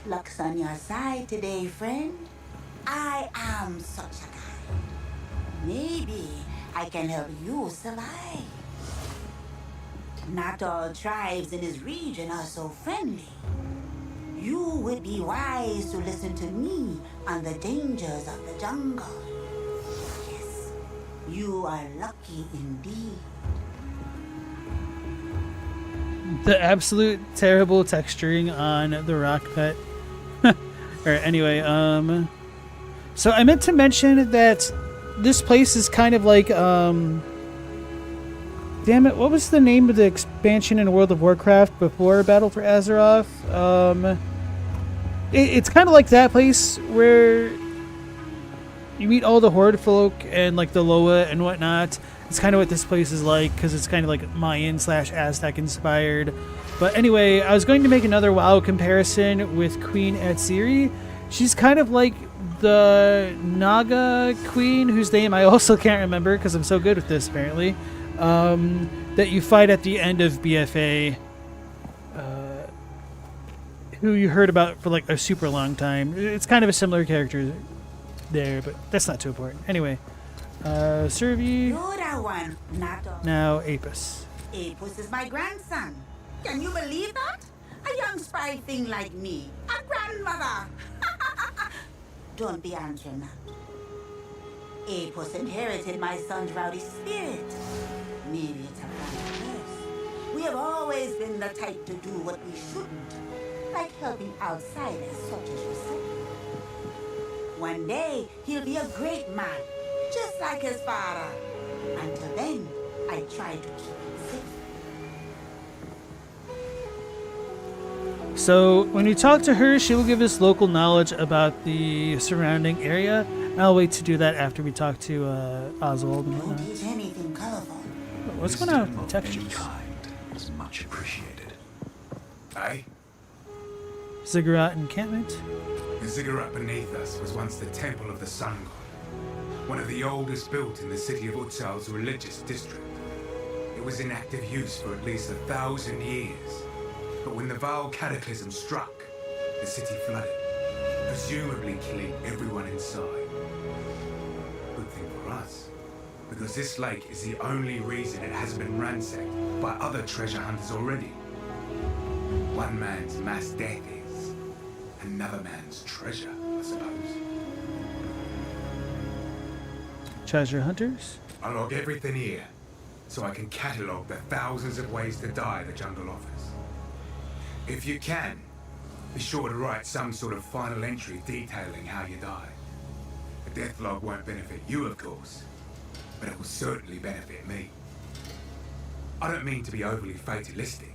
Luck's on your side today, friend. I am such a guide. Maybe I can help you survive. Not all tribes in this region are so friendly. You would be wise to listen to me on the dangers of the jungle. Yes, you are lucky indeed. The absolute terrible texturing on the rock pet. Alright, anyway, so I meant to mention that this place is kind of damn it, what was the name of the expansion in World of Warcraft before Battle for Azeroth? It's kind of like that place where you meet all the Horde folk and the Loa and whatnot. It's kind of what this place is like, because it's kind of Mayan/Aztec inspired. But anyway, I was going to make another WoW comparison with Queen Atziri. She's kind of like the Naga queen, whose name I also can't remember because I'm so good with this apparently, that you fight at the end of BFA, who you heard about for a super long time. It's kind of a similar character there, but that's not too important. Anyway, Servi. You're the one, not all. Now Apis. Apis is my grandson. Can you believe that? A young spry thing like me. A grandmother. Don't be answering that. Apis inherited my son's rowdy spirit. Maybe it's a family curse. We have always been the type to do what we shouldn't, like helping outsiders such as yourself. One day, he'll be a great man, just like his father. Until then, I try to keep him safe. So when you talk to her, she will give us local knowledge about the surrounding area. I'll wait to do that after we talk to Oswald and whatnot. Don't eat anything colorful. What's going on with the textures? Is much appreciated. Aye? Ziggurat encampment? The ziggurat beneath us was once the temple of the sun god, one of the oldest built in the city of Utzal's religious district. It was in active use for at least 1,000 years. But when the Vaal cataclysm struck, the city flooded, presumably killing everyone inside. Good thing for us, Because this lake is the only reason it hasn't been ransacked by other treasure hunters already. One man's mass death is another man's treasure, I suppose. Treasure hunters? I log everything here, so I can catalogue the thousands of ways to die the jungle offers. If you can, be sure to write some sort of final entry detailing how you die. The death log won't benefit you, of course, but it will certainly benefit me. I don't mean to be overly fatalistic,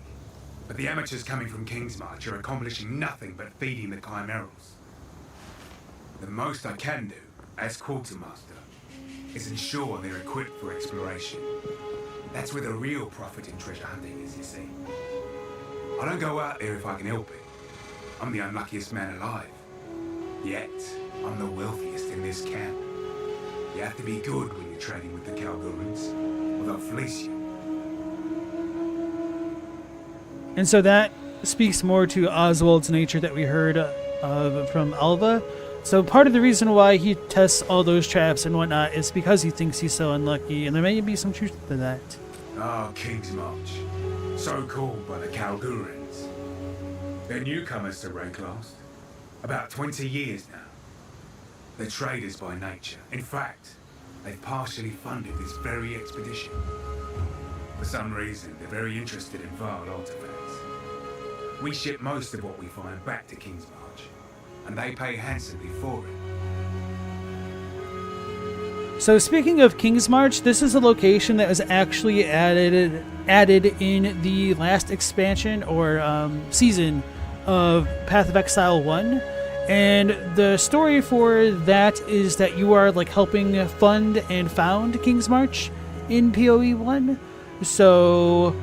but the amateurs coming from Kingsmarch are accomplishing nothing but feeding the chimerals. The most I can do, as quartermaster, is ensure they're equipped for exploration. That's where the real profit in treasure hunting is, you see. I don't go out there if I can help it. I'm the unluckiest man alive. Yet, I'm the wealthiest in this camp. You have to be good when you're trading with the Kalgurans, or they'll fleece you. And so that speaks more to Oswald's nature that we heard of from Alva. So part of the reason why he tests all those traps and whatnot is because he thinks he's so unlucky, and there may be some truth to that. Ah, Kingsmarch. So called by the Kalgurans. They're newcomers to Rayclast. About 20 years now. They're traders by nature. In fact, they've partially funded this very expedition. For some reason, they're very interested in Varl artifacts. We ship most of what we find back to Kingsmarch, and they pay handsomely for it. So speaking of Kingsmarch, this is a location that was actually added in the last expansion or season of Path of Exile 1. And the story for that is that you are like helping fund and found Kingsmarch in PoE 1. So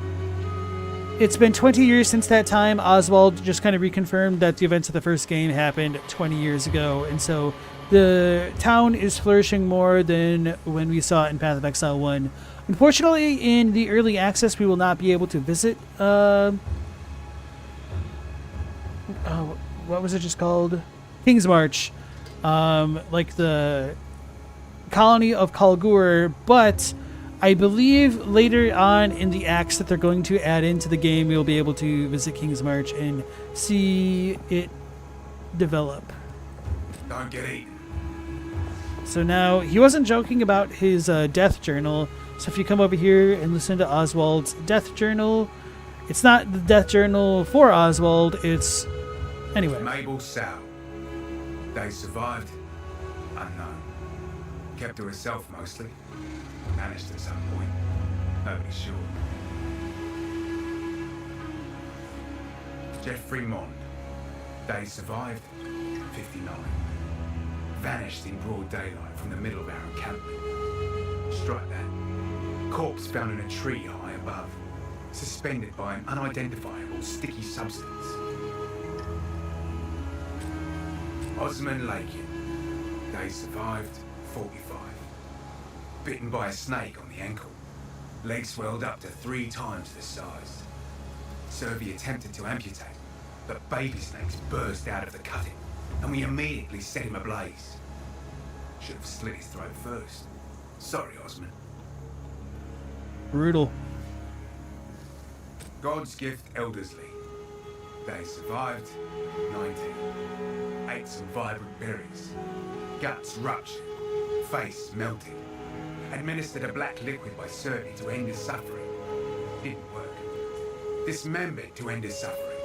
it's been 20 years since that time. Oswald just kind of reconfirmed that the events of the first game happened 20 years ago. And so the town is flourishing more than when we saw it in Path of Exile 1. Unfortunately, in the early access, we will not be able to visit... what was it just called? Kingsmarch. Like the colony of Kalgur, but I believe later on in the acts that they're going to add into the game, we'll be able to visit Kingsmarch and see it develop. Don't get eaten. So now, he wasn't joking about his death journal, so if you come over here and listen to Oswald's death journal, it's not the death journal for Oswald, it's... Anyway. Mabel Sow. They survived. Unknown. Kept to herself mostly. Vanished at some point. Nobody's sure. Jeffrey Mond. They survived. 59. Vanished in broad daylight from the middle of our encampment. Strike that. Corpse found in a tree high above. Suspended by an unidentifiable sticky substance. Osman Lakin. They survived. 45. Bitten by a snake on the ankle. Legs swelled up to 3 times the size. Servi attempted to amputate, but baby snakes burst out of the cutting, and we immediately set him ablaze. Should have slit his throat first. Sorry, Osman. Brutal. God's Gift Eldersley. They survived. 19. Ate some vibrant berries. Guts ruptured. Face melted. Administered a black liquid by Servi to end his suffering. Didn't work. Dismembered to end his suffering.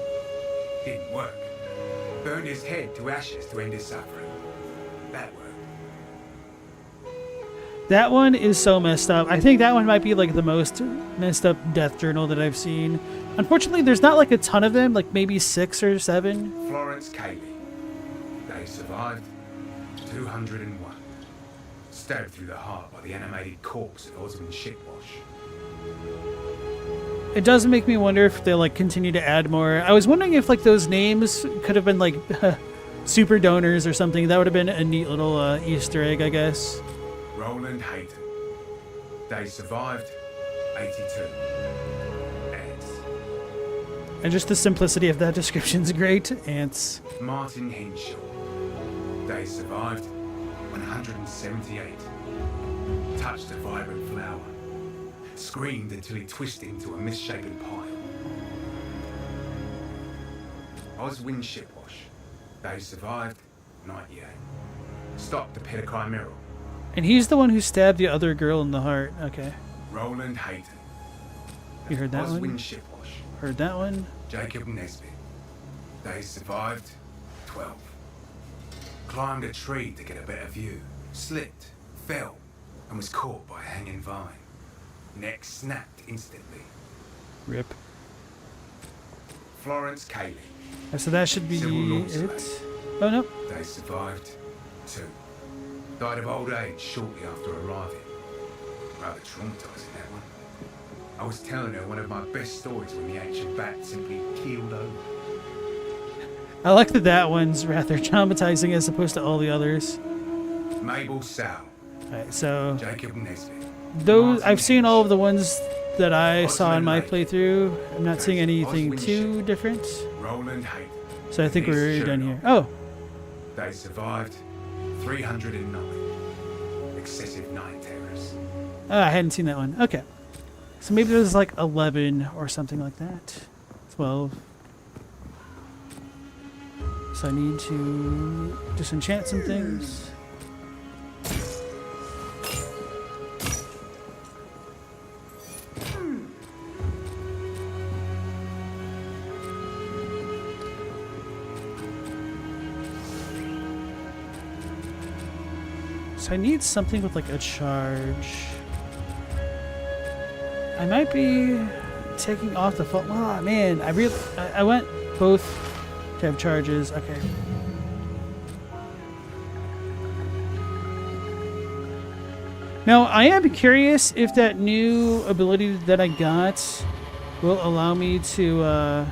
Didn't work. Burned his head to ashes to end his suffering. That worked. That one is so messed up. I think that one might be like the most messed up death journal that I've seen. Unfortunately, there's not like a ton of them, like maybe 6 or 7. Florence Cayley. They survived. 201. Stabbed through the heart by the animated corpse of Osman Shitwash. It does make me wonder if they'll like continue to add more. I was wondering if like those names could have been like super donors or something. That would have been a neat little Easter egg, I guess. Roland Hayden. They survived. 82. Ants. And just the simplicity of that description's great. Ants. Martin Henshaw. They survived. 178. touched a vibrant flower, screamed until he twisted into a misshapen pile. Oz win shipwash. They survived, 98. Stopped to pet a chimeral. And he's the one who stabbed the other girl in the heart. Okay. Roland Hayton. You heard that Oswin one? Shipwash. Heard that one? Jacob Nesbitt. They survived, 12. Climbed a tree to get a better view. Slipped, fell, and was caught by a hanging vine. Neck snapped instantly. Rip. Florence Cayley. So that should be it. Oh, no. They survived, 2. Died of old age shortly after arriving. Rather traumatizing, that one. I was telling her one of my best stories when the ancient bat simply keeled over. I like that one's rather traumatizing as opposed to all the others. Mabel Sow. Alright, so Jacob Nesbitt. those I've seen all of the ones that I saw in my playthrough. I'm not seeing anything too different. Roland Hayden. So I think we're done here. Oh. They survived, 309. Excessive night terrors. Oh, I hadn't seen that one. Okay. So maybe there's like 11 or something like that. 12. So I need to disenchant some things. So I need something with like a charge. I might be taking off the phone. Oh man, I went both to have charges. Okay. Now I am curious if that new ability that I got will allow me to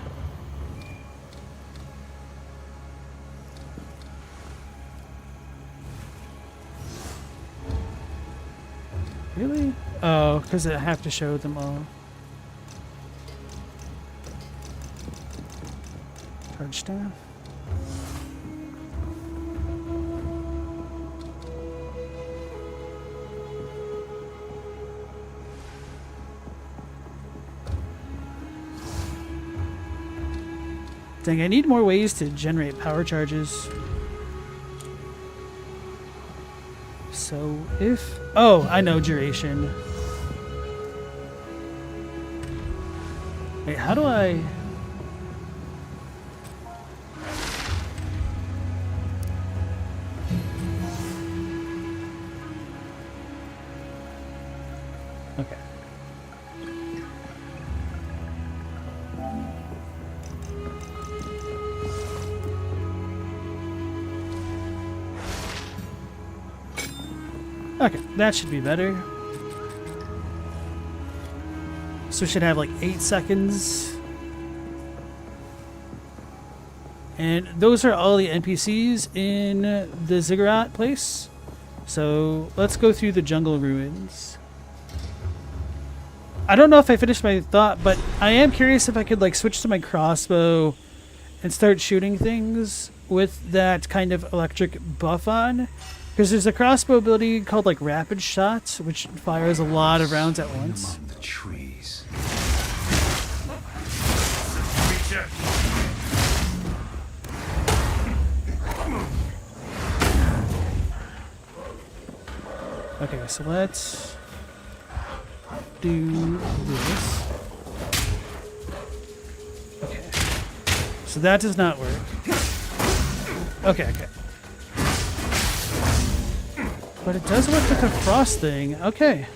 really? Oh, because I have to show them all. Charge staff. Dang, I need more ways to generate power charges. So if... Oh, I know duration. Wait, how do I... Okay. Okay, that should be better. So we should have like 8 seconds. And those are all the NPCs in the Ziggurat place. So let's go through the jungle ruins. I don't know if I finished my thought, but I am curious if I could like switch to my crossbow and start shooting things with that kind of electric buff on. Because there's a crossbow ability called like rapid shots, which fires a lot of rounds at once. Among the trees. Okay, so let's do this. Okay. So that does not work. Okay, okay. But it does work with the frost thing. Okay.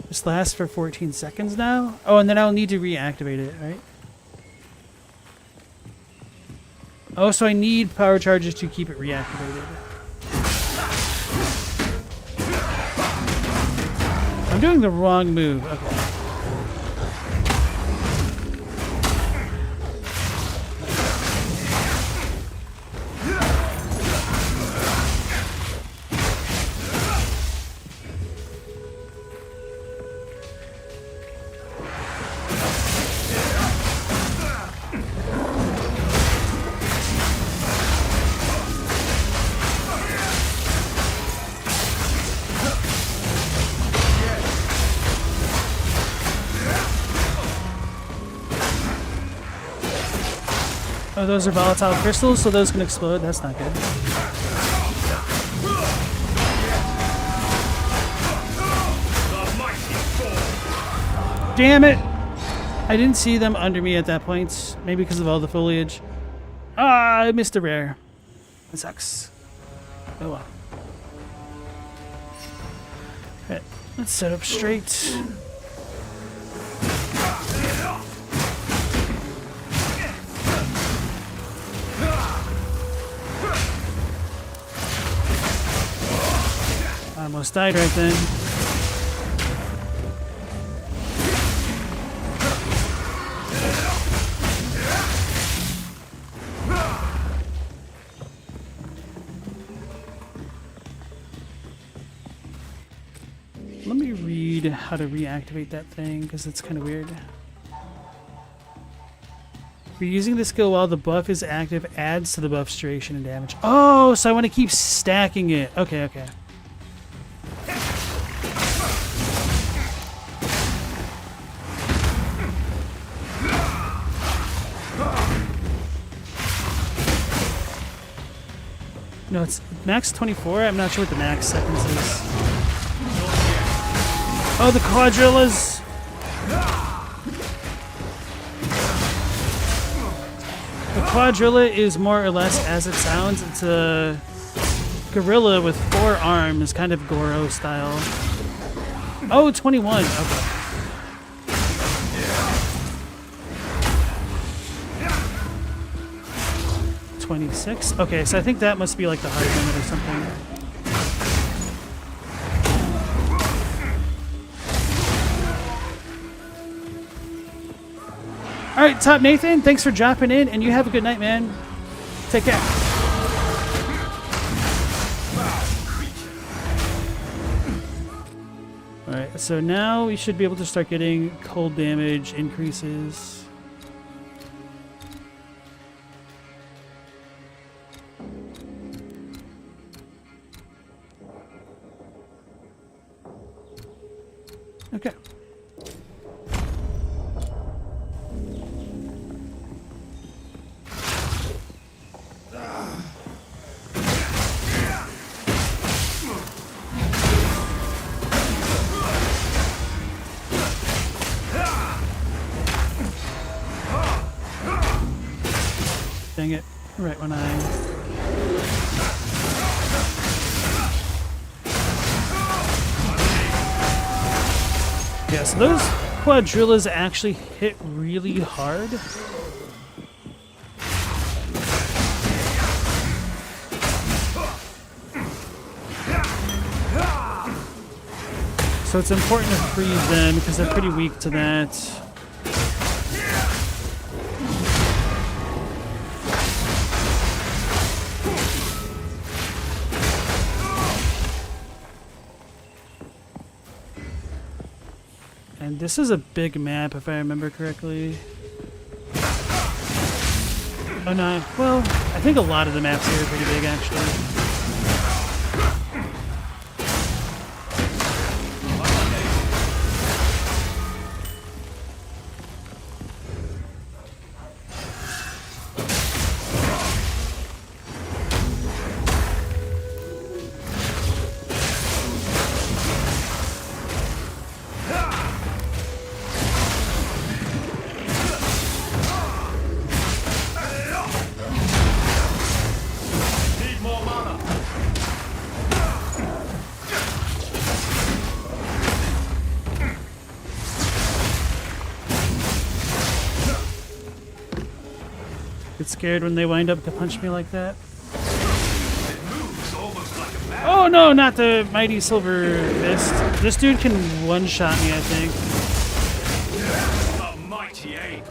This lasts for 14 seconds now. Oh, and then I'll need to reactivate it, right? Oh, so I need power charges to keep it reactivated. I'm doing the wrong move. Okay. Oh, those are volatile crystals, so those can explode. That's not good. Damn it! I didn't see them under me at that point. Maybe because of all the foliage. Ah, I missed a rare. That sucks. Oh well. Alright, let's set up straight. Almost died right then. Let me read how to reactivate that thing, because it's kind of weird. Reusing the skill while the buff is active adds to the buff's duration and damage. Oh, so I want to keep stacking it. Okay, okay. No, it's max 24. I'm not sure what the max seconds is. Oh, the quadrillas! The quadrilla is more or less as it sounds. It's a gorilla with 4 arms, kind of Goro style. Oh, 21. Okay. 26. Okay, so I think that must be like the hard limit or something. All right, Top Nathan, thanks for dropping in, and you have a good night, man. Take care. All right, so now we should be able to start getting cold damage increases. Okay. Dang it. Right when Yeah, so those quadrillas actually hit really hard. So it's important to freeze them because they're pretty weak to that. And this is a big map, if I remember correctly. Oh no, well, I think a lot of the maps here are pretty big, actually. Get scared when they wind up to punch me like that. Oh no, not the mighty silver fist. This dude can one-shot me, I think. A mighty ape.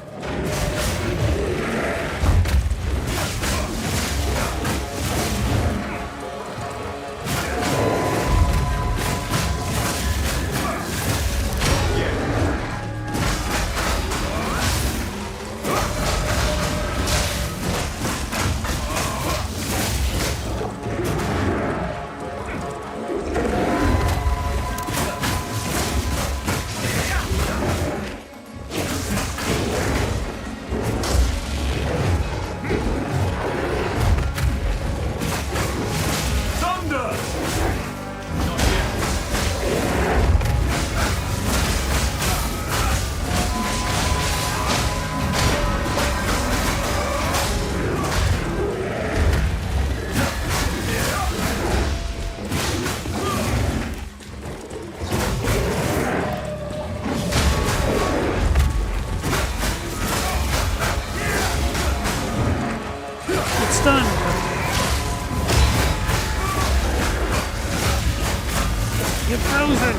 Get frozen!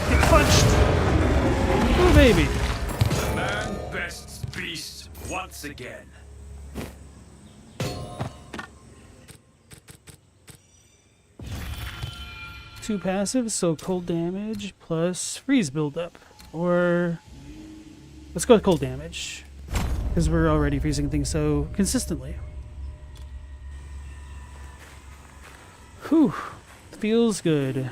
Get punched! Oh, baby! Man bests beast once again. Two passives, so cold damage plus freeze buildup. Or let's go with cold damage. Because we're already freezing things so consistently. Whew. Feels good.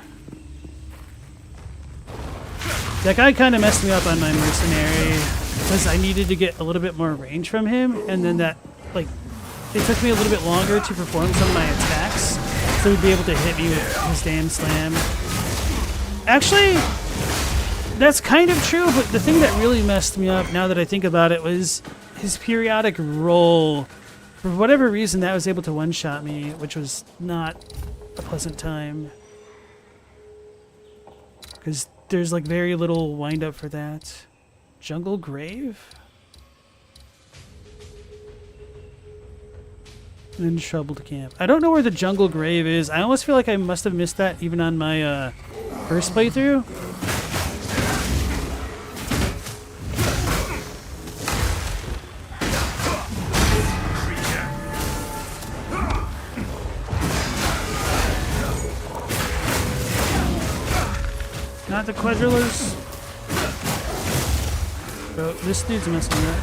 That guy kind of messed me up on my mercenary because I needed to get a little bit more range from him, and then that, like, it took me a little bit longer to perform some of my attacks, so he'd be able to hit me with his damn slam. Actually, that's kind of true, but the thing that really messed me up, now that I think about it, was his periodic roll. For whatever reason, that was able to one-shot me, which was not a pleasant time. Because there's like very little wind-up for that. Jungle Grave? And then Troubled Camp. I don't know where the Jungle Grave is. I almost feel like I must have missed that even on my first playthrough. Not the Quadrillers. Bro, this dude's messing me up.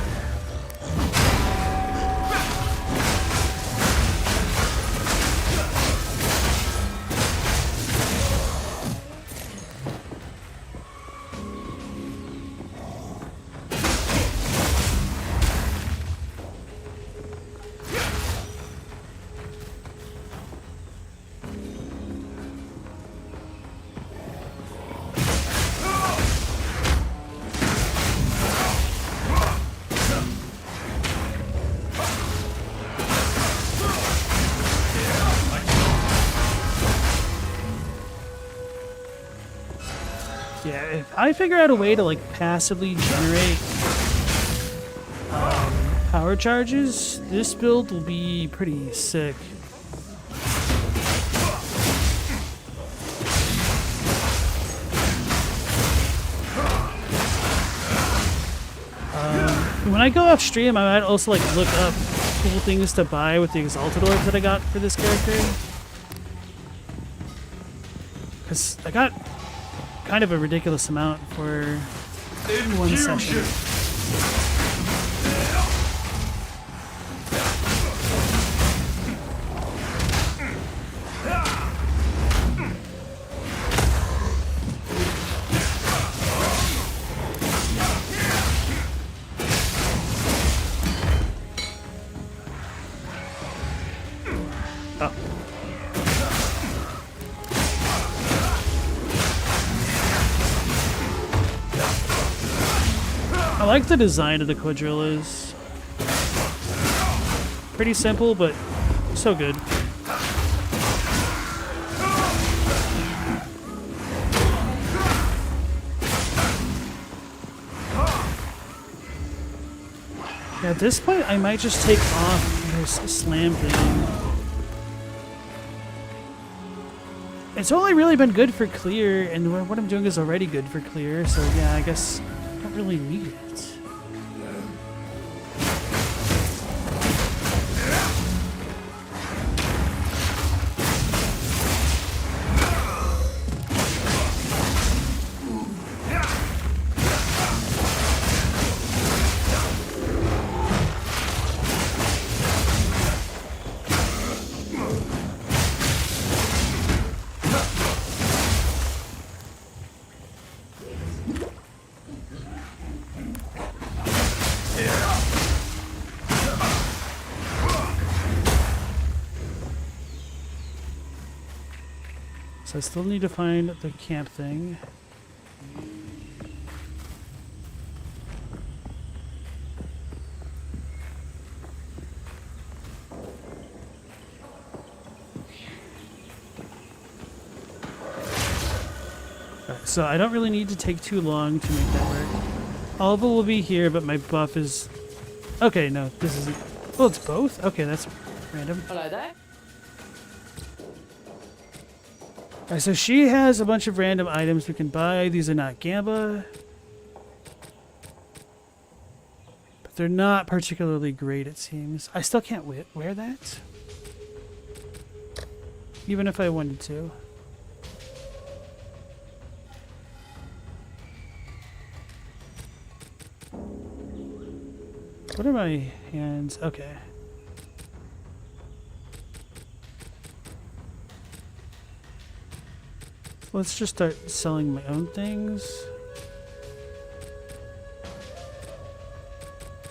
Yeah, if I figure out a way to like passively generate power charges, this build will be pretty sick. When I go off stream, I might also like look up cool things to buy with the Exalted Orbs that I got for this character. Because I got kind of a ridiculous amount for one session. I like the design of the Quadrillas. Pretty simple, but so good. Yeah, at this point, I might just take off this slam thing. It's only really been good for clear, and what I'm doing is already good for clear, so yeah, I guess I don't really need it. So I still need to find the camp thing. Alright, so I don't really need to take too long to make that work. Alva will be here, but my buff is... Okay, no, this isn't... Oh, it's both? Okay, that's random. Hello there. Alright, so she has a bunch of random items we can buy. These are not Gamba. But they're not particularly great, it seems. I still can't wear that. Even if I wanted to. What are my hands? Okay. Let's just start selling my own things.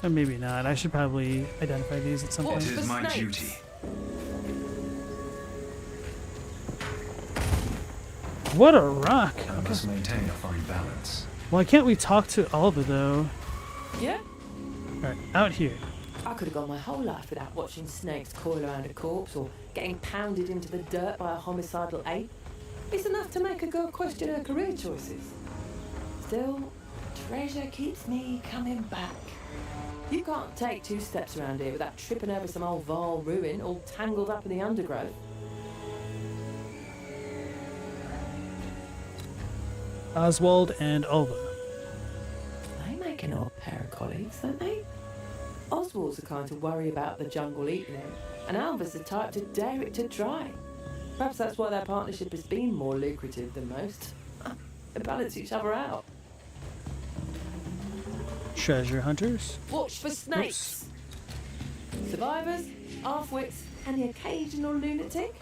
Or maybe not. I should probably identify these at some point. It is my duty. What a rock! I must maintain a fine balance. Why can't we talk to Alba though? Yeah? Alright, out here. I could have gone my whole life without watching snakes coil around a corpse or getting pounded into the dirt by a homicidal ape. It's enough to make a girl question her career choices. Still, treasure keeps me coming back. You can't take 2 steps around here without tripping over some old vile ruin all tangled up in the undergrowth. Oswald and Alba. They make an odd pair of colleagues, don't they? Oswald's the kind to worry about the jungle eating him, and Alba's the type to dare it to try. Perhaps that's why their partnership has been more lucrative than most. They balance each other out. Treasure hunters. Watch for snakes. Survivors, half-wits, and the occasional lunatic.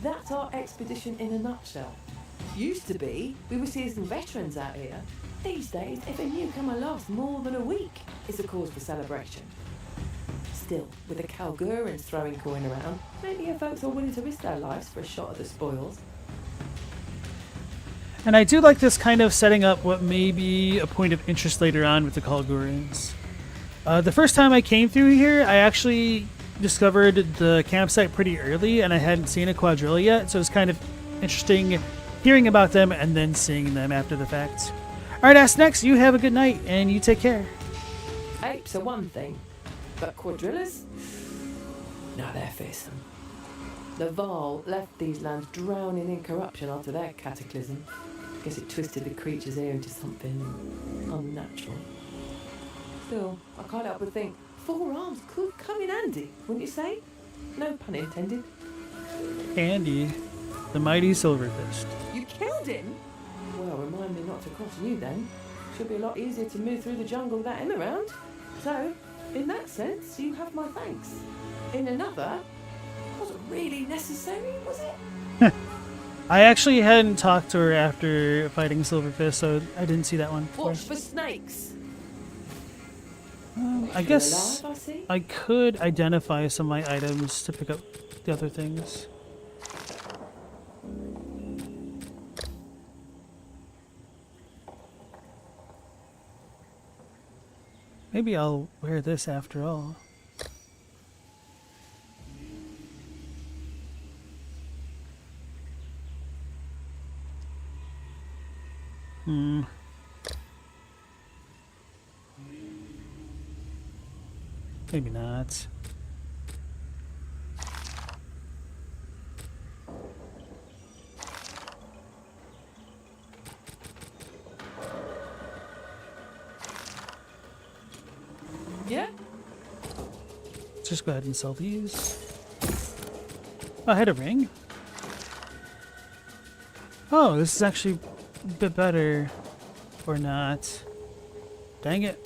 That's our expedition in a nutshell. Used to be, we were seasoned veterans out here. These days, if a newcomer lasts more than a week, it's a cause for celebration. Still, with the Kalgurans throwing coin around, maybe your folks are willing to risk their lives for a shot at the spoils. And I do like this kind of setting up what may be a point of interest later on with the Kalgurans. The first time I came through here, I actually discovered the campsite pretty early, and I hadn't seen a quadrilla yet, so it's kind of interesting hearing about them and then seeing them after the fact. Alright, Ask Next, you have a good night, and you take care. Apes are one thing, but quadrillas? No, they're fearsome. The Val left these lands drowning in corruption after their cataclysm. Guess it twisted the creatures here into something unnatural. Still, I can't help but think 4 arms could come in handy, wouldn't you say? No pun intended. Andy, the mighty Silverfist. You killed him? Well, remind me not to cross you then. Should be a lot easier to move through the jungle without him around. So, in that sense, you have my thanks. In another, wasn't really necessary, was it? I actually hadn't talked to her after fighting Silverfist, so I didn't see that one before. Watch for snakes. I guess I could identify some of my items to pick up the other things. Maybe I'll wear this after all. Maybe not. Yeah? Let's just go ahead and sell these. Oh, I had a ring. Oh, this is actually a bit better. Or not. Dang it.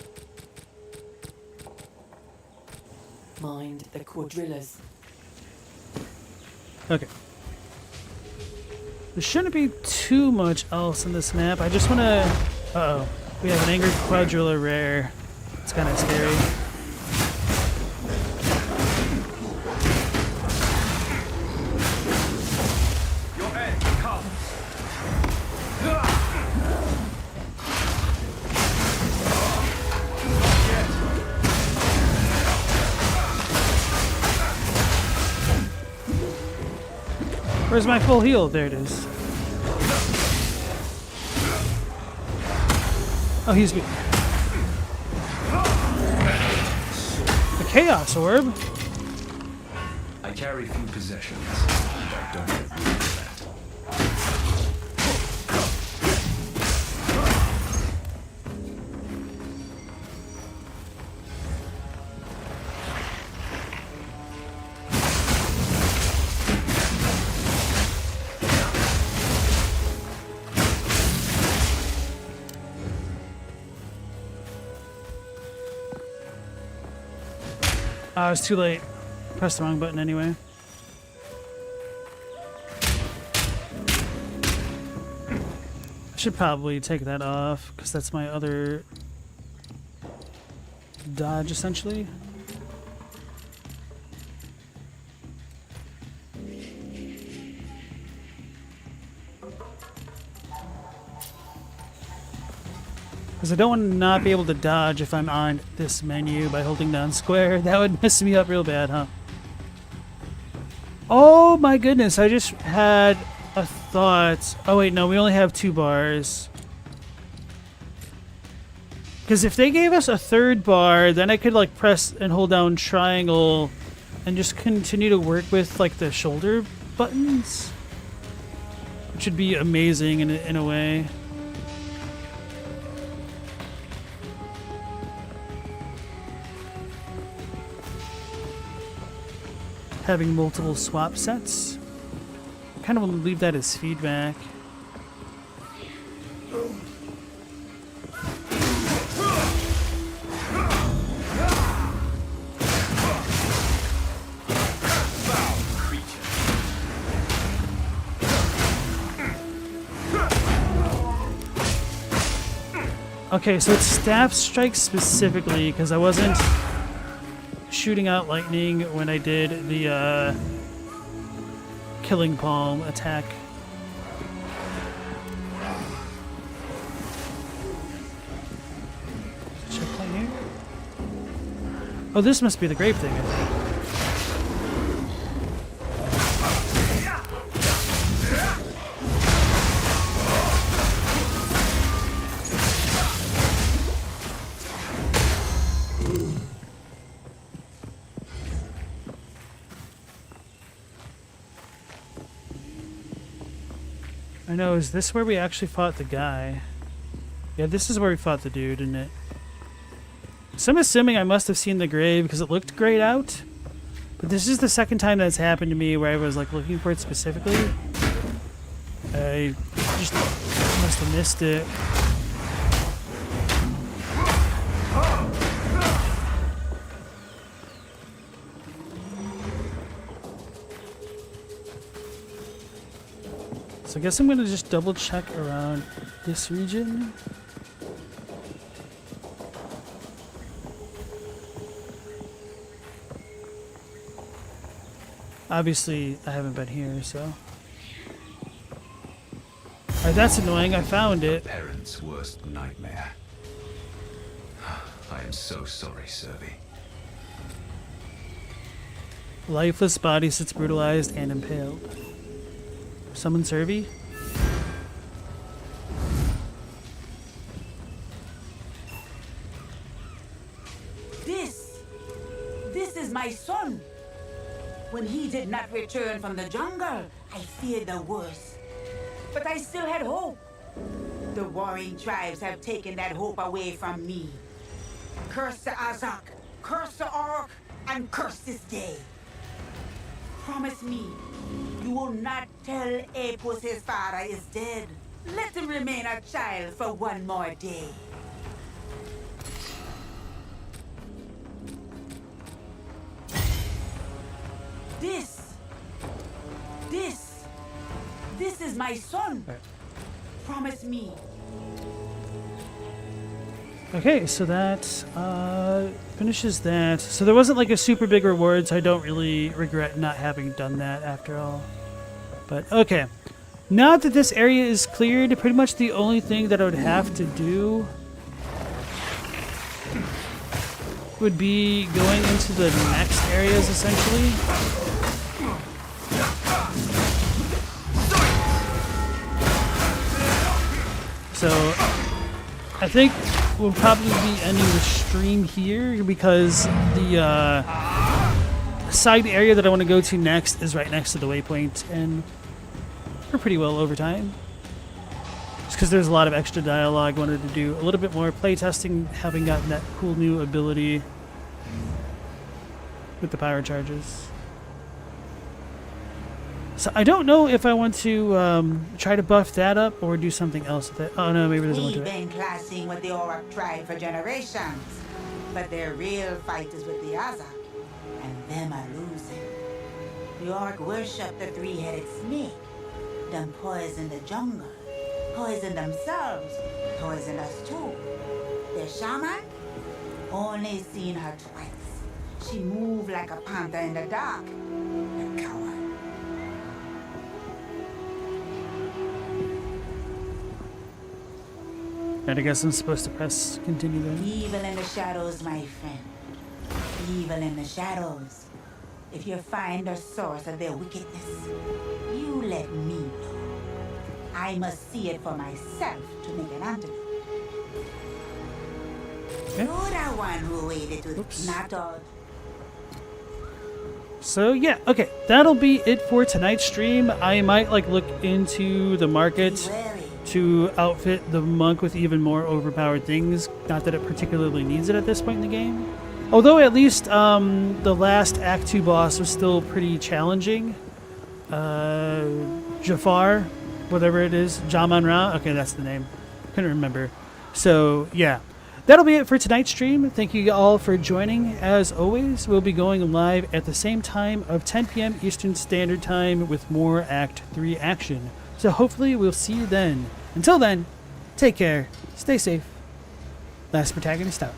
Mind the quadrillas. Okay. There shouldn't be too much else in this map. I just want to... Uh-oh. We have an angry quadrilla rare. It's kind of scary. Your end, come. Where's my full heal? There it is. Oh, he's good. The Chaos Orb? I carry few possessions, and I don't have room for that. Oh, it's too late. Pressed the wrong button anyway. I should probably take that off, because that's my other dodge, essentially. Because I don't want to not be able to dodge if I'm on this menu by holding down square. That would mess me up real bad, huh? Oh my goodness, I just had a thought. Oh wait, no, we only have 2 bars. Because if they gave us a 3rd bar, then I could like press and hold down triangle and just continue to work with like the shoulder buttons. Which would be amazing in a way. Having multiple swap sets. I kind of want to leave that as feedback. Okay, so it's staff strike specifically because I wasn't shooting out lightning when I did the killing palm attack. Checkpoint here. Oh, this must be the grave thing, I think. I know, is this where we actually fought the guy? Yeah, this is where we fought the dude, isn't it? So I'm assuming I must have seen the grave because it looked grayed out. But this is the second time that's happened to me where I was like looking for it specifically. I just must have missed it. So I guess I'm gonna just double check around this region. Obviously, I haven't been here, so. Alright, that's annoying. I found it. A parent's worst nightmare. I am so sorry, Servi. Lifeless body sits brutalized and impaled. Summon Servi? This is my son. When he did not return from the jungle, I feared the worst. But I still had hope. The warring tribes have taken that hope away from me. Curse the Azak, curse the Orc, and curse this day. Promise me, you will not tell Apus his father is dead. Let him remain a child for one more day. This is my son. Right. Promise me. Okay, so that finishes that. So there wasn't like a super big reward, so I don't really regret not having done that after all. But okay. Now that this area is cleared, pretty much the only thing that I would have to do would be going into the next areas, essentially. So I think we'll probably be ending the stream here because the side area that I want to go to next is right next to the waypoint, and we're pretty well over time. Just because there's a lot of extra dialogue, I wanted to do a little bit more playtesting, having gotten that cool new ability with the power charges. So I don't know if I want to try to buff that up or do something else with it. Oh no, maybe there's one to We've it. been classing with the Orc tribe for generations, but their real fight is with the Azak. them are losing. The orc worship the three-headed snake. Them poison the jungle. Poison themselves. Poison us too. The shaman? Only seen her twice. She moved like a panther in the dark. A coward. And I guess I'm supposed to press continue then. Evil in the shadows, my friend. Evil in the shadows. If you find the source of their wickedness, you let me know. I must see it for myself to make an antidote. Okay. You're the one who waited to not all. So yeah, okay, that'll be it for tonight's stream. I might like look into the market to outfit the monk with even more overpowered things. Not that it particularly needs it at this point in the game. Although at least the last Act 2 boss was still pretty challenging. Jafar, whatever it is, Jaman Ra. Okay, that's the name. Couldn't remember. So yeah, that'll be it for tonight's stream. Thank you all for joining. As always, we'll be going live at the same time of 10 p.m. Eastern Standard Time with more Act 3 action. So hopefully we'll see you then. Until then, take care, stay safe. Last Protagonist out.